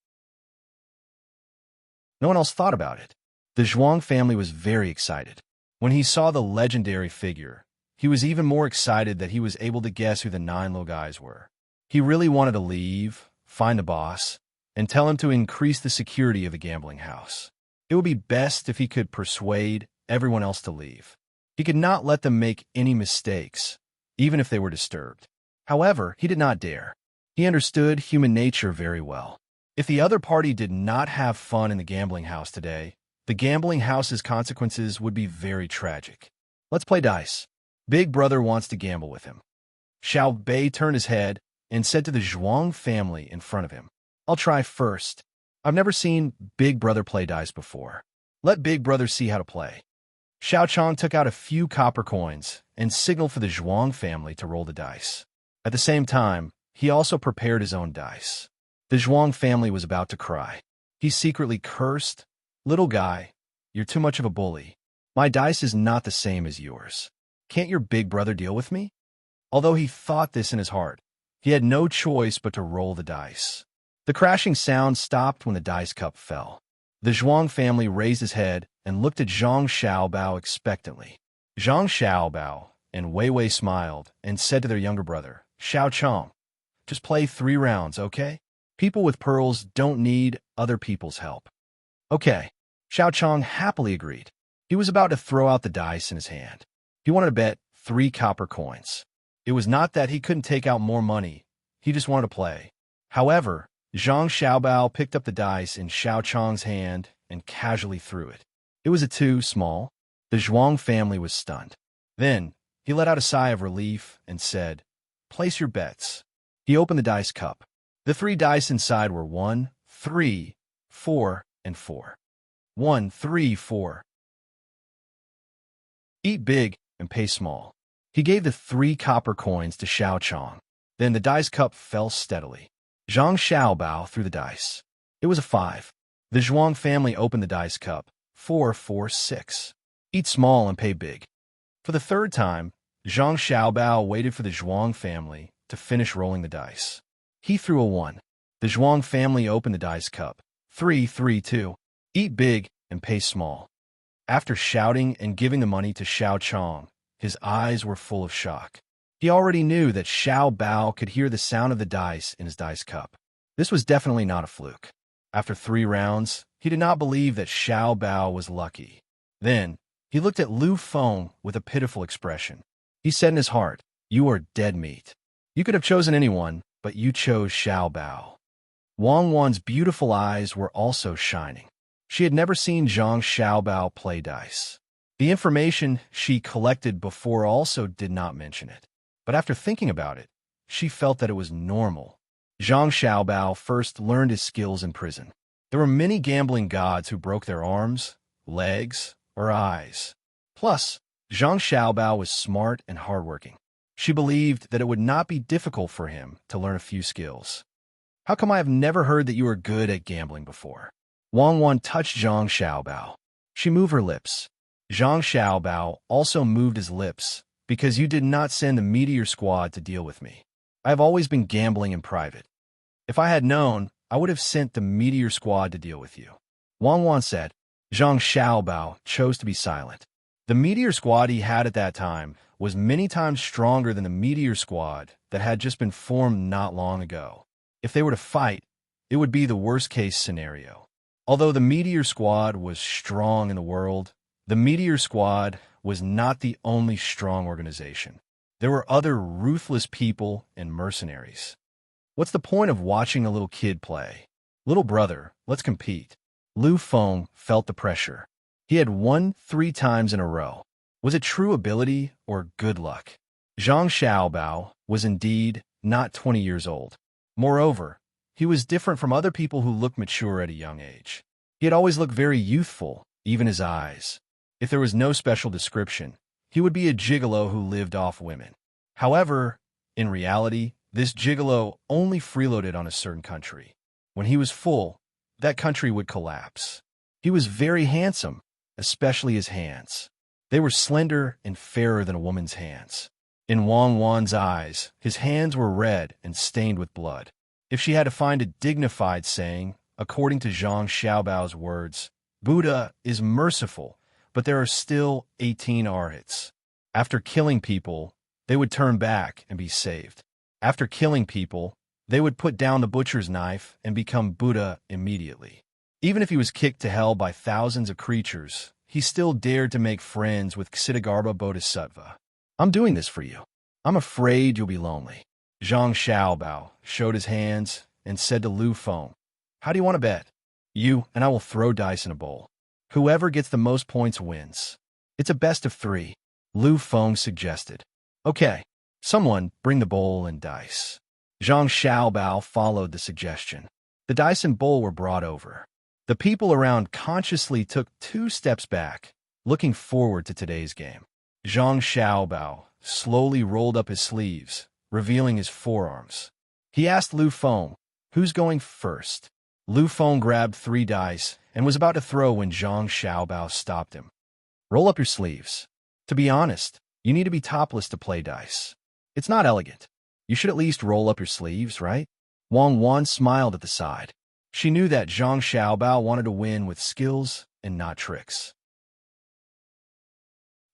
No one else thought about it. The Zhuang family was very excited. When he saw the legendary figure, he was even more excited that he was able to guess who the 9 little guys were. He really wanted to leave, find the boss, and tell him to increase the security of the gambling house. It would be best if he could persuade everyone else to leave. He could not let them make any mistakes, even if they were disturbed. However, he did not dare. He understood human nature very well. If the other party did not have fun in the gambling house today, the gambling house's consequences would be very tragic. Let's play dice. Big brother wants to gamble with him. Xiao Bei turned his head and said to the Zhuang family in front of him, I'll try first. I've never seen Big Brother play dice before. Let Big Brother see how to play. Xiao Chong took out a few copper coins and signaled for the Zhuang family to roll the dice. At the same time, he also prepared his own dice. The Zhuang family was about to cry. He secretly cursed, Little guy, you're too much of a bully. My dice is not the same as yours. Can't your big brother deal with me? Although he thought this in his heart, he had no choice but to roll the dice. The crashing sound stopped when the dice cup fell. The Zhuang family raised his head and looked at Zhang Xiaobao expectantly. Zhang Xiaobao and Wei Wei smiled and said to their younger brother, Xiao Chong, just play 3 rounds, okay? People with pearls don't need other people's help. Okay, Xiao Chong happily agreed. He was about to throw out the dice in his hand. He wanted to bet 3 copper coins. It was not that he couldn't take out more money. He just wanted to play. However, Zhang Xiaobao picked up the dice in Xiao Chong's hand and casually threw it. It was a 2 small. The Zhuang family was stunned. Then, he let out a sigh of relief and said, Place your bets. He opened the dice cup. The 3 dice inside were 1, 3, 4, and 4. 1, 3, 4. Eat big and pay small. He gave the 3 copper coins to Xiao Chong. Then the dice cup fell steadily. Zhang Xiaobao threw the dice. It was a 5. The Zhuang family opened the dice cup. 4, 4, 6. Eat small and pay big. For the 3rd time, Zhang Xiaobao waited for the Zhuang family to finish rolling the dice. He threw a 1. The Zhuang family opened the dice cup. 3, 3, 2. Eat big and pay small. After shouting and giving the money to Xiao Chong, his eyes were full of shock. He already knew that Xiao Bao could hear the sound of the dice in his dice cup. This was definitely not a fluke. After 3 rounds, he did not believe that Xiao Bao was lucky. Then, he looked at Lu Feng with a pitiful expression. He said in his heart, You are dead meat. You could have chosen anyone, but you chose Xiao Bao. Wang Wan's beautiful eyes were also shining. She had never seen Zhang Xiaobao play dice. The information she collected before also did not mention it. But after thinking about it, she felt that it was normal. Zhang Xiaobao first learned his skills in prison. There were many gambling gods who broke their arms, legs, or eyes. Plus, Zhang Xiaobao was smart and hardworking. She believed that it would not be difficult for him to learn a few skills. How come I have never heard that you are good at gambling before? Wang Wan touched Zhang Xiaobao. She moved her lips. Zhang Xiaobao also moved his lips, because you did not send the meteor squad to deal with me. I have always been gambling in private. If I had known, I would have sent the meteor squad to deal with you. Wang Wan said. Zhang Xiaobao chose to be silent. The meteor squad he had at that time was many times stronger than the meteor squad that had just been formed not long ago. If they were to fight, it would be the worst-case scenario. Although the meteor squad was strong in the world, the meteor squad was not the only strong organization. There were other ruthless people and mercenaries. What's the point of watching a little kid play? Little brother, let's compete. Lu Feng felt the pressure. He had won 3 times in a row. Was it true ability or good luck? Zhang Xiaobao was indeed not 20 years old. Moreover, he was different from other people who looked mature at a young age. He had always looked very youthful, even his eyes. If there was no special description, he would be a gigolo who lived off women. However, in reality, this gigolo only freeloaded on a certain country. When he was full, that country would collapse. He was very handsome, especially his hands. They were slender and fairer than a woman's hands. In Wang Wan's eyes, his hands were red and stained with blood. If she had to find a dignified saying, according to Zhang Xiaobao's words, Buddha is merciful, but there are still 18 arhats. After killing people, they would turn back and be saved. After killing people, they would put down the butcher's knife and become Buddha immediately. Even if he was kicked to hell by thousands of creatures, he still dared to make friends with Ksitigarbha Bodhisattva. I'm doing this for you. I'm afraid you'll be lonely. Zhang Xiaobao showed his hands and said to Lu Feng, how do you want to bet? You and I will throw dice in a bowl. Whoever gets the most points wins. It's a best of 3, Lu Feng suggested. Okay, someone bring the bowl and dice. Zhang Xiaobao followed the suggestion. The dice and bowl were brought over. The people around consciously took 2 steps back, looking forward to today's game. Zhang Xiaobao slowly rolled up his sleeves, revealing his forearms. He asked Lu Feng, who's going first? Lu Feng grabbed 3 dice and was about to throw when Zhang Xiaobao stopped him. Roll up your sleeves. To be honest, you need to be topless to play dice. It's not elegant. You should at least roll up your sleeves, right? Wang Wan smiled at the side. She knew that Zhang Xiaobao wanted to win with skills and not tricks.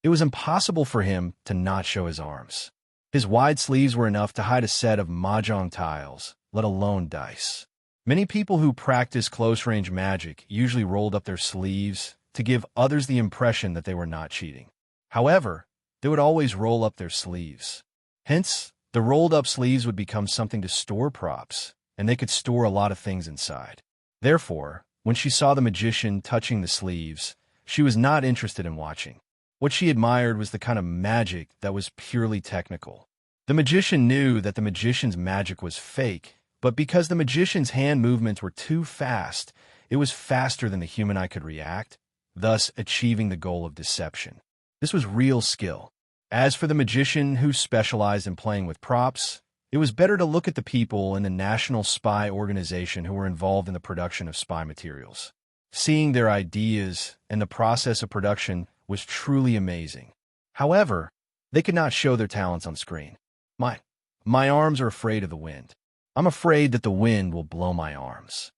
It was impossible for him to not show his arms. His wide sleeves were enough to hide a set of mahjong tiles, let alone dice. Many people who practice close-range magic usually rolled up their sleeves to give others the impression that they were not cheating. However, they would always roll up their sleeves. Hence, the rolled-up sleeves would become something to store props, and they could store a lot of things inside. Therefore, when she saw the magician touching the sleeves, she was not interested in watching. What she admired was the kind of magic that was purely technical. The magician knew that the magician's magic was fake, but because the magician's hand movements were too fast, it was faster than the human eye could react, thus achieving the goal of deception. This was real skill. As for the magician who specialized in playing with props, it was better to look at the people in the National Spy Organization who were involved in the production of spy materials. Seeing their ideas and the process of production was truly amazing. However, they could not show their talents on screen. My arms are afraid of the wind. I'm afraid that the wind will blow my arms.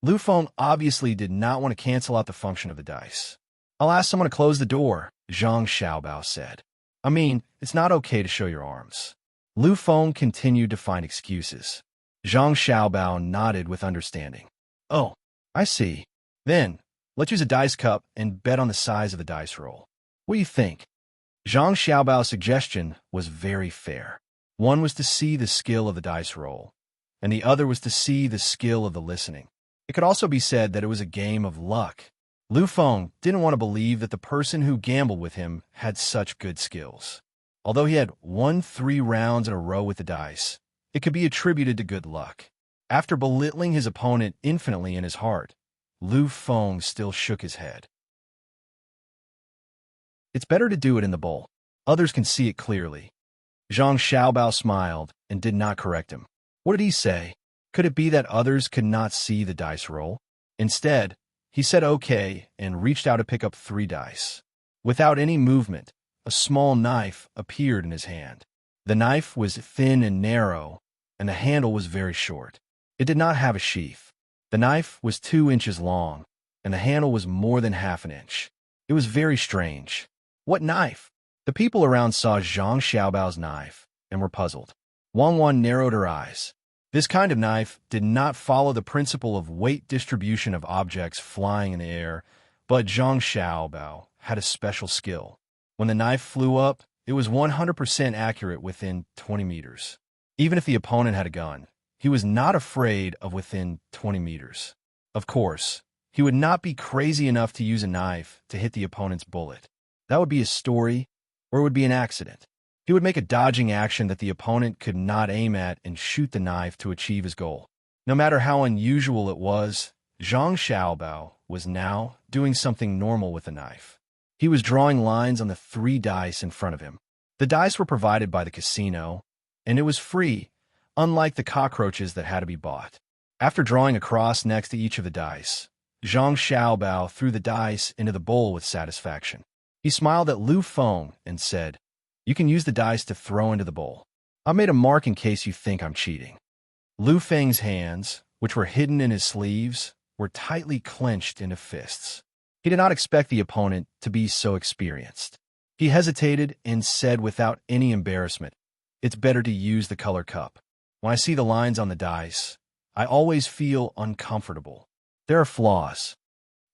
Lu Feng obviously did not want to cancel out the function of the dice. I'll ask someone to close the door, Zhang Xiaobao said. I mean, it's not okay to show your arms. Lu Feng continued to find excuses. Zhang Xiaobao nodded with understanding. Oh, I see. Then, let's use a dice cup and bet on the size of the dice roll. What do you think? Zhang Xiaobao's suggestion was very fair. One was to see the skill of the dice roll, and the other was to see the skill of the listening. It could also be said that it was a game of luck. Lu Feng didn't want to believe that the person who gambled with him had such good skills. Although he had won 3 rounds in a row with the dice, it could be attributed to good luck. After belittling his opponent infinitely in his heart, Lu Feng still shook his head. It's better to do it in the bowl. Others can see it clearly. Zhang Xiaobao smiled and did not correct him. What did he say? Could it be that others could not see the dice roll? Instead, He said okay and reached out to pick up 3 dice. Without any movement, a small knife appeared in his hand. The knife was thin and narrow, and the handle was very short. It did not have a sheath. The knife was 2 inches long, and the handle was more than half an inch. It was very strange. What knife? The people around saw Zhang Xiaobao's knife and were puzzled. Wang Wan narrowed her eyes. This kind of knife did not follow the principle of weight distribution of objects flying in the air, but Zhang Xiaobao had a special skill. When the knife flew up, it was 100% accurate within 20 meters. Even if the opponent had a gun, he was not afraid of within 20 meters. Of course, he would not be crazy enough to use a knife to hit the opponent's bullet. That would be a story, or it would be an accident. He would make a dodging action that the opponent could not aim at and shoot the knife to achieve his goal. No matter how unusual it was, Zhang Xiaobao was now doing something normal with the knife. He was drawing lines on the 3 dice in front of him. The dice were provided by the casino, and it was free, unlike the cockroaches that had to be bought. After drawing a cross next to each of the dice, Zhang Xiaobao threw the dice into the bowl with satisfaction. He smiled at Lu Feng and said, "You can use the dice to throw into the bowl. I made a mark in case you think I'm cheating." Lu Feng's hands, which were hidden in his sleeves, were tightly clenched into fists. He did not expect the opponent to be so experienced. He hesitated and said without any embarrassment, "It's better to use the color cup. When I see the lines on the dice, I always feel uncomfortable. There are flaws."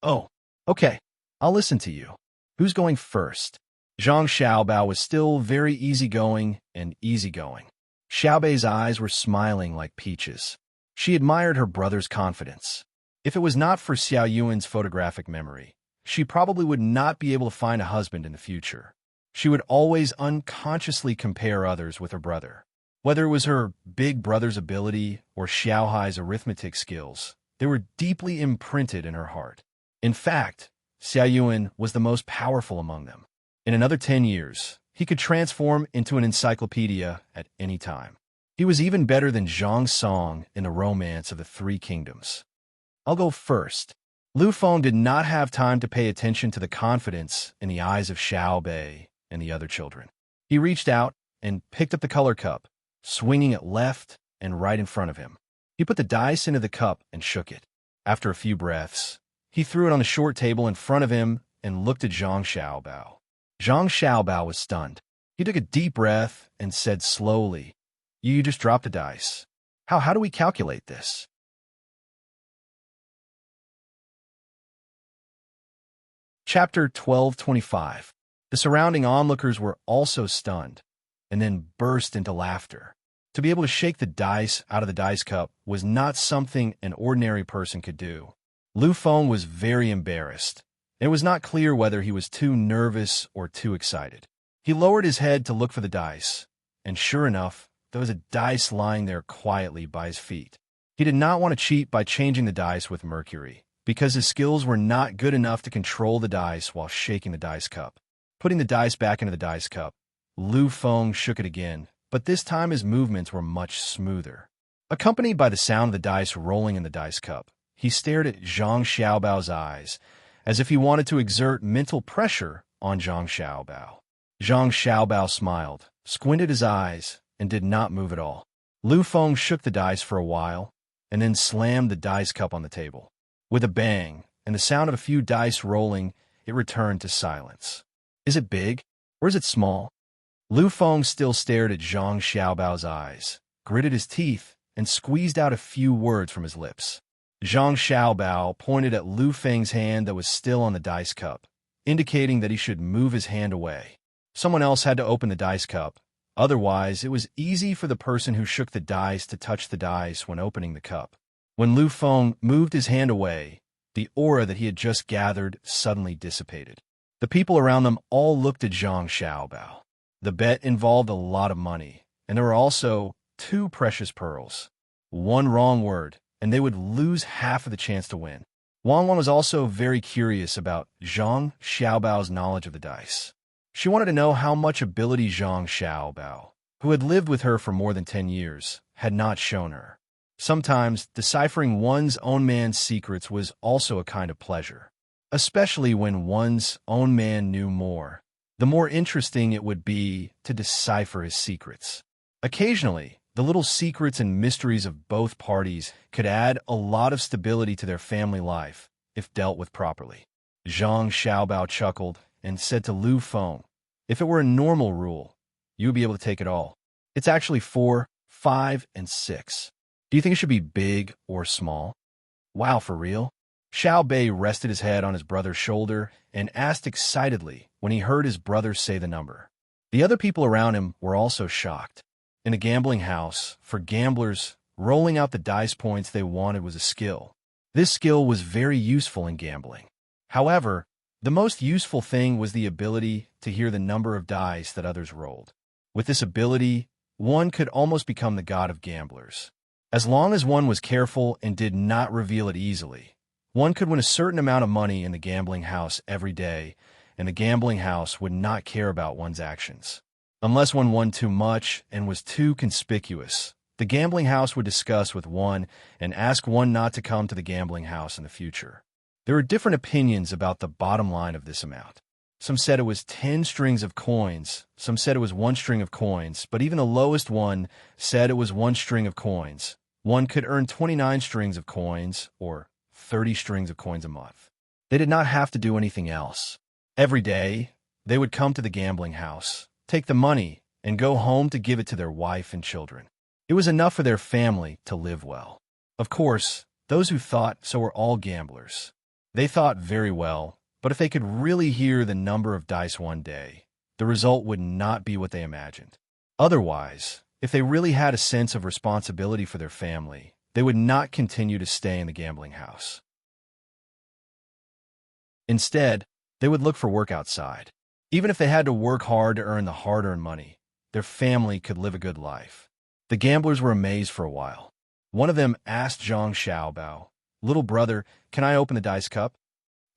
"Oh, okay. I'll listen to you. Who's going first?" Zhang Xiaobao was still very easygoing and easygoing. Xiaobei's eyes were smiling like peaches. She admired her brother's confidence. If it was not for Xiao Yuan's photographic memory, she probably would not be able to find a husband in the future. She would always unconsciously compare others with her brother. Whether it was her big brother's ability or Xiaohai's arithmetic skills, they were deeply imprinted in her heart. In fact, Xiao Yuan was the most powerful among them. In another 10 years, he could transform into an encyclopedia at any time. He was even better than Zhang Song in the Romance of the 3 Kingdoms. "I'll go first." Lu Feng did not have time to pay attention to the confidence in the eyes of Xiao Bei and the other children. He reached out and picked up the color cup, swinging it left and right in front of him. He put the dice into the cup and shook it. After a few breaths, he threw it on the short table in front of him and looked at Zhang Xiaobao. Zhang Xiaobao was stunned. He took a deep breath and said slowly, "You just dropped a dice. How do we calculate this?" Chapter 1225. The surrounding onlookers were also stunned, and then burst into laughter. To be able to shake the dice out of the dice cup was not something an ordinary person could do. Lu Feng was very embarrassed. It was not clear whether he was too nervous or too excited. He lowered his head to look for the dice, and sure enough, there was a dice lying there quietly by his feet. He did not want to cheat by changing the dice with mercury, because his skills were not good enough to control the dice while shaking the dice cup. Putting the dice back into the dice cup, Lu Feng shook it again, but this time his movements were much smoother. Accompanied by the sound of the dice rolling in the dice cup, he stared at Zhang Xiaobao's eyes, as if he wanted to exert mental pressure on Zhang Xiaobao. Zhang Xiaobao smiled, squinted his eyes, and did not move at all. Lu Feng shook the dice for a while, and then slammed the dice cup on the table. With a bang, and the sound of a few dice rolling, it returned to silence. "Is it big, or is it small?" Lu Feng still stared at Zhang Xiaobao's eyes, gritted his teeth, and squeezed out a few words from his lips. Zhang Xiaobao pointed at Lu Feng's hand that was still on the dice cup, indicating that he should move his hand away. Someone else had to open the dice cup. Otherwise, it was easy for the person who shook the dice to touch the dice when opening the cup. When Lu Feng moved his hand away, the aura that he had just gathered suddenly dissipated. The people around them all looked at Zhang Xiaobao. The bet involved a lot of money, and there were also 2 precious pearls. One wrong word, and they would lose half of the chance to win. Wang Wan was also very curious about Zhang Xiaobao's knowledge of the dice. She wanted to know how much ability Zhang Xiaobao, who had lived with her for more than 10 years, had not shown her. Sometimes, deciphering one's own man's secrets was also a kind of pleasure, especially when one's own man knew more. The more interesting it would be to decipher his secrets. Occasionally, the little secrets and mysteries of both parties could add a lot of stability to their family life if dealt with properly. Zhang Xiaobao chuckled and said to Lu Feng, "If it were a normal rule, you would be able to take it all. It's actually 4, 5, and 6. Do you think it should be big or small?" "Wow, for real?" Xiao Bei rested his head on his brother's shoulder and asked excitedly when he heard his brother say the number. The other people around him were also shocked. In a gambling house, for gamblers, rolling out the dice points they wanted was a skill. This skill was very useful in gambling. However, the most useful thing was the ability to hear the number of dice that others rolled. With this ability, one could almost become the god of gamblers. As long as one was careful and did not reveal it easily, one could win a certain amount of money in the gambling house every day, and the gambling house would not care about one's actions. Unless one won too much and was too conspicuous, the gambling house would discuss with one and ask one not to come to the gambling house in the future. There are different opinions about the bottom line of this amount. Some said it was 10 strings of coins, some said it was 1 string of coins, but even the lowest one said it was 1 string of coins. One could earn 29 strings of coins, or 30 strings of coins a month. They did not have to do anything else. Every day, they would come to the gambling house, take the money, and go home to give it to their wife and children. It was enough for their family to live well. Of course, those who thought so were all gamblers. They thought very well, but if they could really hear the number of dice one day, the result would not be what they imagined. Otherwise, if they really had a sense of responsibility for their family, they would not continue to stay in the gambling house. Instead, they would look for work outside. Even if they had to work hard to earn the hard-earned money, their family could live a good life. The gamblers were amazed for a while. One of them asked Zhang Xiaobao, "Little brother, can I open the dice cup?"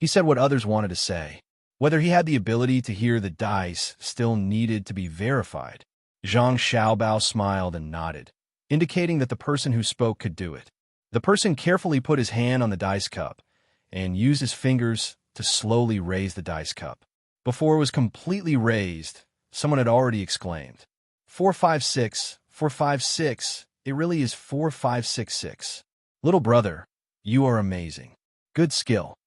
He said what others wanted to say. Whether he had the ability to hear the dice still needed to be verified. Zhang Xiaobao smiled and nodded, indicating that the person who spoke could do it. The person carefully put his hand on the dice cup and used his fingers to slowly raise the dice cup. Before it was completely raised, someone had already exclaimed, 456, 456, it really is 4566. Little brother, you are amazing. Good skill.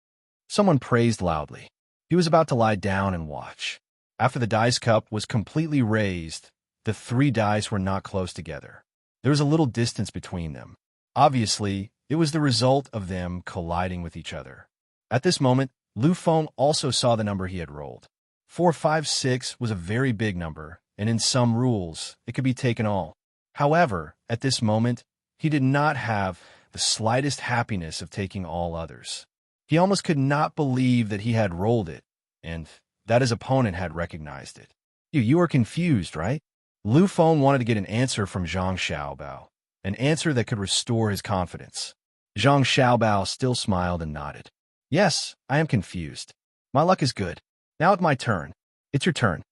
Someone praised loudly. He was about to lie down and watch. After the dice cup was completely raised, the 3 dice were not close together. There was a little distance between them. Obviously, it was the result of them colliding with each other. At this moment, Lu Feng also saw the number he had rolled. 456 was a very big number, and in some rules, it could be taken all. However, at this moment, he did not have the slightest happiness of taking all others. He almost could not believe that he had rolled it, and that his opponent had recognized it. You are confused, right? Lu Feng wanted to get an answer from Zhang Xiaobao, an answer that could restore his confidence. Zhang Xiaobao still smiled and nodded. Yes, I am confused. My luck is good. Now it's my turn. It's your turn.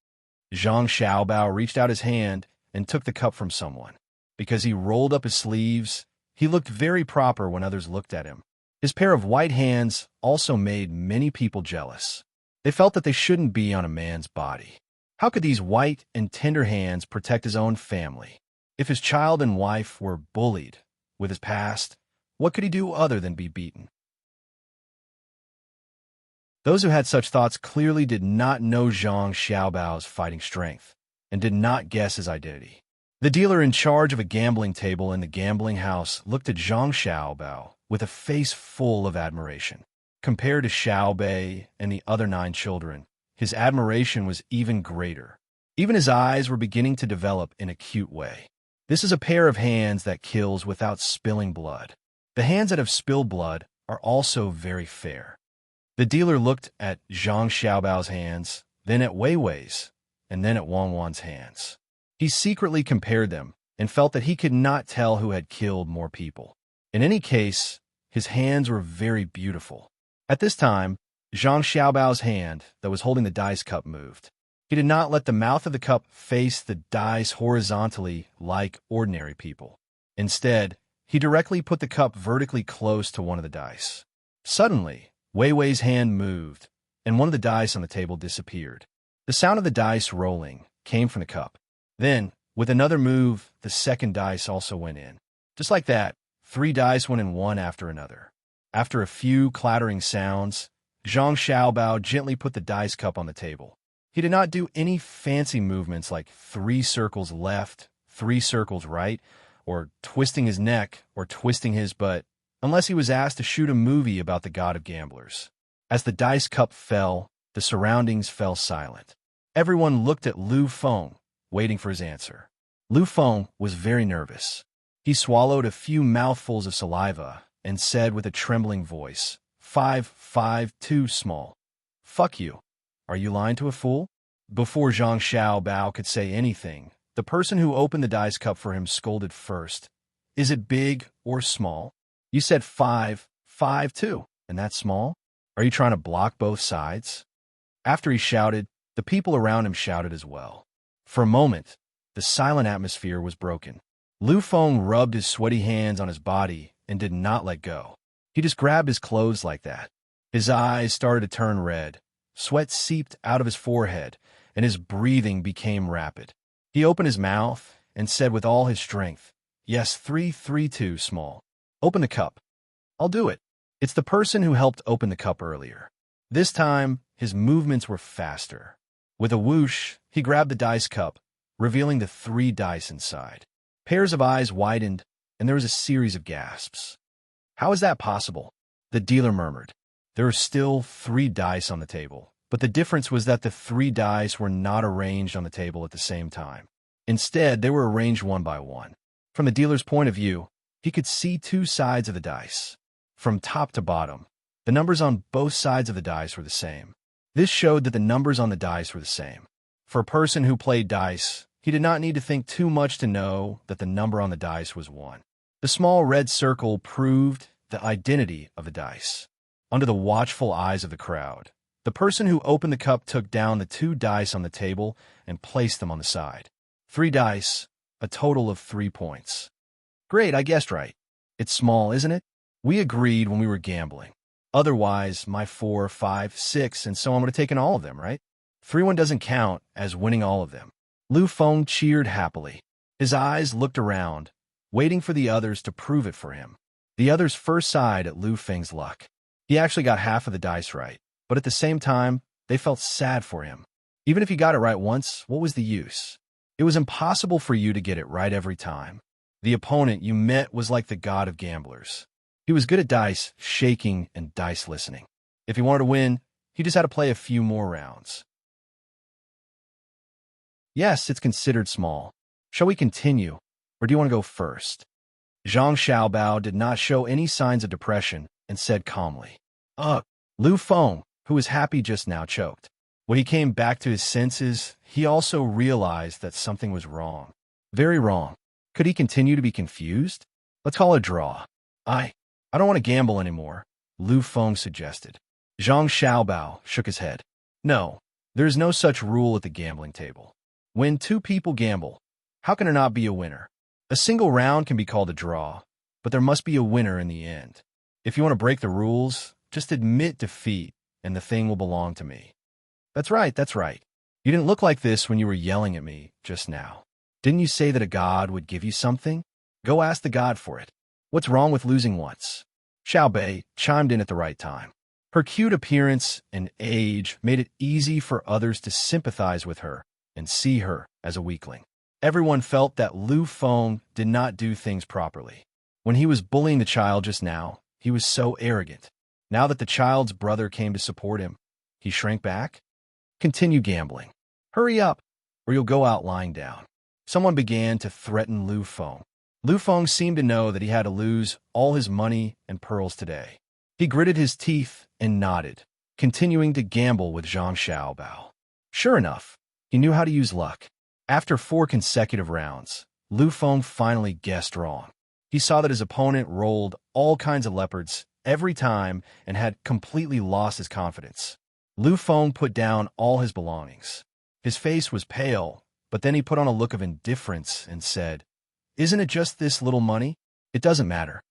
Zhang Xiaobao reached out his hand and took the cup from someone. Because he rolled up his sleeves, he looked very proper when others looked at him. His pair of white hands also made many people jealous. They felt that they shouldn't be on a man's body. How could these white and tender hands protect his own family? If his child and wife were bullied with his past, what could he do other than be beaten? Those who had such thoughts clearly did not know Zhang Xiaobao's fighting strength and did not guess his identity. The dealer in charge of a gambling table in the gambling house looked at Zhang Xiaobao with a face full of admiration. Compared to Xiao Bei and the other 9 children, his admiration was even greater. Even his eyes were beginning to develop in a cute way. This is a pair of hands that kills without spilling blood. The hands that have spilled blood are also very fair. The dealer looked at Zhang Xiaobao's hands, then at Wei Wei's, and then at Wang Wan's hands. He secretly compared them and felt that he could not tell who had killed more people. In any case, his hands were very beautiful. At this time, Zhang Xiaobao's hand that was holding the dice cup moved. He did not let the mouth of the cup face the dice horizontally like ordinary people. Instead, he directly put the cup vertically close to one of the dice. Suddenly, Wei Wei's hand moved, and one of the dice on the table disappeared. The sound of the dice rolling came from the cup. Then, with another move, the second dice also went in. Just like that, 3 dice went in one after another. After a few clattering sounds, Zhang Xiaobao gently put the dice cup on the table. He did not do any fancy movements like 3 circles left, 3 circles right, or twisting his neck or twisting his butt, unless he was asked to shoot a movie about the god of gamblers. As the dice cup fell, the surroundings fell silent. Everyone looked at Lu Feng, waiting for his answer. Lu Feng was very nervous. He swallowed a few mouthfuls of saliva and said with a trembling voice, 5, too small. Fuck you. Are you lying to a fool? Before Zhang Xiaobao could say anything, the person who opened the dice cup for him scolded first. Is it big or small? You said 5 too, and that's small? Are you trying to block both sides? After he shouted, the people around him shouted as well. For a moment, the silent atmosphere was broken. Lu Feng rubbed his sweaty hands on his body and did not let go. He just grabbed his clothes like that. His eyes started to turn red. Sweat seeped out of his forehead, and his breathing became rapid. He opened his mouth and said with all his strength, Yes, 3 too small. Open the cup. I'll do it. It's the person who helped open the cup earlier. This time, his movements were faster. With a whoosh, he grabbed the dice cup, revealing the 3 dice inside. Pairs of eyes widened, and there was a series of gasps. How is that possible? The dealer murmured. There were still 3 dice on the table, but the difference was that the 3 dice were not arranged on the table at the same time. Instead, they were arranged one by one. From the dealer's point of view, he could see 2 sides of the dice. From top to bottom, the numbers on both sides of the dice were the same. This showed that the numbers on the dice were the same. For a person who played dice, he did not need to think too much to know that the number on the dice was 1. The small red circle proved the identity of the dice. Under the watchful eyes of the crowd, the person who opened the cup took down the 2 dice on the table and placed them on the side. 3 dice, a total of 3 points. Great, I guessed right. It's small, isn't it? We agreed when we were gambling. Otherwise, my 4, 5, 6, and so on would have taken all of them, right? 3-1 doesn't count as winning all of them. Lu Feng cheered happily. His eyes looked around, waiting for the others to prove it for him. The others first sighed at Lu Feng's luck. He actually got half of the dice right, but at the same time, they felt sad for him. Even if he got it right once, what was the use? It was impossible for you to get it right every time. The opponent you met was like the god of gamblers. He was good at dice shaking and dice listening. If he wanted to win, he just had to play a few more rounds. Yes, it's considered small. Shall we continue, or do you want to go first? Zhang Xiaobao did not show any signs of depression and said calmly. Lu Feng, who was happy just now, choked. When he came back to his senses, he also realized that something was wrong. Very wrong. Could he continue to be confused? Let's call it a draw. I don't want to gamble anymore, Lu Feng suggested. Zhang Xiaobao shook his head. No, there is no such rule at the gambling table. When 2 people gamble, how can there not be a winner? A single round can be called a draw, but there must be a winner in the end. If you want to break the rules, just admit defeat, and the thing will belong to me. That's right. You didn't look like this when you were yelling at me just now. Didn't you say that a god would give you something? Go ask the god for it. What's wrong with losing once? Xiao Bei chimed in at the right time. Her cute appearance and age made it easy for others to sympathize with her and see her as a weakling. Everyone felt that Lu Feng did not do things properly. When he was bullying the child just now, he was so arrogant. Now that the child's brother came to support him, he shrank back. Continue gambling. Hurry up, or you'll go out lying down. Someone began to threaten Lu Feng. Lu Feng seemed to know that he had to lose all his money and pearls today. He gritted his teeth and nodded, continuing to gamble with Zhang Xiaobao. Sure enough, he knew how to use luck. After 4 consecutive rounds, Lu Feng finally guessed wrong. He saw that his opponent rolled all kinds of leopards every time and had completely lost his confidence. Lu Feng put down all his belongings. His face was pale, but then he put on a look of indifference and said, Isn't it just this little money? It doesn't matter.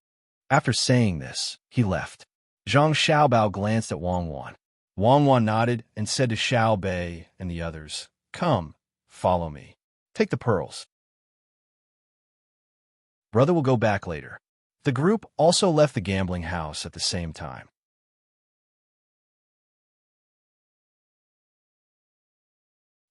After saying this, he left. Zhang Xiaobao glanced at Wang Wan. Wang Wan nodded and said to Xiao Bei and the others, "Come, follow me. Take the pearls. Brother will go back later." The group also left the gambling house at the same time.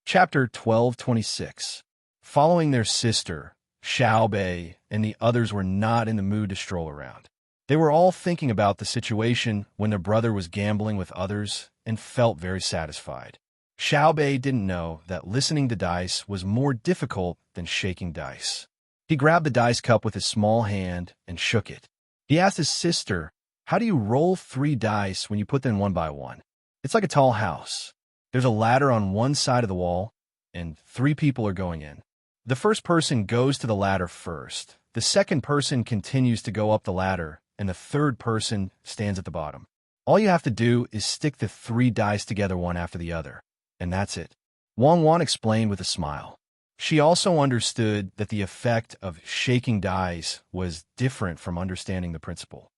Chapter 1226. Following their sister, Xiao Bei and the others were not in the mood to stroll around. They were all thinking about the situation when their brother was gambling with others and felt very satisfied. Xiao Bei didn't know that listening to dice was more difficult than shaking dice. He grabbed the dice cup with his small hand and shook it. He asked his sister, "How do you roll 3 dice when you put them one by one?" "It's like a tall house. There's a ladder on one side of the wall, and 3 people are going in. The first person goes to the ladder first. The second person continues to go up the ladder, and the third person stands at the bottom. All you have to do is stick the 3 dice together one after the other, and that's it." Wang Wan explained with a smile. She also understood that the effect of shaking dice was different from understanding the principle.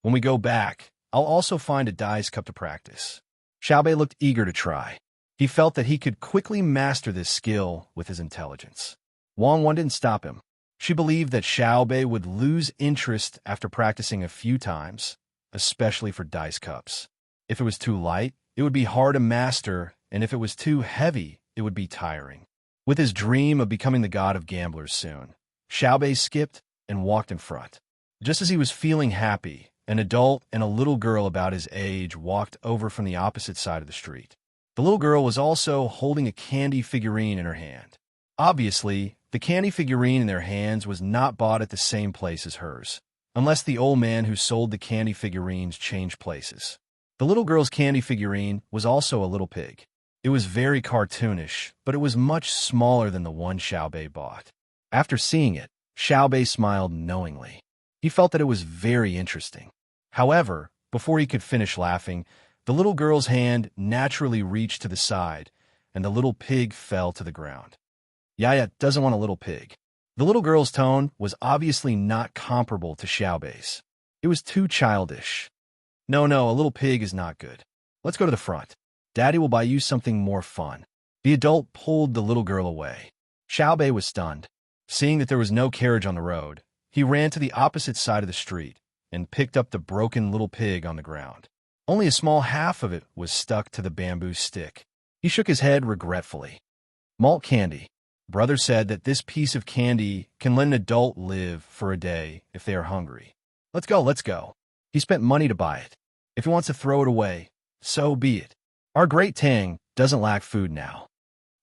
"When we go back, I'll also find a dice cup to practice." Xiao Bei looked eager to try. He felt that he could quickly master this skill with his intelligence. Wang Wan didn't stop him. She believed that Xiao Bei would lose interest after practicing a few times, especially for dice cups. If it was too light, it would be hard to master, and if it was too heavy, it would be tiring. With his dream of becoming the god of gamblers soon, Xiao Bei skipped and walked in front. Just as he was feeling happy, an adult and a little girl about his age walked over from the opposite side of the street. The little girl was also holding a candy figurine in her hand. Obviously, the candy figurine in their hands was not bought at the same place as hers, unless the old man who sold the candy figurines changed places. The little girl's candy figurine was also a little pig. It was very cartoonish, but it was much smaller than the one Xiao Bei bought. After seeing it, Xiao Bei smiled knowingly. He felt that it was very interesting. However, before he could finish laughing, the little girl's hand naturally reached to the side, and the little pig fell to the ground. Yaya doesn't want a little pig. The little girl's tone was obviously not comparable to Xiao Bei's. It was too childish. No, a little pig is not good. Let's go to the front. Daddy will buy you something more fun." The adult pulled the little girl away. Xiao Bei was stunned. Seeing that there was no carriage on the road, he ran to the opposite side of the street and picked up the broken little pig on the ground. Only a small half of it was stuck to the bamboo stick. He shook his head regretfully. Malt candy. Brother said that this piece of candy can let an adult live for a day if they are hungry. Let's go. He spent money to buy it. If he wants to throw it away, so be it. Our great Tang doesn't lack food now.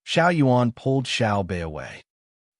Xiao Yuan pulled Xiao Bei away.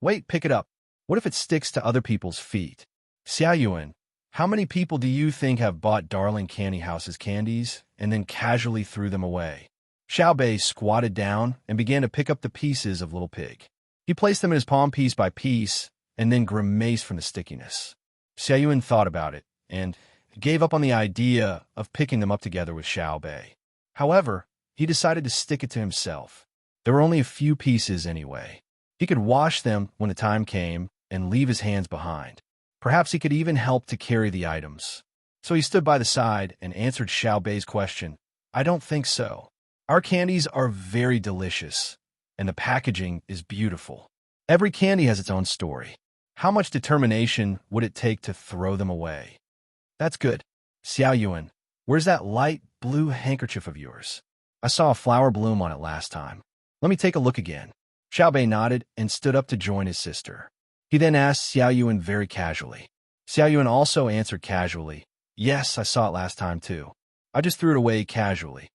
Wait, pick it up. What if it sticks to other people's feet? Xiao Yuan, how many people do you think have bought Darling Candy House's candies and then casually threw them away? Xiao Bei squatted down and began to pick up the pieces of Little Pig. He placed them in his palm piece by piece and then grimaced from the stickiness. Xiao Yuan thought about it and gave up on the idea of picking them up together with Xiao Bei. However, he decided to stick it to himself. There were only a few pieces anyway. He could wash them when the time came and leave his hands behind. Perhaps he could even help to carry the items. So he stood by the side and answered Xiao Bei's question. "I don't think so. Our candies are very delicious, and the packaging is beautiful. Every candy has its own story. How much determination would it take to throw them away?" "That's good. Xiao Yuan, where's that light blue handkerchief of yours? I saw a flower bloom on it last time. Let me take a look again." Xiao Bei nodded and stood up to join his sister. He then asked Xiao Yuan very casually. Xiao Yuan also answered casually, "Yes, I saw it last time too. I just threw it away casually.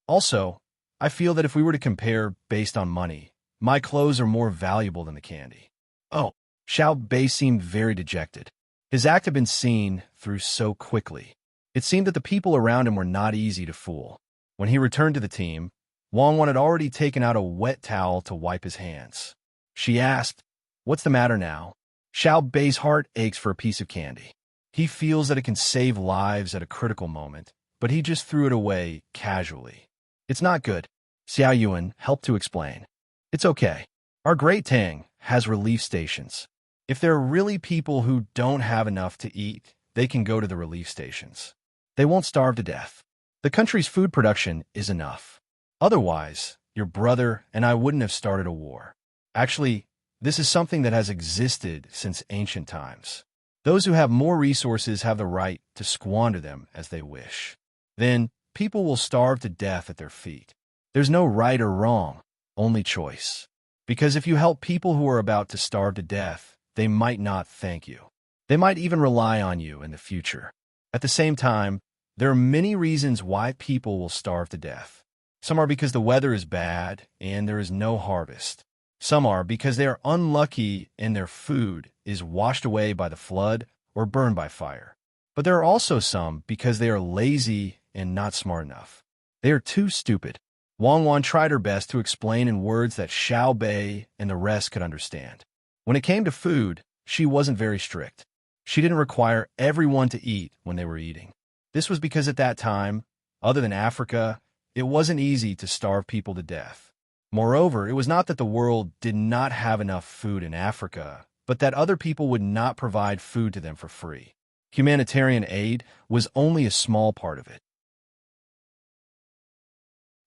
Also, I feel that if we were to compare based on money, my clothes are more valuable than the candy." "Oh." Xiao Bei seemed very dejected. His act had been seen through so quickly. It seemed that the people around him were not easy to fool. When he returned to the team, Wang Wan had already taken out a wet towel to wipe his hands. She asked, "What's the matter now?" Xiao Bei's heart aches for a piece of candy. He feels that it can save lives at a critical moment, but he just threw it away casually. "It's not good," Xiao Yuan helped to explain. "It's okay. Our great Tang has relief stations. If there are really people who don't have enough to eat, they can go to the relief stations. They won't starve to death. The country's food production is enough. Otherwise, your brother and I wouldn't have started a war. Actually, this is something that has existed since ancient times. Those who have more resources have the right to squander them as they wish. Then, people will starve to death at their feet. There's no right or wrong, only choice. Because if you help people who are about to starve to death, they might not thank you. They might even rely on you in the future. At the same time, there are many reasons why people will starve to death. Some are because the weather is bad and there is no harvest. Some are because they are unlucky and their food is washed away by the flood or burned by fire. But there are also some because they are lazy and not smart enough. They are too stupid. Wang Wan tried her best to explain in words that Xiao Bei and the rest could understand. When it came to food, she wasn't very strict. She didn't require everyone to eat when they were eating. This was because at that time, other than Africa, it wasn't easy to starve people to death. Moreover, it was not that the world did not have enough food in Africa, but that other people would not provide food to them for free. Humanitarian aid was only a small part of it.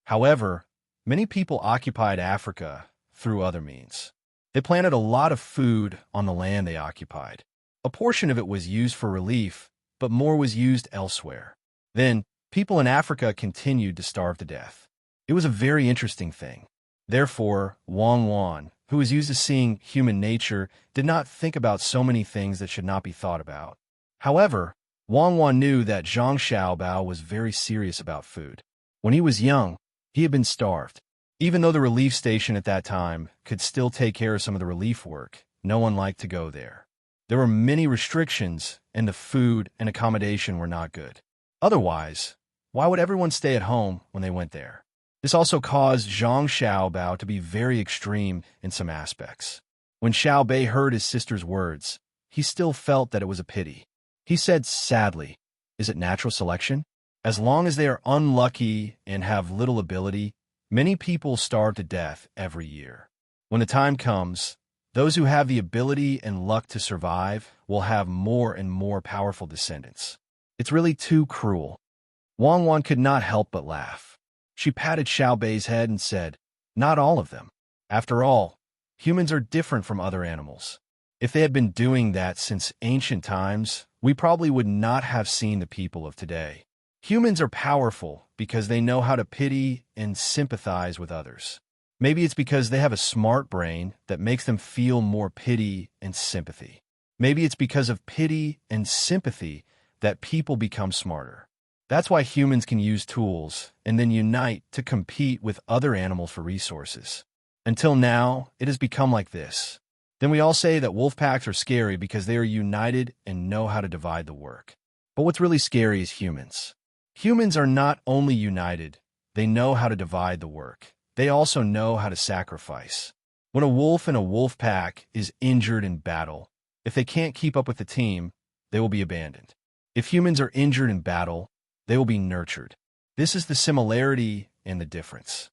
However, many people occupied Africa through other means. They planted a lot of food on the land they occupied. A portion of it was used for relief, but more was used elsewhere. Then, people in Africa continued to starve to death. It was a very interesting thing. Therefore, Wang Wan, who was used to seeing human nature, did not think about so many things that should not be thought about. However, Wang Wan knew that Zhang Xiaobao was very serious about food. When he was young, he had been starved. Even though the relief station at that time could still take care of some of the relief work, no one liked to go there. There were many restrictions, and the food and accommodation were not good. Otherwise, why would everyone stay at home when they went there? This also caused Zhang Xiaobao to be very extreme in some aspects. When Xiao Bei heard his sister's words, he still felt that it was a pity. He said sadly, "Is it natural selection? As long as they are unlucky and have little ability, many people starve to death every year. When the time comes, those who have the ability and luck to survive will have more and more powerful descendants. It's really too cruel." Wang Wan could not help but laugh. She patted Xiao Bei's head and said, "Not all of them. After all, humans are different from other animals. If they had been doing that since ancient times, we probably would not have seen the people of today. Humans are powerful because they know how to pity and sympathize with others. Maybe it's because they have a smart brain that makes them feel more pity and sympathy. Maybe it's because of pity and sympathy that people become smarter. That's why humans can use tools and then unite to compete with other animals for resources. Until now, it has become like this. Then we all say that wolf packs are scary because they are united and know how to divide the work. But what's really scary is humans. Humans are not only united, they know how to divide the work. They also know how to sacrifice. When a wolf in a wolf pack is injured in battle, if they can't keep up with the team, they will be abandoned. If humans are injured in battle, they will be nurtured. This is the similarity and the difference.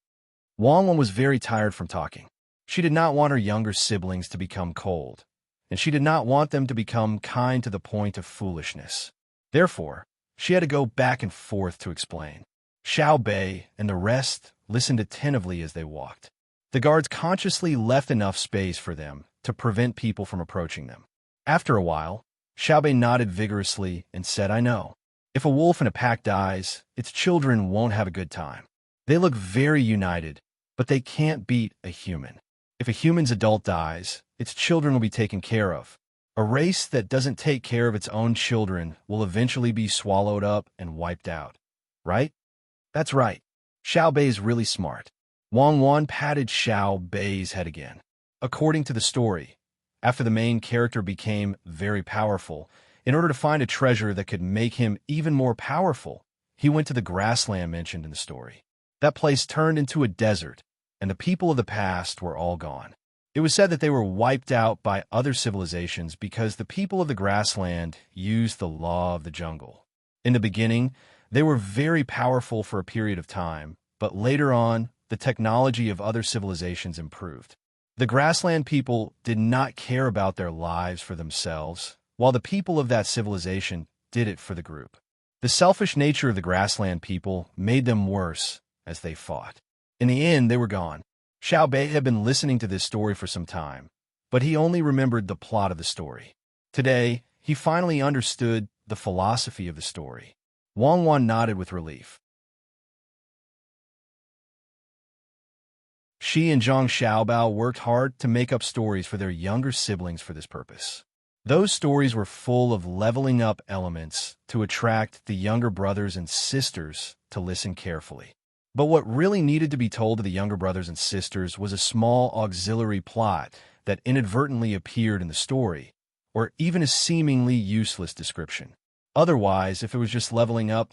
Wang Wan was very tired from talking. She did not want her younger siblings to become cold, and she did not want them to become kind to the point of foolishness. Therefore, she had to go back and forth to explain. Xiao Bei and the rest listened attentively as they walked. The guards consciously left enough space for them to prevent people from approaching them. After a while, Xiao Bei nodded vigorously and said, "I know. If a wolf in a pack dies, its children won't have a good time. They look very united, but they can't beat a human. If a human's adult dies, its children will be taken care of. A race that doesn't take care of its own children will eventually be swallowed up and wiped out. Right?" "That's right. Xiao Bei is really smart." Wang Wan patted Xiao Bei's head again. According to the story, after the main character became very powerful, in order to find a treasure that could make him even more powerful, he went to the grassland mentioned in the story. That place turned into a desert, and the people of the past were all gone. It was said that they were wiped out by other civilizations because the people of the grassland used the law of the jungle. In the beginning, they were very powerful for a period of time, but later on, the technology of other civilizations improved. The grassland people did not care about their lives for themselves, while the people of that civilization did it for the group. The selfish nature of the grassland people made them worse as they fought. In the end, they were gone. Xiao Bei had been listening to this story for some time, but he only remembered the plot of the story. Today, he finally understood the philosophy of the story. Wang Wan nodded with relief. She and Zhang Xiaobao worked hard to make up stories for their younger siblings for this purpose. Those stories were full of leveling up elements to attract the younger brothers and sisters to listen carefully. But what really needed to be told to the younger brothers and sisters was a small auxiliary plot that inadvertently appeared in the story, or even a seemingly useless description. Otherwise, if it was just leveling up,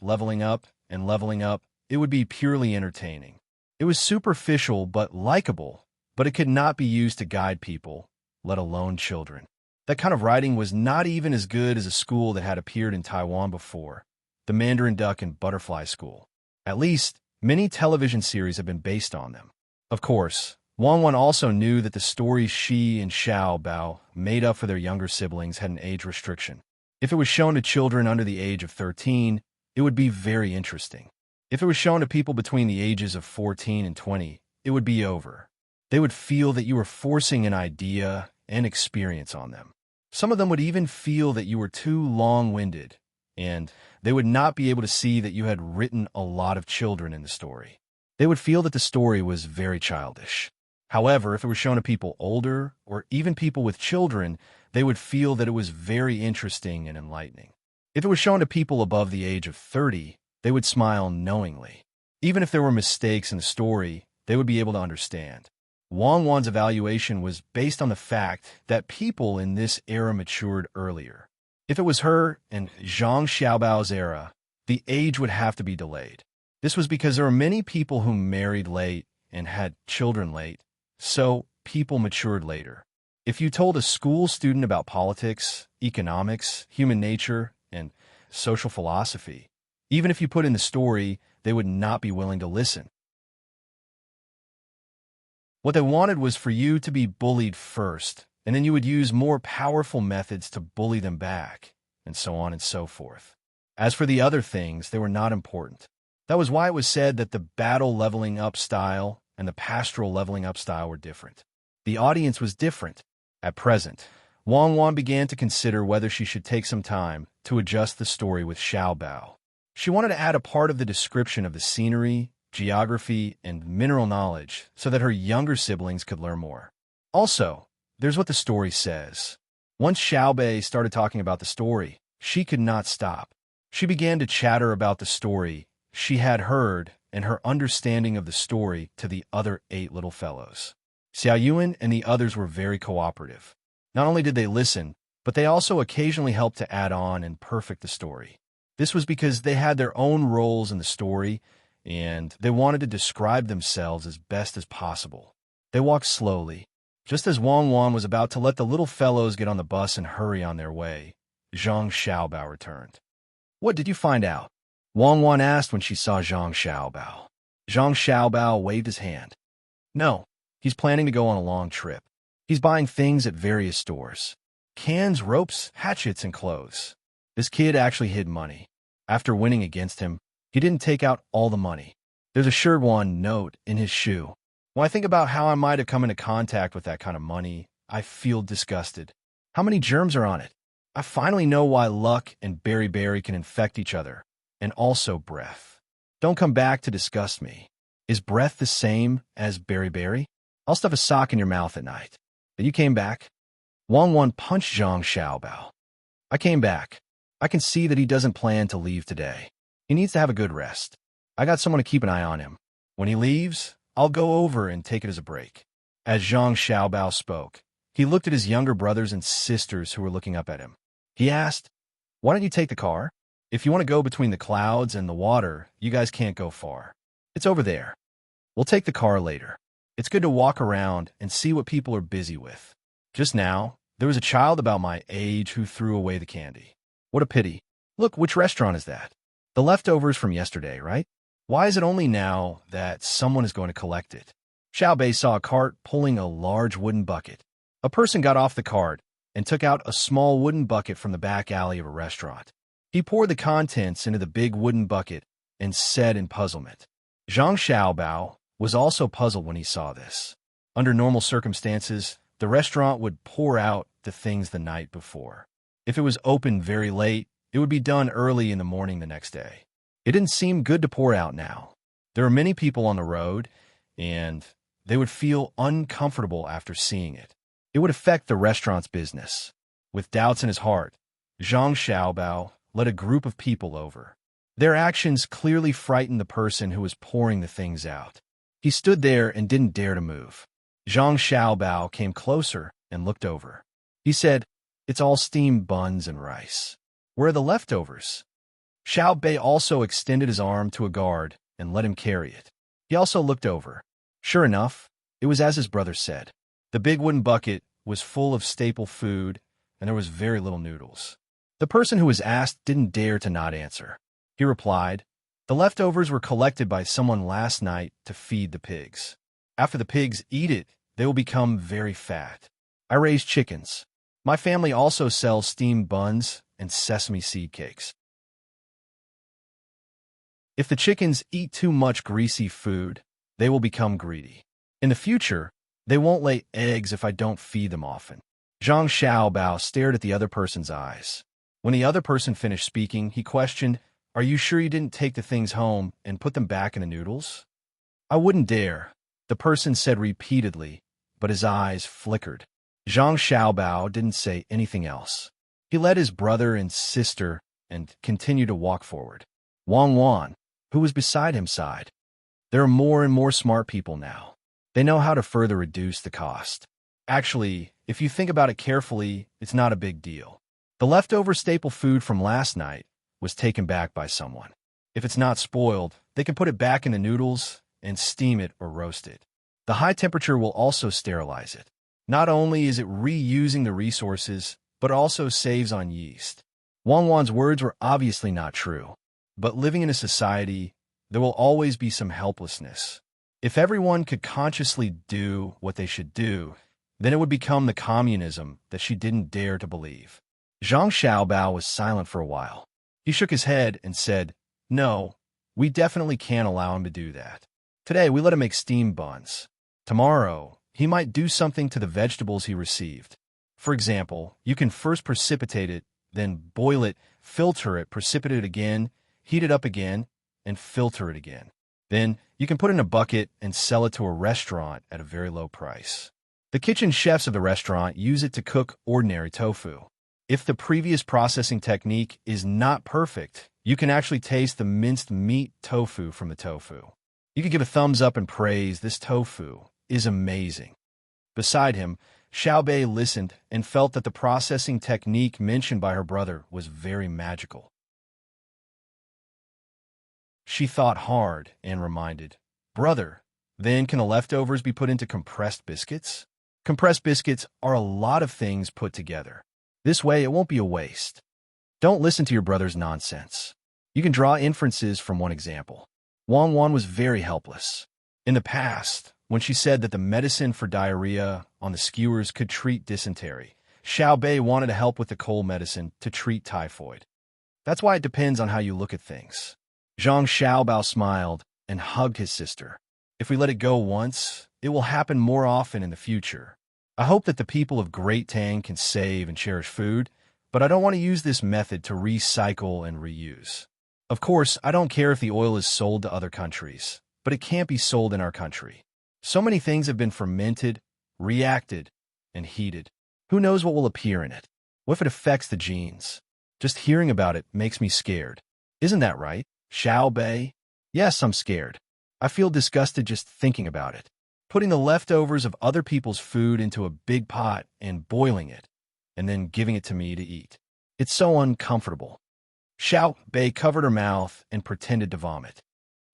and leveling up, it would be purely entertaining. It was superficial but likable, but it could not be used to guide people, let alone children. That kind of writing was not even as good as a school that had appeared in Taiwan before, the Mandarin Duck and Butterfly School. At least, many television series have been based on them. Of course, Wang Wan also knew that the stories she and Xiao Bao made up for their younger siblings had an age restriction. If it was shown to children under the age of 13, it would be very interesting. If it was shown to people between the ages of 14 and 20, it would be over. They would feel that you were forcing an idea and experience on them. Some of them would even feel that you were too long-winded, and they would not be able to see that you had written a lot of children in the story. They would feel that the story was very childish. However, if it was shown to people older, or even people with children, they would feel that it was very interesting and enlightening. If it was shown to people above the age of 30, they would smile knowingly. Even if there were mistakes in the story, they would be able to understand. Wang Wan's evaluation was based on the fact that people in this era matured earlier. If it was her and Zhang Xiaobao's era, the age would have to be delayed. This was because there were many people who married late and had children late, so people matured later. If you told a school student about politics, economics, human nature, and social philosophy, even if you put in the story, they would not be willing to listen. What they wanted was for you to be bullied first, and then you would use more powerful methods to bully them back, and so on and so forth. As for the other things, they were not important. That was why it was said that the battle leveling up style and the pastoral leveling up style were different. The audience was different. At present, Wang Wan began to consider whether she should take some time to adjust the story with Xiao Bao. She wanted to add a part of the description of the scenery, geography, and mineral knowledge so that her younger siblings could learn more. Also, there's what the story says. Once Xiao Bei started talking about the story, she could not stop. She began to chatter about the story she had heard and her understanding of the story to the other 8 little fellows. Xiao Yuan and the others were very cooperative. Not only did they listen, but they also occasionally helped to add on and perfect the story. This was because they had their own roles in the story, and they wanted to describe themselves as best as possible. They walked slowly. Just as Wang Wan was about to let the little fellows get on the bus and hurry on their way, Zhang Xiaobao returned. "What did you find out?" Wang Wan asked when she saw Zhang Xiaobao. Zhang Xiaobao waved his hand. "No, he's planning to go on a long trip. He's buying things at various stores. Cans, ropes, hatchets, and clothes. This kid actually hid money. After winning against him, he didn't take out all the money. There's a Shirwan note in his shoe. When I think about how I might have come into contact with that kind of money, I feel disgusted. How many germs are on it? I finally know why luck and berry can infect each other, and also breath. Don't come back to disgust me. Is breath the same as berry? I'll stuff a sock in your mouth at night." "But you came back?" Wang Wan punched Zhang Xiaobao. "I came back. I can see that he doesn't plan to leave today. He needs to have a good rest. I got someone to keep an eye on him. When he leaves, I'll go over and take it as a break." As Zhang Xiaobao spoke, he looked at his younger brothers and sisters who were looking up at him. He asked, "Why don't you take the car? If you want to go between the clouds and the water, you guys can't go far. It's over there. We'll take the car later. It's good to walk around and see what people are busy with. Just now, there was a child about my age who threw away the candy. What a pity. Look, which restaurant is that? The leftovers from yesterday, right? Why is it only now that someone is going to collect it? Xiao Bei saw a cart pulling a large wooden bucket. A person got off the cart and took out a small wooden bucket from the back alley of a restaurant. He poured the contents into the big wooden bucket and said in puzzlement. Zhang Xiaobao was also puzzled when he saw this. Under normal circumstances, the restaurant would pour out the things the night before. If it was open very late, it would be done early in the morning the next day. It didn't seem good to pour out now. There were many people on the road, and they would feel uncomfortable after seeing it. It would affect the restaurant's business. With doubts in his heart, Zhang Xiaobao led a group of people over. Their actions clearly frightened the person who was pouring the things out. He stood there and didn't dare to move. Zhang Xiaobao came closer and looked over. He said, "It's all steamed buns and rice. Where are the leftovers?" Xiao Bei also extended his arm to a guard and let him carry it. He also looked over. Sure enough, it was as his brother said. The big wooden bucket was full of staple food, and there was very little noodles. The person who was asked didn't dare to not answer. He replied, "The leftovers were collected by someone last night to feed the pigs. After the pigs eat it, they will become very fat. I raise chickens. My family also sells steamed buns and sesame seed cakes. If the chickens eat too much greasy food, they will become greedy. In the future, they won't lay eggs if I don't feed them often." Zhang Xiaobao stared at the other person's eyes. When the other person finished speaking, he questioned, "Are you sure you didn't take the things home and put them back in the noodles?" "I wouldn't dare," the person said repeatedly, but his eyes flickered. Zhang Xiaobao didn't say anything else. He led his brother and sister and continued to walk forward. Wang Wan, who was beside him, sighed. There are more and more smart people now. They know how to further reduce the cost. Actually, if you think about it carefully, it's not a big deal. The leftover staple food from last night was taken back by someone. If it's not spoiled, they can put it back in the noodles and steam it or roast it. The high temperature will also sterilize it. Not only is it reusing the resources, but also saves on yeast. Wang Wan's words were obviously not true, but living in a society, there will always be some helplessness. If everyone could consciously do what they should do, then it would become the communism that she didn't dare to believe. Zhang Xiaobao was silent for a while. He shook his head and said, "No, we definitely can't allow him to do that. Today we let him make steamed buns. Tomorrow, he might do something to the vegetables he received. For example, you can first precipitate it, then boil it, filter it, precipitate it again, heat it up again, and filter it again. Then you can put it in a bucket and sell it to a restaurant at a very low price. The kitchen chefs of the restaurant use it to cook ordinary tofu. If the previous processing technique is not perfect, you can actually taste the minced meat tofu from the tofu. You can give a thumbs up and praise, this tofu is amazing." Beside him, Xiao Bei listened and felt that the processing technique mentioned by her brother was very magical. She thought hard and reminded, "Brother, then can the leftovers be put into compressed biscuits? Compressed biscuits are a lot of things put together. This way, it won't be a waste." Don't listen to your brother's nonsense. You can draw inferences from one example. Wang Wan was very helpless. In the past, when she said that the medicine for diarrhea on the skewers could treat dysentery, Xiao Bei wanted to help with the cold medicine to treat typhoid. That's why it depends on how you look at things. Zhang Xiaobao smiled and hugged his sister. If we let it go once, it will happen more often in the future. I hope that the people of Great Tang can save and cherish food, but I don't want to use this method to recycle and reuse. Of course, I don't care if the oil is sold to other countries, but it can't be sold in our country. So many things have been fermented, reacted, and heated. Who knows what will appear in it? What if it affects the genes? Just hearing about it makes me scared. Isn't that right, Xiao Bei? Yes, I'm scared. I feel disgusted just thinking about it. Putting the leftovers of other people's food into a big pot and boiling it, and then giving it to me to eat. It's so uncomfortable. Xiao Bei covered her mouth and pretended to vomit.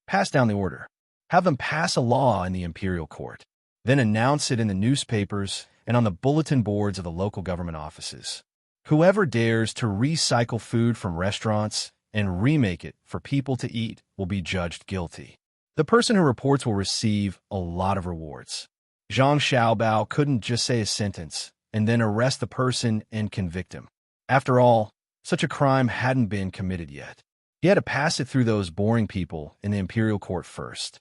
Pass down the order. Have them pass a law in the imperial court. Then announce it in the newspapers and on the bulletin boards of the local government offices. Whoever dares to recycle food from restaurants and remake it for people to eat will be judged guilty. The person who reports will receive a lot of rewards. Zhang Xiaobao couldn't just say a sentence and then arrest the person and convict him. After all, such a crime hadn't been committed yet. He had to pass it through those boring people in the imperial court first.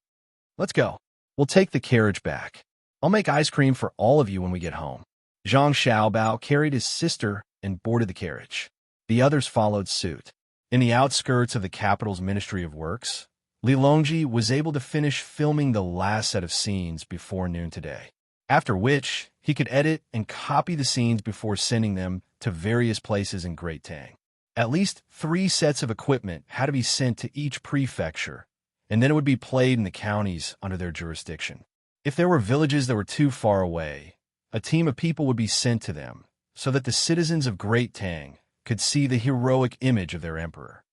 Let's go. We'll take the carriage back. I'll make ice cream for all of you when we get home. Zhang Xiaobao carried his sister and boarded the carriage. The others followed suit. In the outskirts of the capital's Ministry of Works, Li Longji was able to finish filming the last set of scenes before noon today, after which he could edit and copy the scenes before sending them to various places in Great Tang. At least 3 sets of equipment had to be sent to each prefecture, and then it would be played in the counties under their jurisdiction. If there were villages that were too far away, a team of people would be sent to them so that the citizens of Great Tang could see the heroic image of their emperor.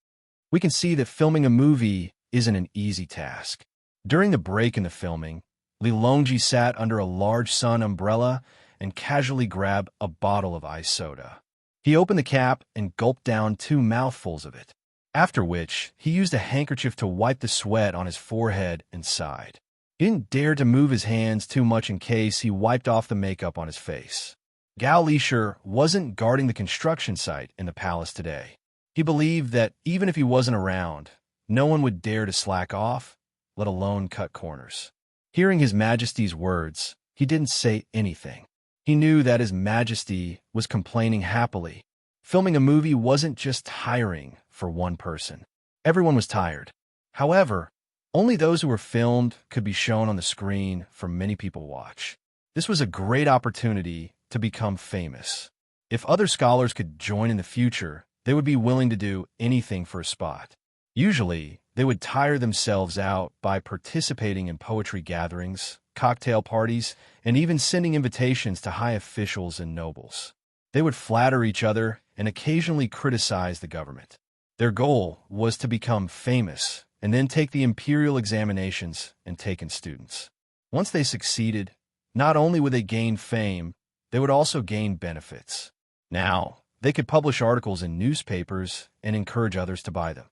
We can see that filming a movie isn't an easy task. During the break in the filming, Li Longji sat under a large sun umbrella and casually grabbed a bottle of ice soda. He opened the cap and gulped down 2 mouthfuls of it, after which he used a handkerchief to wipe the sweat on his forehead and sighed. He didn't dare to move his hands too much in case he wiped off the makeup on his face. Gao Lishur wasn't guarding the construction site in the palace today. He believed that even if he wasn't around, no one would dare to slack off, let alone cut corners. Hearing His Majesty's words, he didn't say anything. He knew that His Majesty was complaining happily. Filming a movie wasn't just tiring for one person. Everyone was tired. However, only those who were filmed could be shown on the screen for many people to watch. This was a great opportunity to become famous. If other scholars could join in the future, they would be willing to do anything for a spot. Usually, they would tire themselves out by participating in poetry gatherings, cocktail parties, and even sending invitations to high officials and nobles. They would flatter each other and occasionally criticize the government. Their goal was to become famous and then take the imperial examinations and take in students. Once they succeeded, not only would they gain fame, they would also gain benefits. Now, they could publish articles in newspapers and encourage others to buy them.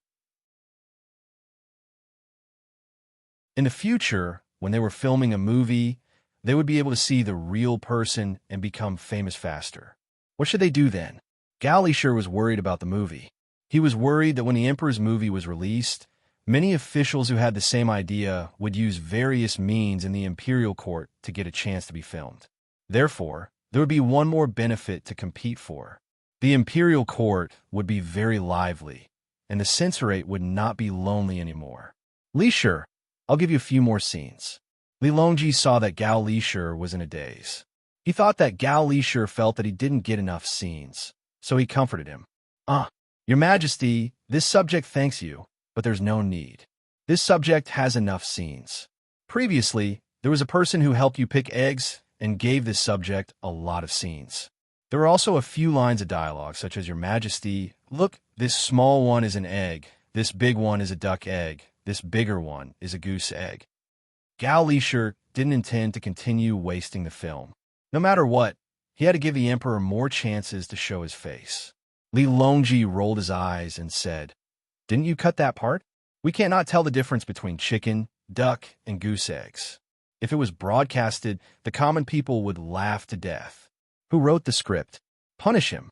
In the future, when they were filming a movie, they would be able to see the real person and become famous faster. What should they do then? Gao Lishur was worried about the movie. He was worried that when the emperor's movie was released, many officials who had the same idea would use various means in the imperial court to get a chance to be filmed. Therefore, there would be one more benefit to compete for. The imperial court would be very lively, and the censorate would not be lonely anymore. Lishur, I'll give you a few more scenes. Li Longji saw that Gao Lishur was in a daze. He thought that Gao Lishur felt that he didn't get enough scenes, so he comforted him. Your Majesty, this subject thanks you, but there's no need. This subject has enough scenes. Previously, there was a person who helped you pick eggs and gave this subject a lot of scenes. There were also a few lines of dialogue, such as, Your Majesty, look, this small one is an egg, this big one is a duck egg, this bigger one is a goose egg. Gao Lishur didn't intend to continue wasting the film. No matter what, he had to give the emperor more chances to show his face. Li Longji rolled his eyes and said, Didn't you cut that part? We cannot tell the difference between chicken, duck, and goose eggs. If it was broadcasted, the common people would laugh to death. Who wrote the script? Punish him.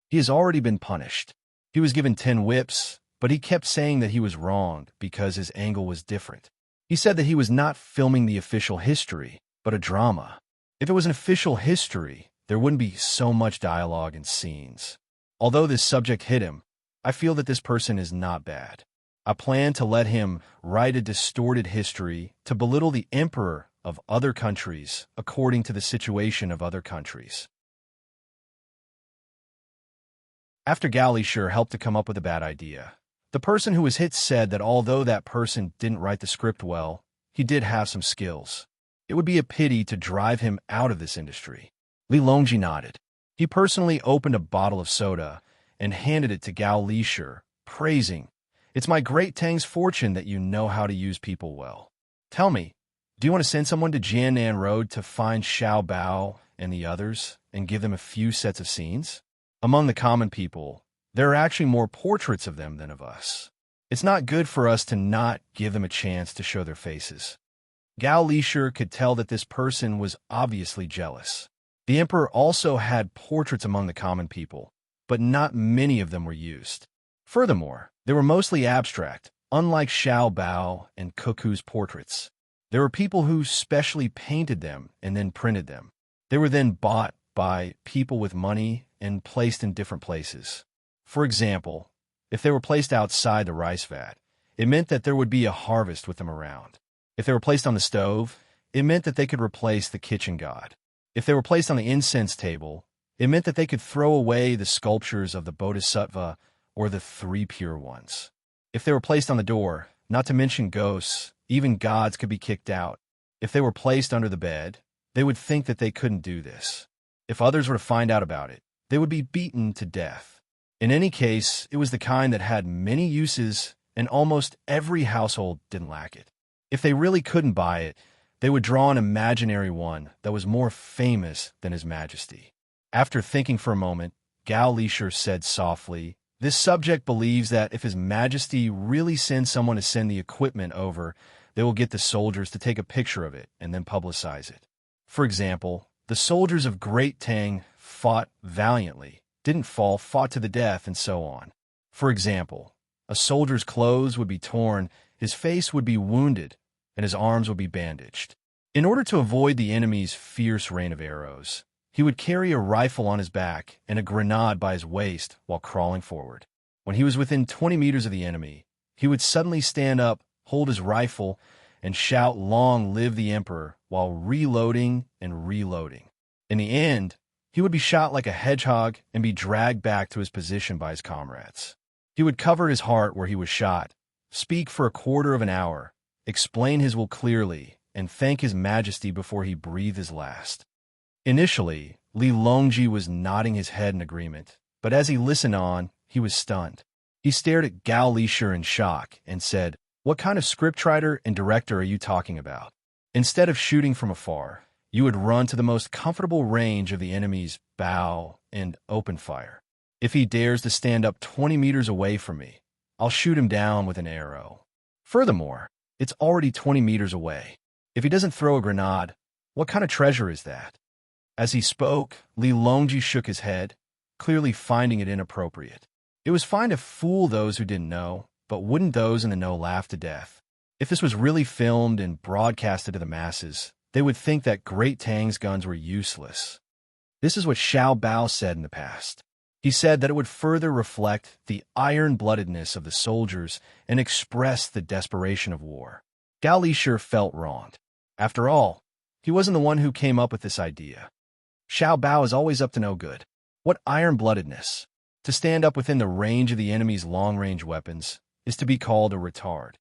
He has already been punished. He was given 10 whips, but he kept saying that he was wrong because his angle was different. He said that he was not filming the official history, but a drama. If it was an official history, there wouldn't be so much dialogue and scenes. Although this subject hit him, I feel that this person is not bad. I plan to let him write a distorted history to belittle the emperor of other countries according to the situation of other countries. After Gao Lishur helped to come up with a bad idea, the person who was hit said that although that person didn't write the script well, he did have some skills. It would be a pity to drive him out of this industry. Li Longji nodded. He personally opened a bottle of soda and handed it to Gao Lishur, praising, It's my great Tang's fortune that you know how to use people well. Tell me, do you want to send someone to Jiannan Road to find Xiao Bao and the others and give them a few sets of scenes? Among the common people, there are actually more portraits of them than of us. It's not good for us to not give them a chance to show their faces. Gao Lisher could tell that this person was obviously jealous. The emperor also had portraits among the common people, but not many of them were used. Furthermore, they were mostly abstract, unlike Xiao Bao and Cuckoo's portraits. There were people who specially painted them and then printed them. They were then bought by people with money and placed in different places. For example, if they were placed outside the rice vat, it meant that there would be a harvest with them around. If they were placed on the stove, it meant that they could replace the kitchen god. If they were placed on the incense table, it meant that they could throw away the sculptures of the Bodhisattva or the three pure ones. If they were placed on the door, not to mention ghosts, even gods could be kicked out. If they were placed under the bed, they would think that they couldn't do this. If others were to find out about it, they would be beaten to death. In any case, it was the kind that had many uses, and almost every household didn't lack it. If they really couldn't buy it, they would draw an imaginary one that was more famous than His Majesty. After thinking for a moment, Gao Lisher said softly, "This subject believes that if His Majesty really sends someone to send the equipment over, they will get the soldiers to take a picture of it and then publicize it. For example, the soldiers of Great Tang fought valiantly, didn't fall, fought to the death, and so on. For example, a soldier's clothes would be torn, his face would be wounded, and his arms would be bandaged. In order to avoid the enemy's fierce rain of arrows, he would carry a rifle on his back and a grenade by his waist while crawling forward. When he was within 20 meters of the enemy, he would suddenly stand up, hold his rifle, and shout, 'Long live the Emperor,' while reloading and reloading. In the end, he would be shot like a hedgehog and be dragged back to his position by his comrades. He would cover his heart where he was shot, speak for a quarter of an hour, explain his will clearly, and thank His Majesty before he breathed his last." Initially, Li Longji was nodding his head in agreement, but as he listened on, he was stunned. He stared at Gao Lisher in shock and said, "What kind of scriptwriter and director are you talking about? Instead of shooting from afar, you would run to the most comfortable range of the enemy's bow and open fire. If he dares to stand up 20 meters away from me, I'll shoot him down with an arrow. Furthermore, it's already 20 meters away. If he doesn't throw a grenade, what kind of treasure is that?" As he spoke, Li Longji shook his head, clearly finding it inappropriate. It was fine to fool those who didn't know, but wouldn't those in the know laugh to death? If this was really filmed and broadcasted to the masses, they would think that Great Tang's guns were useless. This is what Xiao Bao said in the past. He said that it would further reflect the iron-bloodedness of the soldiers and express the desperation of war. Gao Lisher felt wronged. After all, he wasn't the one who came up with this idea. Xiao Bao is always up to no good. What iron-bloodedness? To stand up within the range of the enemy's long-range weapons is to be called a retard.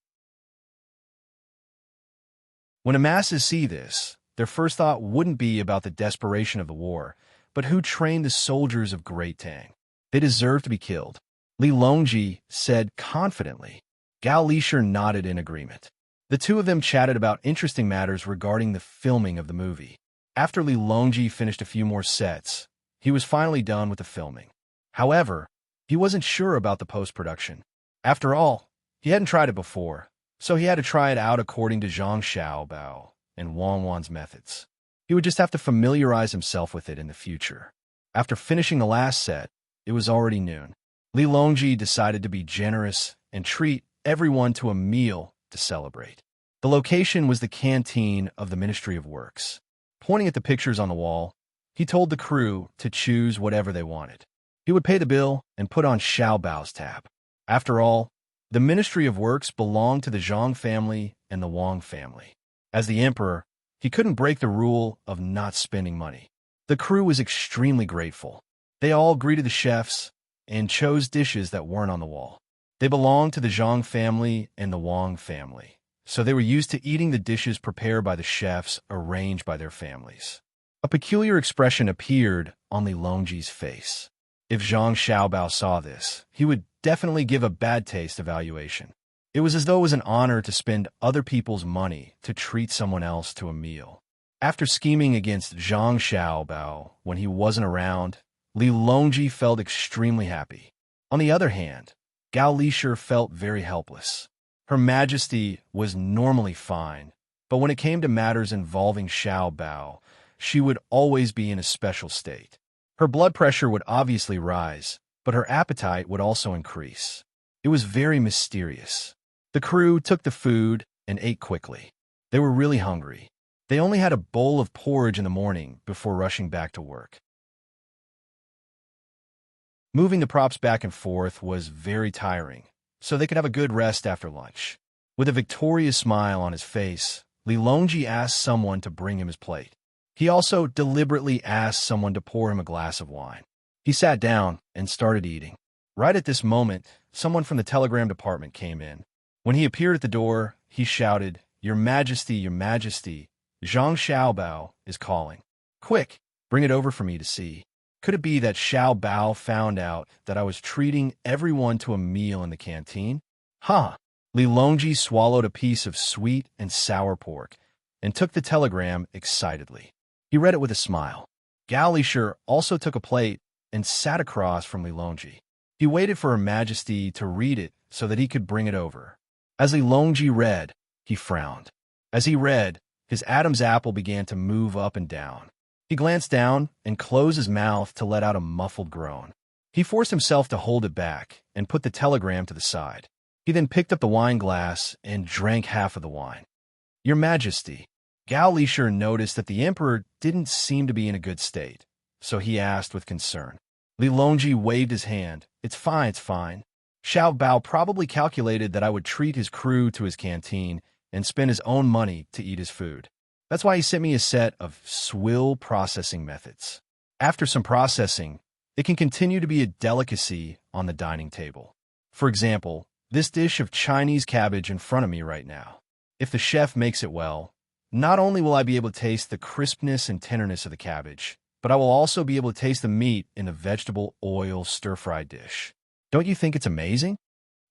When the masses see this, their first thought wouldn't be about the desperation of the war, but who trained the soldiers of Great Tang. They deserve to be killed. Li Longji said confidently. Gao Lisher nodded in agreement. The two of them chatted about interesting matters regarding the filming of the movie. After Li Longji finished a few more sets, he was finally done with the filming. However, he wasn't sure about the post-production. After all, he hadn't tried it before, so he had to try it out according to Zhang Xiaobao and Wang Wan's methods. He would just have to familiarize himself with it in the future. After finishing the last set, it was already noon. Li Longji decided to be generous and treat everyone to a meal to celebrate. The location was the canteen of the Ministry of Works. Pointing at the pictures on the wall, he told the crew to choose whatever they wanted. He would pay the bill and put on Xiao Bao's tab. After all, the Ministry of Works belonged to the Zhang family and the Wang family. As the emperor, he couldn't break the rule of not spending money. The crew was extremely grateful. They all greeted the chefs and chose dishes that weren't on the wall. They belonged to the Zhang family and the Wang family, so they were used to eating the dishes prepared by the chefs arranged by their families. A peculiar expression appeared on Li Longji's face. If Zhang Xiaobao saw this, he would definitely give a bad taste evaluation. It was as though it was an honor to spend other people's money to treat someone else to a meal. After scheming against Zhang Xiaobao when he wasn't around, Li Longji felt extremely happy. On the other hand, Gao Lishir felt very helpless. Her Majesty was normally fine, but when it came to matters involving Xiao Bao, she would always be in a special state. Her blood pressure would obviously rise, but her appetite would also increase. It was very mysterious. The crew took the food and ate quickly. They were really hungry. They only had a bowl of porridge in the morning before rushing back to work. Moving the props back and forth was very tiring, so they could have a good rest after lunch. With a victorious smile on his face, Li Longji asked someone to bring him his plate. He also deliberately asked someone to pour him a glass of wine. He sat down and started eating. Right at this moment, someone from the telegram department came in. When he appeared at the door, he shouted, "Your Majesty, Your Majesty, Zhang Xiaobao is calling. Quick, bring it over for me to see." Could it be that Xiao Bao found out that I was treating everyone to a meal in the canteen? Huh. Li Longji swallowed a piece of sweet and sour pork and took the telegram excitedly. He read it with a smile. Gao Lishir also took a plate and sat across from Li Longji. He waited for Her Majesty to read it so that he could bring it over. As Li Longji read, he frowned. As he read, his Adam's apple began to move up and down. He glanced down and closed his mouth to let out a muffled groan. He forced himself to hold it back and put the telegram to the side. He then picked up the wine glass and drank half of the wine. "Your Majesty." Gao Lishir noticed that the emperor didn't seem to be in a good state, so he asked with concern. Li Longji waved his hand. It's fine, it's fine. Xiao Bao probably calculated that I would treat his crew to his canteen and spend his own money to eat his food. That's why he sent me a set of swill processing methods. After some processing, it can continue to be a delicacy on the dining table. For example, this dish of Chinese cabbage in front of me right now. If the chef makes it well, not only will I be able to taste the crispness and tenderness of the cabbage, but I will also be able to taste the meat in the vegetable oil stir-fried dish. Don't you think it's amazing?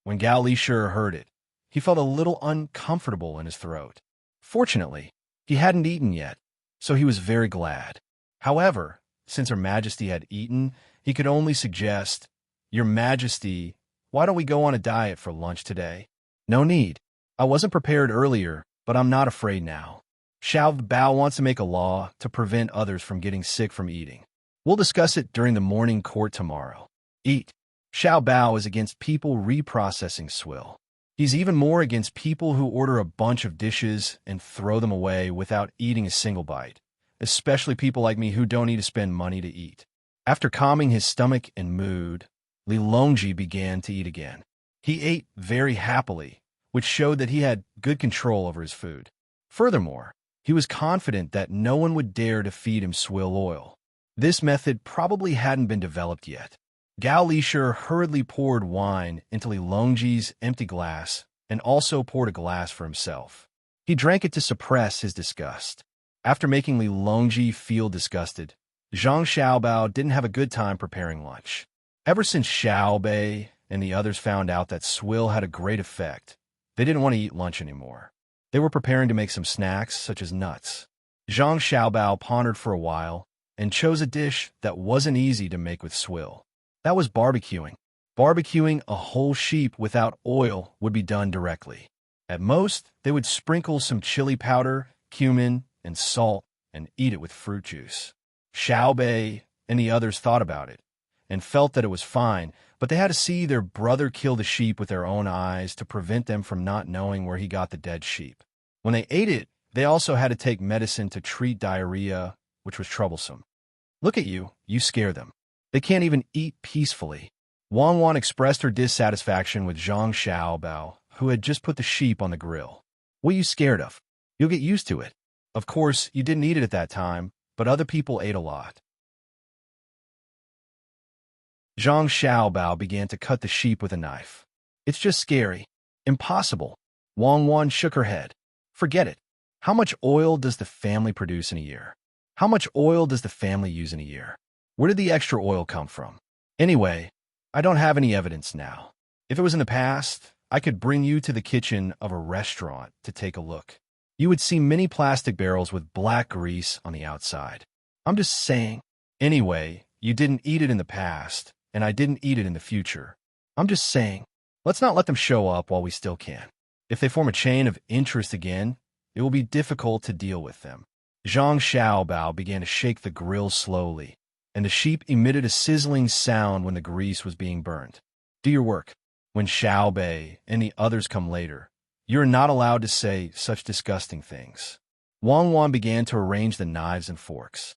When Gao Lishir heard it, he felt a little uncomfortable in his throat. Fortunately, he hadn't eaten yet, so he was very glad. However, since Her Majesty had eaten, he could only suggest, "Your Majesty, why don't we go on a diet for lunch today?" "No need. I wasn't prepared earlier, but I'm not afraid now. Xiao Bao wants to make a law to prevent others from getting sick from eating. We'll discuss it during the morning court tomorrow. Eat." Xiao Bao is against people reprocessing swill. He's even more against people who order a bunch of dishes and throw them away without eating a single bite, especially people like me who don't need to spend money to eat. After calming his stomach and mood, Li Longji began to eat again. He ate very happily, which showed that he had good control over his food. Furthermore, he was confident that no one would dare to feed him swill oil. This method probably hadn't been developed yet. Gao Lishir hurriedly poured wine into Li Longji's empty glass and also poured a glass for himself. He drank it to suppress his disgust. After making Li Longji feel disgusted, Zhang Xiaobao didn't have a good time preparing lunch. Ever since Xiao Bei and the others found out that swill had a great effect, they didn't want to eat lunch anymore. They were preparing to make some snacks, such as nuts. Zhang Xiaobao pondered for a while and chose a dish that wasn't easy to make with swill. That was barbecuing. Barbecuing a whole sheep without oil would be done directly. At most, they would sprinkle some chili powder, cumin, and salt and eat it with fruit juice. Xiao Bei and the others thought about it and felt that it was fine, but they had to see their brother kill the sheep with their own eyes to prevent them from not knowing where he got the dead sheep. When they ate it, they also had to take medicine to treat diarrhea, which was troublesome. Look at you, you scare them. They can't even eat peacefully. Wang Wan expressed her dissatisfaction with Zhang Xiaobao, who had just put the sheep on the grill. "What are you scared of? You'll get used to it. Of course, you didn't eat it at that time, but other people ate a lot." Zhang Xiaobao began to cut the sheep with a knife. "It's just scary. Impossible." Wang Wan shook her head. "Forget it. How much oil does the family produce in a year? How much oil does the family use in a year? Where did the extra oil come from? Anyway, I don't have any evidence now. If it was in the past, I could bring you to the kitchen of a restaurant to take a look. You would see many plastic barrels with black grease on the outside. I'm just saying. Anyway, you didn't eat it in the past, and I didn't eat it in the future. I'm just saying." Let's not let them show up while we still can. If they form a chain of interest again, it will be difficult to deal with them. Zhang Xiaobao began to shake the grill slowly, and the sheep emitted a sizzling sound when the grease was being burned. Do your work. When Xiaobei and the others come later, you're not allowed to say such disgusting things. Wang Wan began to arrange the knives and forks.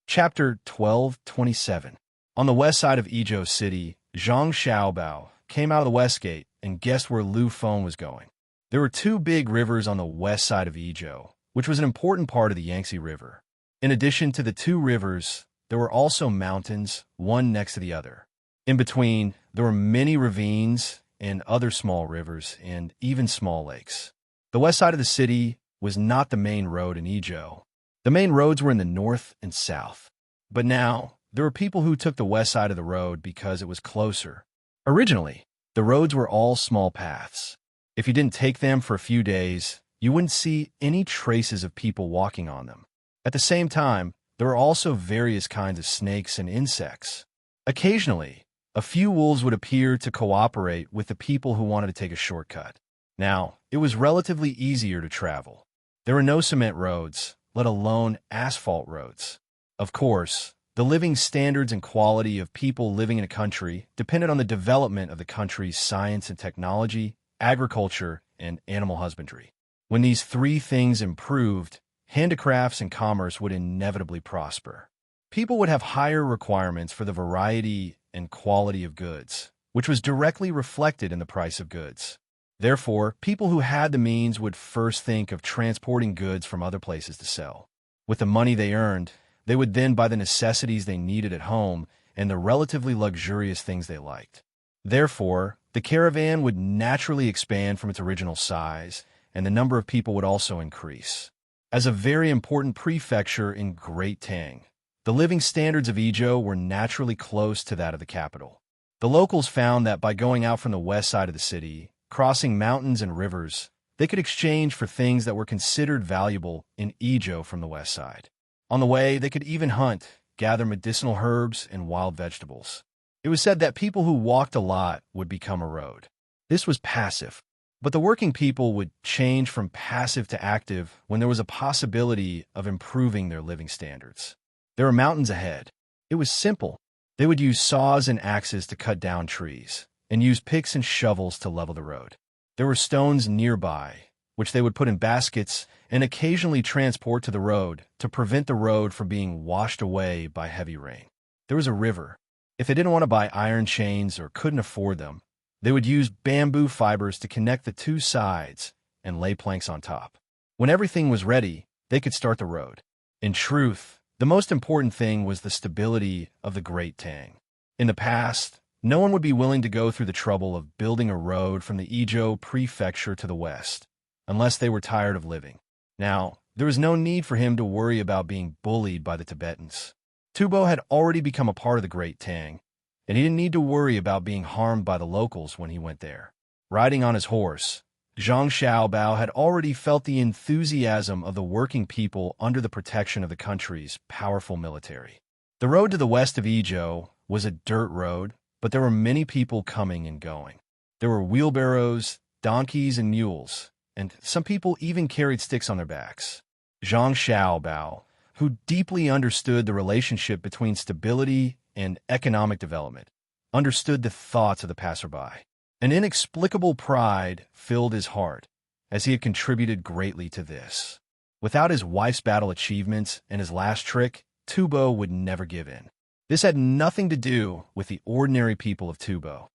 Chapter 12:27. On the west side of Izhou City, Zhang Xiaobao came out of the west gate and guessed where Lu Feng was going. There were two big rivers on the west side of Izhou, which was an important part of the Yangtze River. In addition to the two rivers, there were also mountains, one next to the other. In between, there were many ravines and other small rivers and even small lakes. The west side of the city was not the main road in Izhou. The main roads were in the north and south. But now, there were people who took the west side of the road because it was closer. Originally, the roads were all small paths. If you didn't take them for a few days, you wouldn't see any traces of people walking on them. At the same time, there were also various kinds of snakes and insects. Occasionally, a few wolves would appear to cooperate with the people who wanted to take a shortcut. Now, it was relatively easier to travel. There were no cement roads, let alone asphalt roads. Of course, the living standards and quality of people living in a country depended on the development of the country's science and technology, agriculture, and animal husbandry. When these three things improved, handicrafts and commerce would inevitably prosper. People would have higher requirements for the variety and quality of goods, which was directly reflected in the price of goods. Therefore, people who had the means would first think of transporting goods from other places to sell. With the money they earned, they would then buy the necessities they needed at home and the relatively luxurious things they liked. Therefore, the caravan would naturally expand from its original size, and the number of people would also increase. As a very important prefecture in Great Tang, the living standards of Izhou were naturally close to that of the capital. The locals found that by going out from the west side of the city, crossing mountains and rivers, they could exchange for things that were considered valuable in Izhou from the west side. On the way, they could even hunt, gather medicinal herbs and wild vegetables. It was said that people who walked a lot would become a road. This was passive, but the working people would change from passive to active when there was a possibility of improving their living standards. There were mountains ahead. It was simple. They would use saws and axes to cut down trees, and use picks and shovels to level the road. There were stones nearby, which they would put in baskets and occasionally transport to the road to prevent the road from being washed away by heavy rain. There was a river. If they didn't want to buy iron chains or couldn't afford them, they would use bamboo fibers to connect the two sides and lay planks on top. When everything was ready, they could start the road. In truth, the most important thing was the stability of the Great Tang. In the past, no one would be willing to go through the trouble of building a road from the Izhou prefecture to the west, unless they were tired of living. Now, there was no need for him to worry about being bullied by the Tibetans. Tubo had already become a part of the Great Tang, and he didn't need to worry about being harmed by the locals when he went there. Riding on his horse, Zhang Xiaobao had already felt the enthusiasm of the working people under the protection of the country's powerful military. The road to the west of Izhou was a dirt road, but there were many people coming and going. There were wheelbarrows, donkeys, and mules, and some people even carried sticks on their backs. Zhang Xiaobao, who deeply understood the relationship between stability and economic development, understood the thoughts of the passerby. An inexplicable pride filled his heart, as he had contributed greatly to this. Without his wife's battle achievements and his last trick, Tubo would never give in. This had nothing to do with the ordinary people of Tubo.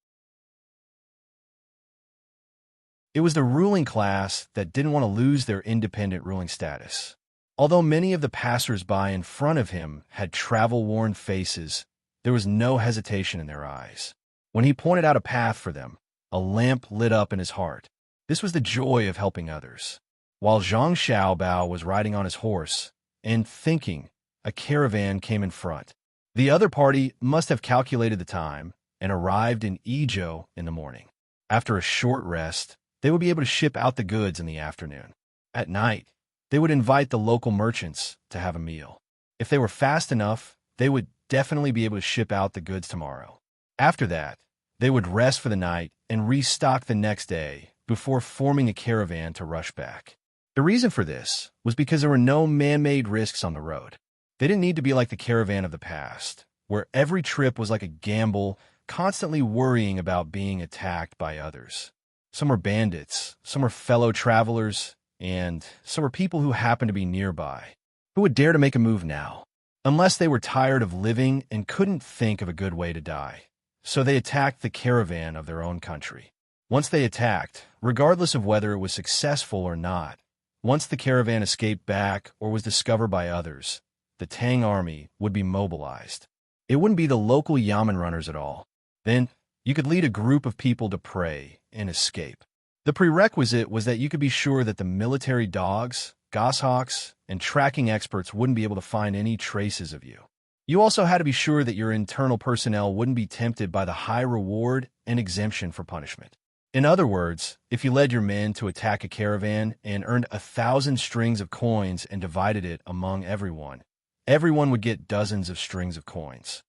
It was the ruling class that didn't want to lose their independent ruling status. Although many of the passers-by in front of him had travel-worn faces, there was no hesitation in their eyes. When he pointed out a path for them, a lamp lit up in his heart. This was the joy of helping others. While Zhang Xiaobao was riding on his horse and thinking, a caravan came in front. The other party must have calculated the time and arrived in Izhou in the morning. After a short rest, they would be able to ship out the goods in the afternoon. At night, they would invite the local merchants to have a meal. If they were fast enough, they would definitely be able to ship out the goods tomorrow. After that, they would rest for the night and restock the next day before forming a caravan to rush back. The reason for this was because there were no man-made risks on the road. They didn't need to be like the caravan of the past, where every trip was like a gamble, constantly worrying about being attacked by others. Some were bandits, some were fellow travelers, and some were people who happened to be nearby. Who would dare to make a move now? Unless they were tired of living and couldn't think of a good way to die. So they attacked the caravan of their own country. Once they attacked, regardless of whether it was successful or not, once the caravan escaped back or was discovered by others, the Tang army would be mobilized. It wouldn't be the local yamen runners at all. Then, you could lead a group of people to prey and escape. The prerequisite was that you could be sure that the military dogs, goshawks, and tracking experts wouldn't be able to find any traces of you. You also had to be sure that your internal personnel wouldn't be tempted by the high reward and exemption for punishment. In other words, if you led your men to attack a caravan and earned 1,000 strings of coins and divided it among everyone, everyone would get dozens of strings of coins.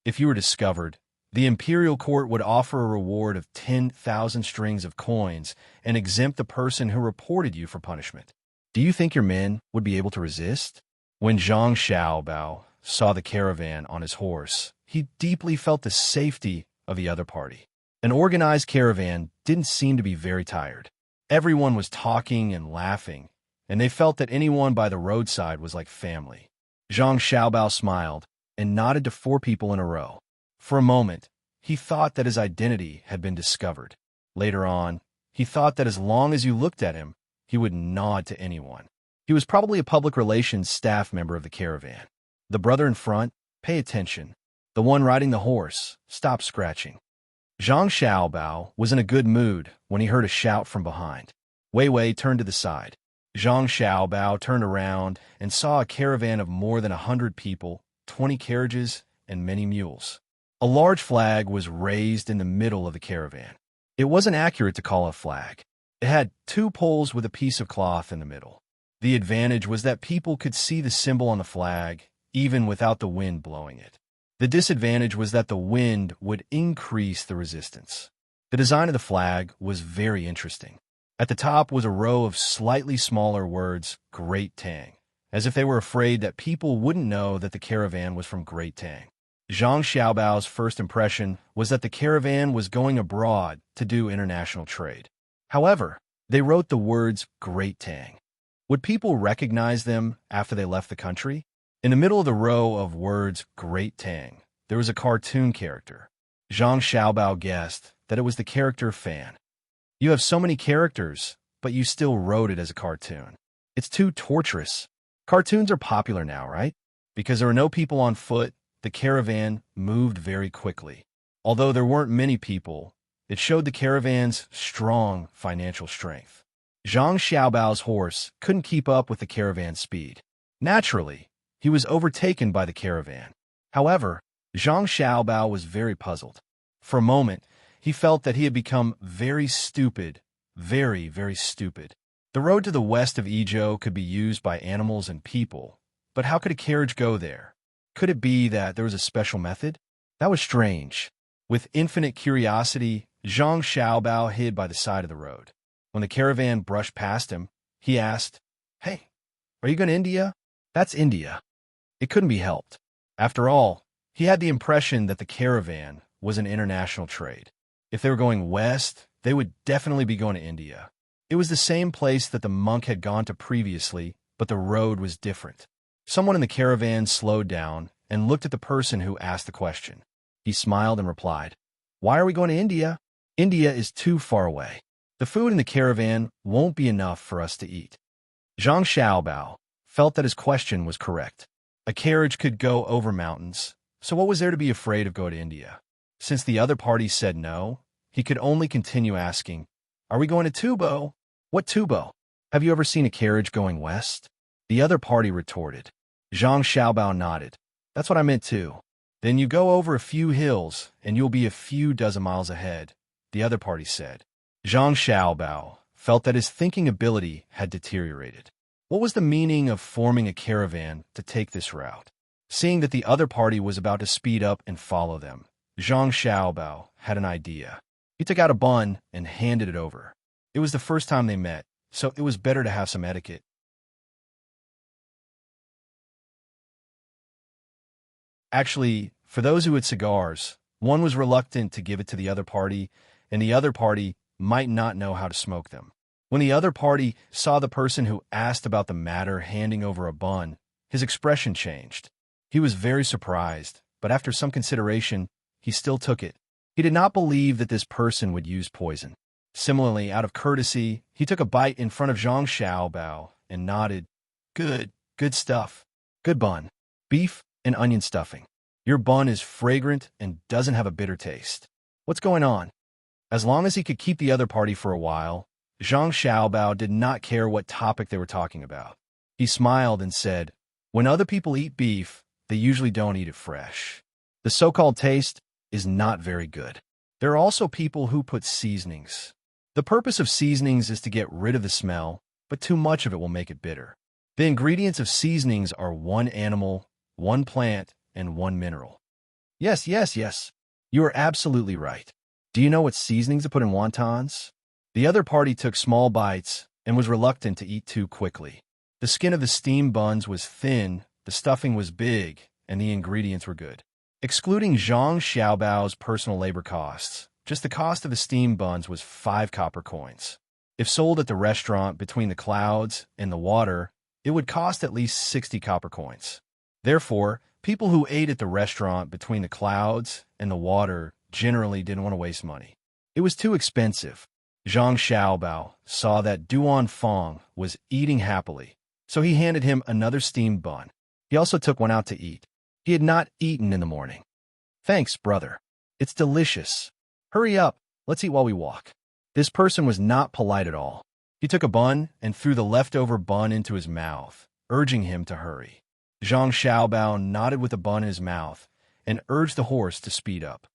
If you were discovered, the imperial court would offer a reward of 10,000 strings of coins and exempt the person who reported you for punishment. Do you think your men would be able to resist? When Zhang Xiaobao saw the caravan on his horse, he deeply felt the safety of the other party. An organized caravan didn't seem to be very tired. Everyone was talking and laughing, and they felt that anyone by the roadside was like family. Zhang Xiaobao smiled and nodded to 4 people in a row. For a moment, he thought that his identity had been discovered. Later on, he thought that as long as you looked at him, he would nod to anyone. He was probably a public relations staff member of the caravan. The brother in front, pay attention. The one riding the horse, stop scratching. Zhang Xiaobao was in a good mood when he heard a shout from behind. Wei Wei turned to the side. Zhang Xiaobao turned around and saw a caravan of more than 100 people, 20 carriages, and many mules. A large flag was raised in the middle of the caravan. It wasn't accurate to call it a flag. It had 2 poles with a piece of cloth in the middle. The advantage was that people could see the symbol on the flag, even without the wind blowing it. The disadvantage was that the wind would increase the resistance. The design of the flag was very interesting. At the top was a row of slightly smaller words, Great Tang, as if they were afraid that people wouldn't know that the caravan was from Great Tang. Zhang Xiaobao's first impression was that the caravan was going abroad to do international trade. However, they wrote the words Great Tang. Would people recognize them after they left the country? In the middle of the row of words Great Tang, there was a cartoon character. Zhang Xiaobao guessed that it was the character Fan. You have so many characters, but you still wrote it as a cartoon. It's too torturous. Cartoons are popular now, right? Because there were no people on foot, the caravan moved very quickly. Although there weren't many people, it showed the caravan's strong financial strength. Zhang Xiaobao's horse couldn't keep up with the caravan's speed. Naturally, he was overtaken by the caravan. However, Zhang Xiaobao was very puzzled. For a moment, he felt that he had become very stupid, very, very stupid. The road to the west of Idyll could be used by animals and people, but how could a carriage go there? Could it be that there was a special method? That was strange. With infinite curiosity, Zhang Xiaobao hid by the side of the road. When the caravan brushed past him, he asked, "Hey, are you going to India?" "That's India." It couldn't be helped. After all, he had the impression that the caravan was an international trade. If they were going west, they would definitely be going to India. It was the same place that the monk had gone to previously, but the road was different. Someone in the caravan slowed down and looked at the person who asked the question. He smiled and replied, "Why are we going to India? India is too far away. The food in the caravan won't be enough for us to eat." Zhang Xiaobao felt that his question was correct. A carriage could go over mountains, so what was there to be afraid of going to India? Since the other party said no, he could only continue asking, "Are we going to Tubo?" "What Tubo? Have you ever seen a carriage going west?" The other party retorted. Zhang Xiaobao nodded. "That's what I meant too." "Then you go over a few hills, and you'll be a few dozen miles ahead," the other party said. Zhang Xiaobao felt that his thinking ability had deteriorated. What was the meaning of forming a caravan to take this route? Seeing that the other party was about to speed up and follow them, Zhang Xiaobao had an idea. He took out a bun and handed it over. It was the first time they met, so it was better to have some etiquette. Actually, for those who had cigars, one was reluctant to give it to the other party, and the other party might not know how to smoke them. When the other party saw the person who asked about the matter handing over a bun, his expression changed. He was very surprised, but after some consideration, he still took it. He did not believe that this person would use poison. Similarly, out of courtesy, he took a bite in front of Zhang Xiaobao and nodded. Good stuff. Good bun. Beef and onion stuffing. Your bun is fragrant and doesn't have a bitter taste. What's going on? As long as he could keep the other party for a while, Zhang Xiaobao did not care what topic they were talking about. He smiled and said, "When other people eat beef, they usually don't eat it fresh. The so-called taste is not very good. There are also people who put seasonings. The purpose of seasonings is to get rid of the smell, but too much of it will make it bitter. The ingredients of seasonings are one animal, one plant, and one mineral." Yes. You are absolutely right. Do you know what seasonings to put in wontons? The other party took small bites and was reluctant to eat too quickly. The skin of the steamed buns was thin, the stuffing was big, and the ingredients were good. Excluding Zhang Xiaobao's personal labor costs, just the cost of the steamed buns was 5 copper coins. If sold at the restaurant between the clouds and the water, it would cost at least 60 copper coins. Therefore, people who ate at the restaurant between the clouds and the water generally didn't want to waste money. It was too expensive. Zhang Xiaobao saw that Duan Fong was eating happily, so he handed him another steamed bun. He also took one out to eat. He had not eaten in the morning. "Thanks, brother. It's delicious. Hurry up, let's eat while we walk." This person was not polite at all. He took a bun and threw the leftover bun into his mouth, urging him to hurry. Zhang Xiaobao nodded with the bun in his mouth and urged the horse to speed up.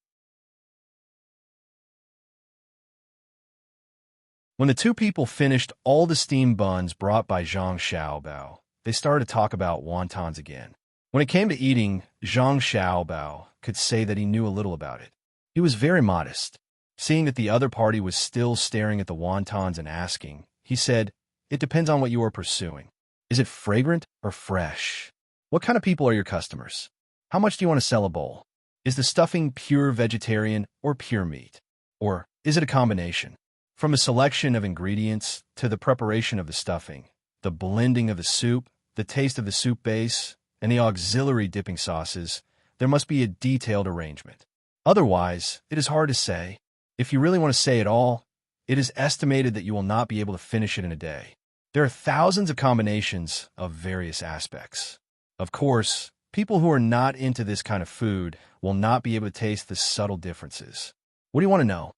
When the two people finished all the steamed buns brought by Zhang Xiaobao, they started to talk about wontons again. When it came to eating, Zhang Xiaobao could say that he knew a little about it. He was very modest. Seeing that the other party was still staring at the wontons and asking, he said, "It depends on what you are pursuing. Is it fragrant or fresh? What kind of people are your customers? How much do you want to sell a bowl? Is the stuffing pure vegetarian or pure meat? Or is it a combination?" From a selection of ingredients to the preparation of the stuffing, the blending of the soup, the taste of the soup base, and the auxiliary dipping sauces, there must be a detailed arrangement. Otherwise, it is hard to say. If you really want to say it all, it is estimated that you will not be able to finish it in a day. There are thousands of combinations of various aspects. Of course, people who are not into this kind of food will not be able to taste the subtle differences. What do you want to know?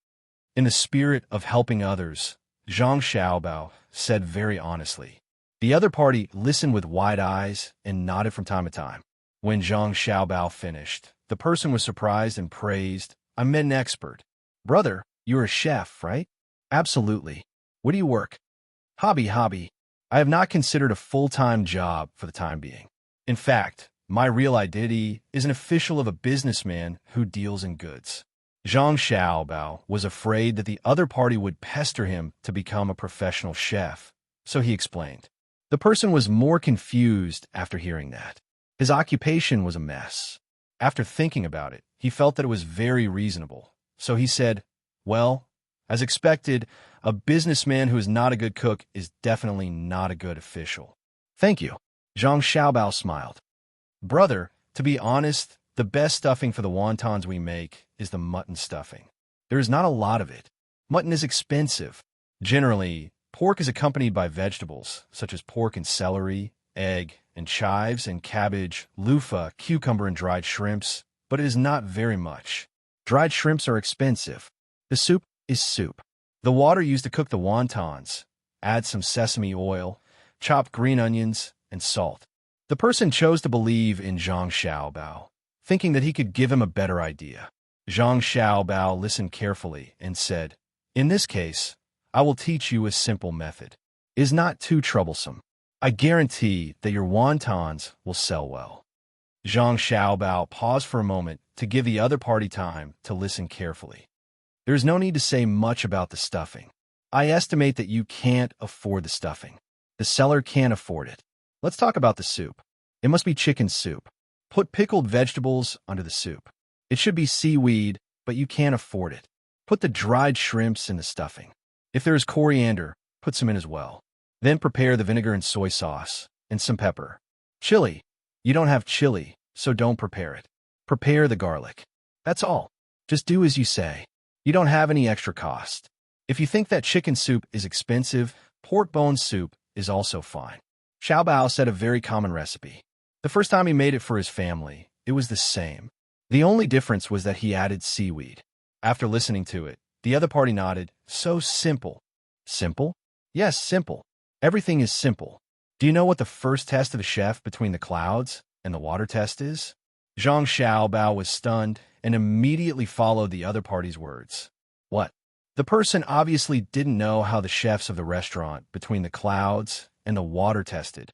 In the spirit of helping others, Zhang Xiaobao said very honestly. The other party listened with wide eyes and nodded from time to time. When Zhang Xiaobao finished, the person was surprised and praised, "I met an expert." "Brother, you're a chef, right?" "Absolutely. Where do you work?" Hobby. I have not considered a full-time job for the time being. In fact, my real identity is an official of a businessman who deals in goods." Zhang Xiaobao was afraid that the other party would pester him to become a professional chef, so he explained. The person was more confused after hearing that. His occupation was a mess. After thinking about it, he felt that it was very reasonable, so he said, "Well, as expected, a businessman who is not a good cook is definitely not a good official." "Thank you." Zhang Xiaobao smiled. "Brother, to be honest, the best stuffing for the wontons we make is the mutton stuffing. There is not a lot of it. Mutton is expensive. Generally, pork is accompanied by vegetables, such as pork and celery, egg, and chives and cabbage, loofah, cucumber, and dried shrimps, but it is not very much. Dried shrimps are expensive. The soup is soup. The water used to cook the wontons. Add some sesame oil, chopped green onions, and salt." The person chose to believe in Zhang Xiaobao, thinking that he could give him a better idea. Zhang Xiaobao listened carefully and said, "In this case, I will teach you a simple method. It is not too troublesome. I guarantee that your wontons will sell well. Zhang Xiaobao paused for a moment to give the other party time to listen carefully. There is no need to say much about the stuffing. I estimate that you can't afford the stuffing. The seller can't afford it. Let's talk about the soup. It must be chicken soup. Put pickled vegetables under the soup. It should be seaweed, but you can't afford it. Put the dried shrimps in the stuffing. If there is coriander, put some in as well. Then prepare the vinegar and soy sauce, and some pepper. Chili. You don't have chili, so don't prepare it. Prepare the garlic. That's all. Just do as you say. You don't have any extra cost. If you think that chicken soup is expensive, pork bone soup is also fine. Xiaobao said a very common recipe. The first time he made it for his family, it was the same. The only difference was that he added seaweed. After listening to it, the other party nodded. So simple. Simple? Yes, simple. Everything is simple. Do you know what the first test of the chef between the clouds and the water test is? Zhang Xiaobao was stunned and immediately followed the other party's words. What? The person obviously didn't know how the chefs of the restaurant between the clouds and the water tested.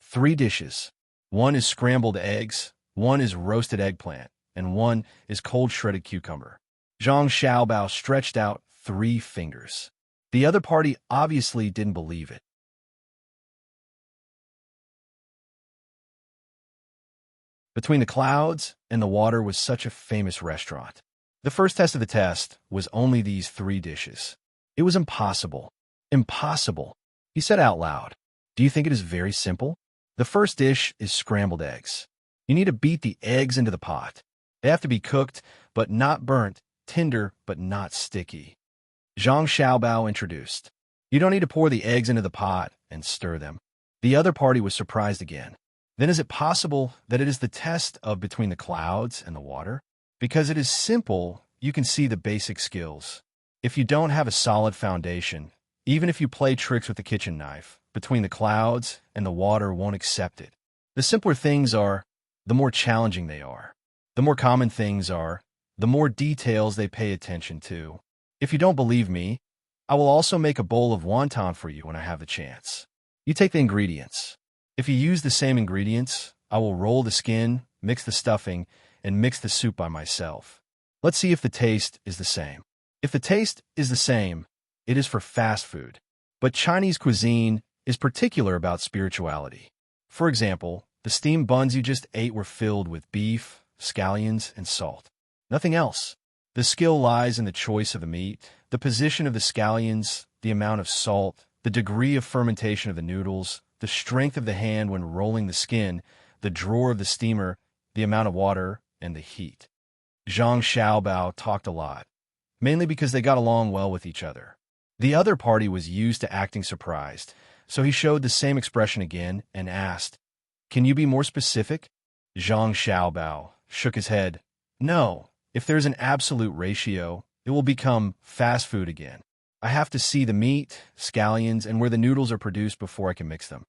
3 dishes. 1 is scrambled eggs, 1 is roasted eggplant, and 1 is cold shredded cucumber. Zhang Xiaobao stretched out 3 fingers. The other party obviously didn't believe it. Between the clouds and the water was such a famous restaurant. The first test of the test was only these 3 dishes. It was impossible. Impossible. He said out loud. Do you think it is very simple? The first dish is scrambled eggs. You need to beat the eggs into the pot. They have to be cooked, but not burnt, tender, but not sticky. Zhang Xiaobao introduced. You don't need to pour the eggs into the pot and stir them. The other party was surprised again. Then is it possible that it is the test of between the clouds and the water? Because it is simple, you can see the basic skills. If you don't have a solid foundation, even if you play tricks with the kitchen knife, between the clouds and the water won't accept it. The simpler things are, the more challenging they are. The more common things are, the more details they pay attention to. If you don't believe me, I will also make a bowl of wonton for you when I have the chance. You take the ingredients. If you use the same ingredients, I will roll the skin, mix the stuffing, and mix the soup by myself. Let's see if the taste is the same. If the taste is the same, it is for fast food. But Chinese cuisine is particular about spirituality. For example, the steamed buns you just ate were filled with beef, scallions, and salt. Nothing else. The skill lies in the choice of the meat, the position of the scallions, the amount of salt, the degree of fermentation of the noodles, the strength of the hand when rolling the skin, the drawer of the steamer, the amount of water, and the heat. Zhang Xiaobao talked a lot, mainly because they got along well with each other. The other party was used to acting surprised, so he showed the same expression again and asked, Can you be more specific? Zhang Xiaobao shook his head. No, if there's an absolute ratio, it will become fast food again. I have to see the meat, scallions, and where the noodles are produced before I can mix them.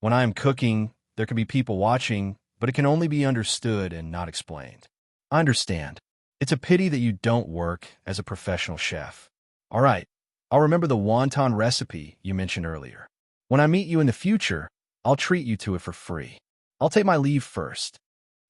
When I am cooking, there can be people watching, but it can only be understood and not explained. I understand. It's a pity that you don't work as a professional chef. All right, I'll remember the wonton recipe you mentioned earlier. When I meet you in the future, I'll treat you to it for free. I'll take my leave first.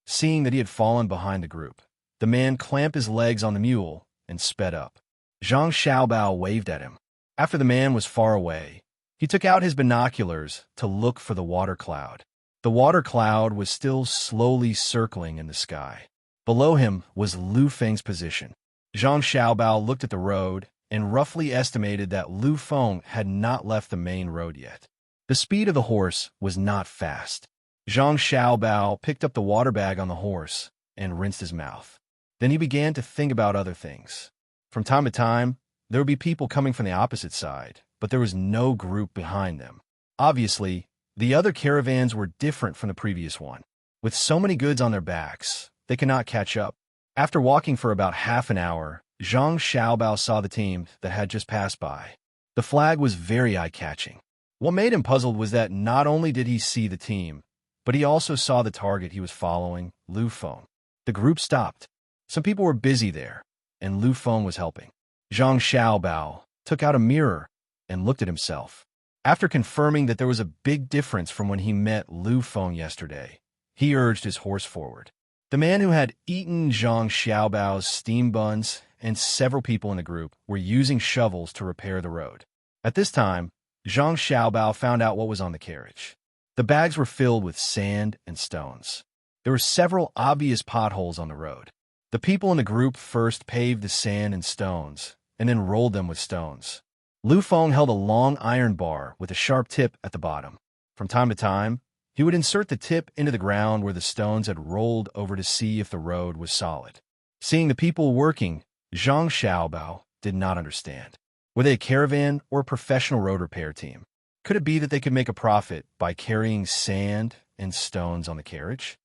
Seeing that he had fallen behind the group, the man clamped his legs on the mule and sped up. Zhang Xiaobao waved at him. After the man was far away, he took out his binoculars to look for the water cloud. The water cloud was still slowly circling in the sky. Below him was Lu Feng's position. Zhang Xiaobao looked at the road and roughly estimated that Lu Feng had not left the main road yet. The speed of the horse was not fast. Zhang Xiaobao picked up the water bag on the horse and rinsed his mouth. Then he began to think about other things. From time to time, there would be people coming from the opposite side, but there was no group behind them. Obviously, the other caravans were different from the previous one. With so many goods on their backs, they could not catch up. After walking for about half an hour, Zhang Xiaobao saw the team that had just passed by. The flag was very eye-catching. What made him puzzled was that not only did he see the team, but he also saw the target he was following, Lu Feng. The group stopped. Some people were busy there, and Lu Feng was helping. Zhang Xiaobao took out a mirror and looked at himself. After confirming that there was a big difference from when he met Lu Feng yesterday, he urged his horse forward. The man who had eaten Zhang Xiaobao's steam buns and several people in the group were using shovels to repair the road. At this time, Zhang Xiaobao found out what was on the carriage. The bags were filled with sand and stones. There were several obvious potholes on the road. The people in the group first paved the sand and stones, and then rolled them with stones. Lu Feng held a long iron bar with a sharp tip at the bottom. From time to time, he would insert the tip into the ground where the stones had rolled over to see if the road was solid. Seeing the people working, Zhang Xiaobao did not understand. Were they a caravan or a professional road repair team? Could it be that they could make a profit by carrying sand and stones on the carriage?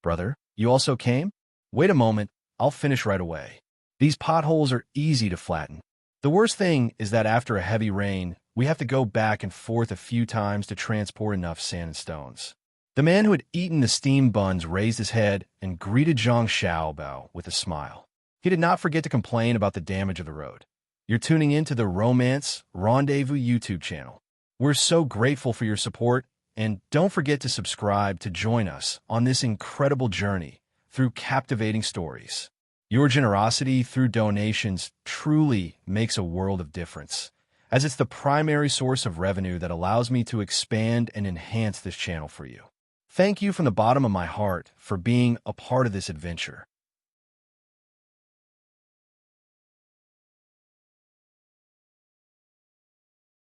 Brother, you also came? Wait a moment, I'll finish right away. These potholes are easy to flatten. The worst thing is that after a heavy rain, we have to go back and forth a few times to transport enough sand and stones. The man who had eaten the steamed buns raised his head and greeted Zhang Xiaobao with a smile. He did not forget to complain about the damage of the road. You're tuning in to the Romance Rendezvous YouTube channel. We're so grateful for your support, and don't forget to subscribe to join us on this incredible journey through captivating stories. Your generosity through donations truly makes a world of difference, as it's the primary source of revenue that allows me to expand and enhance this channel for you. Thank you from the bottom of my heart for being a part of this adventure.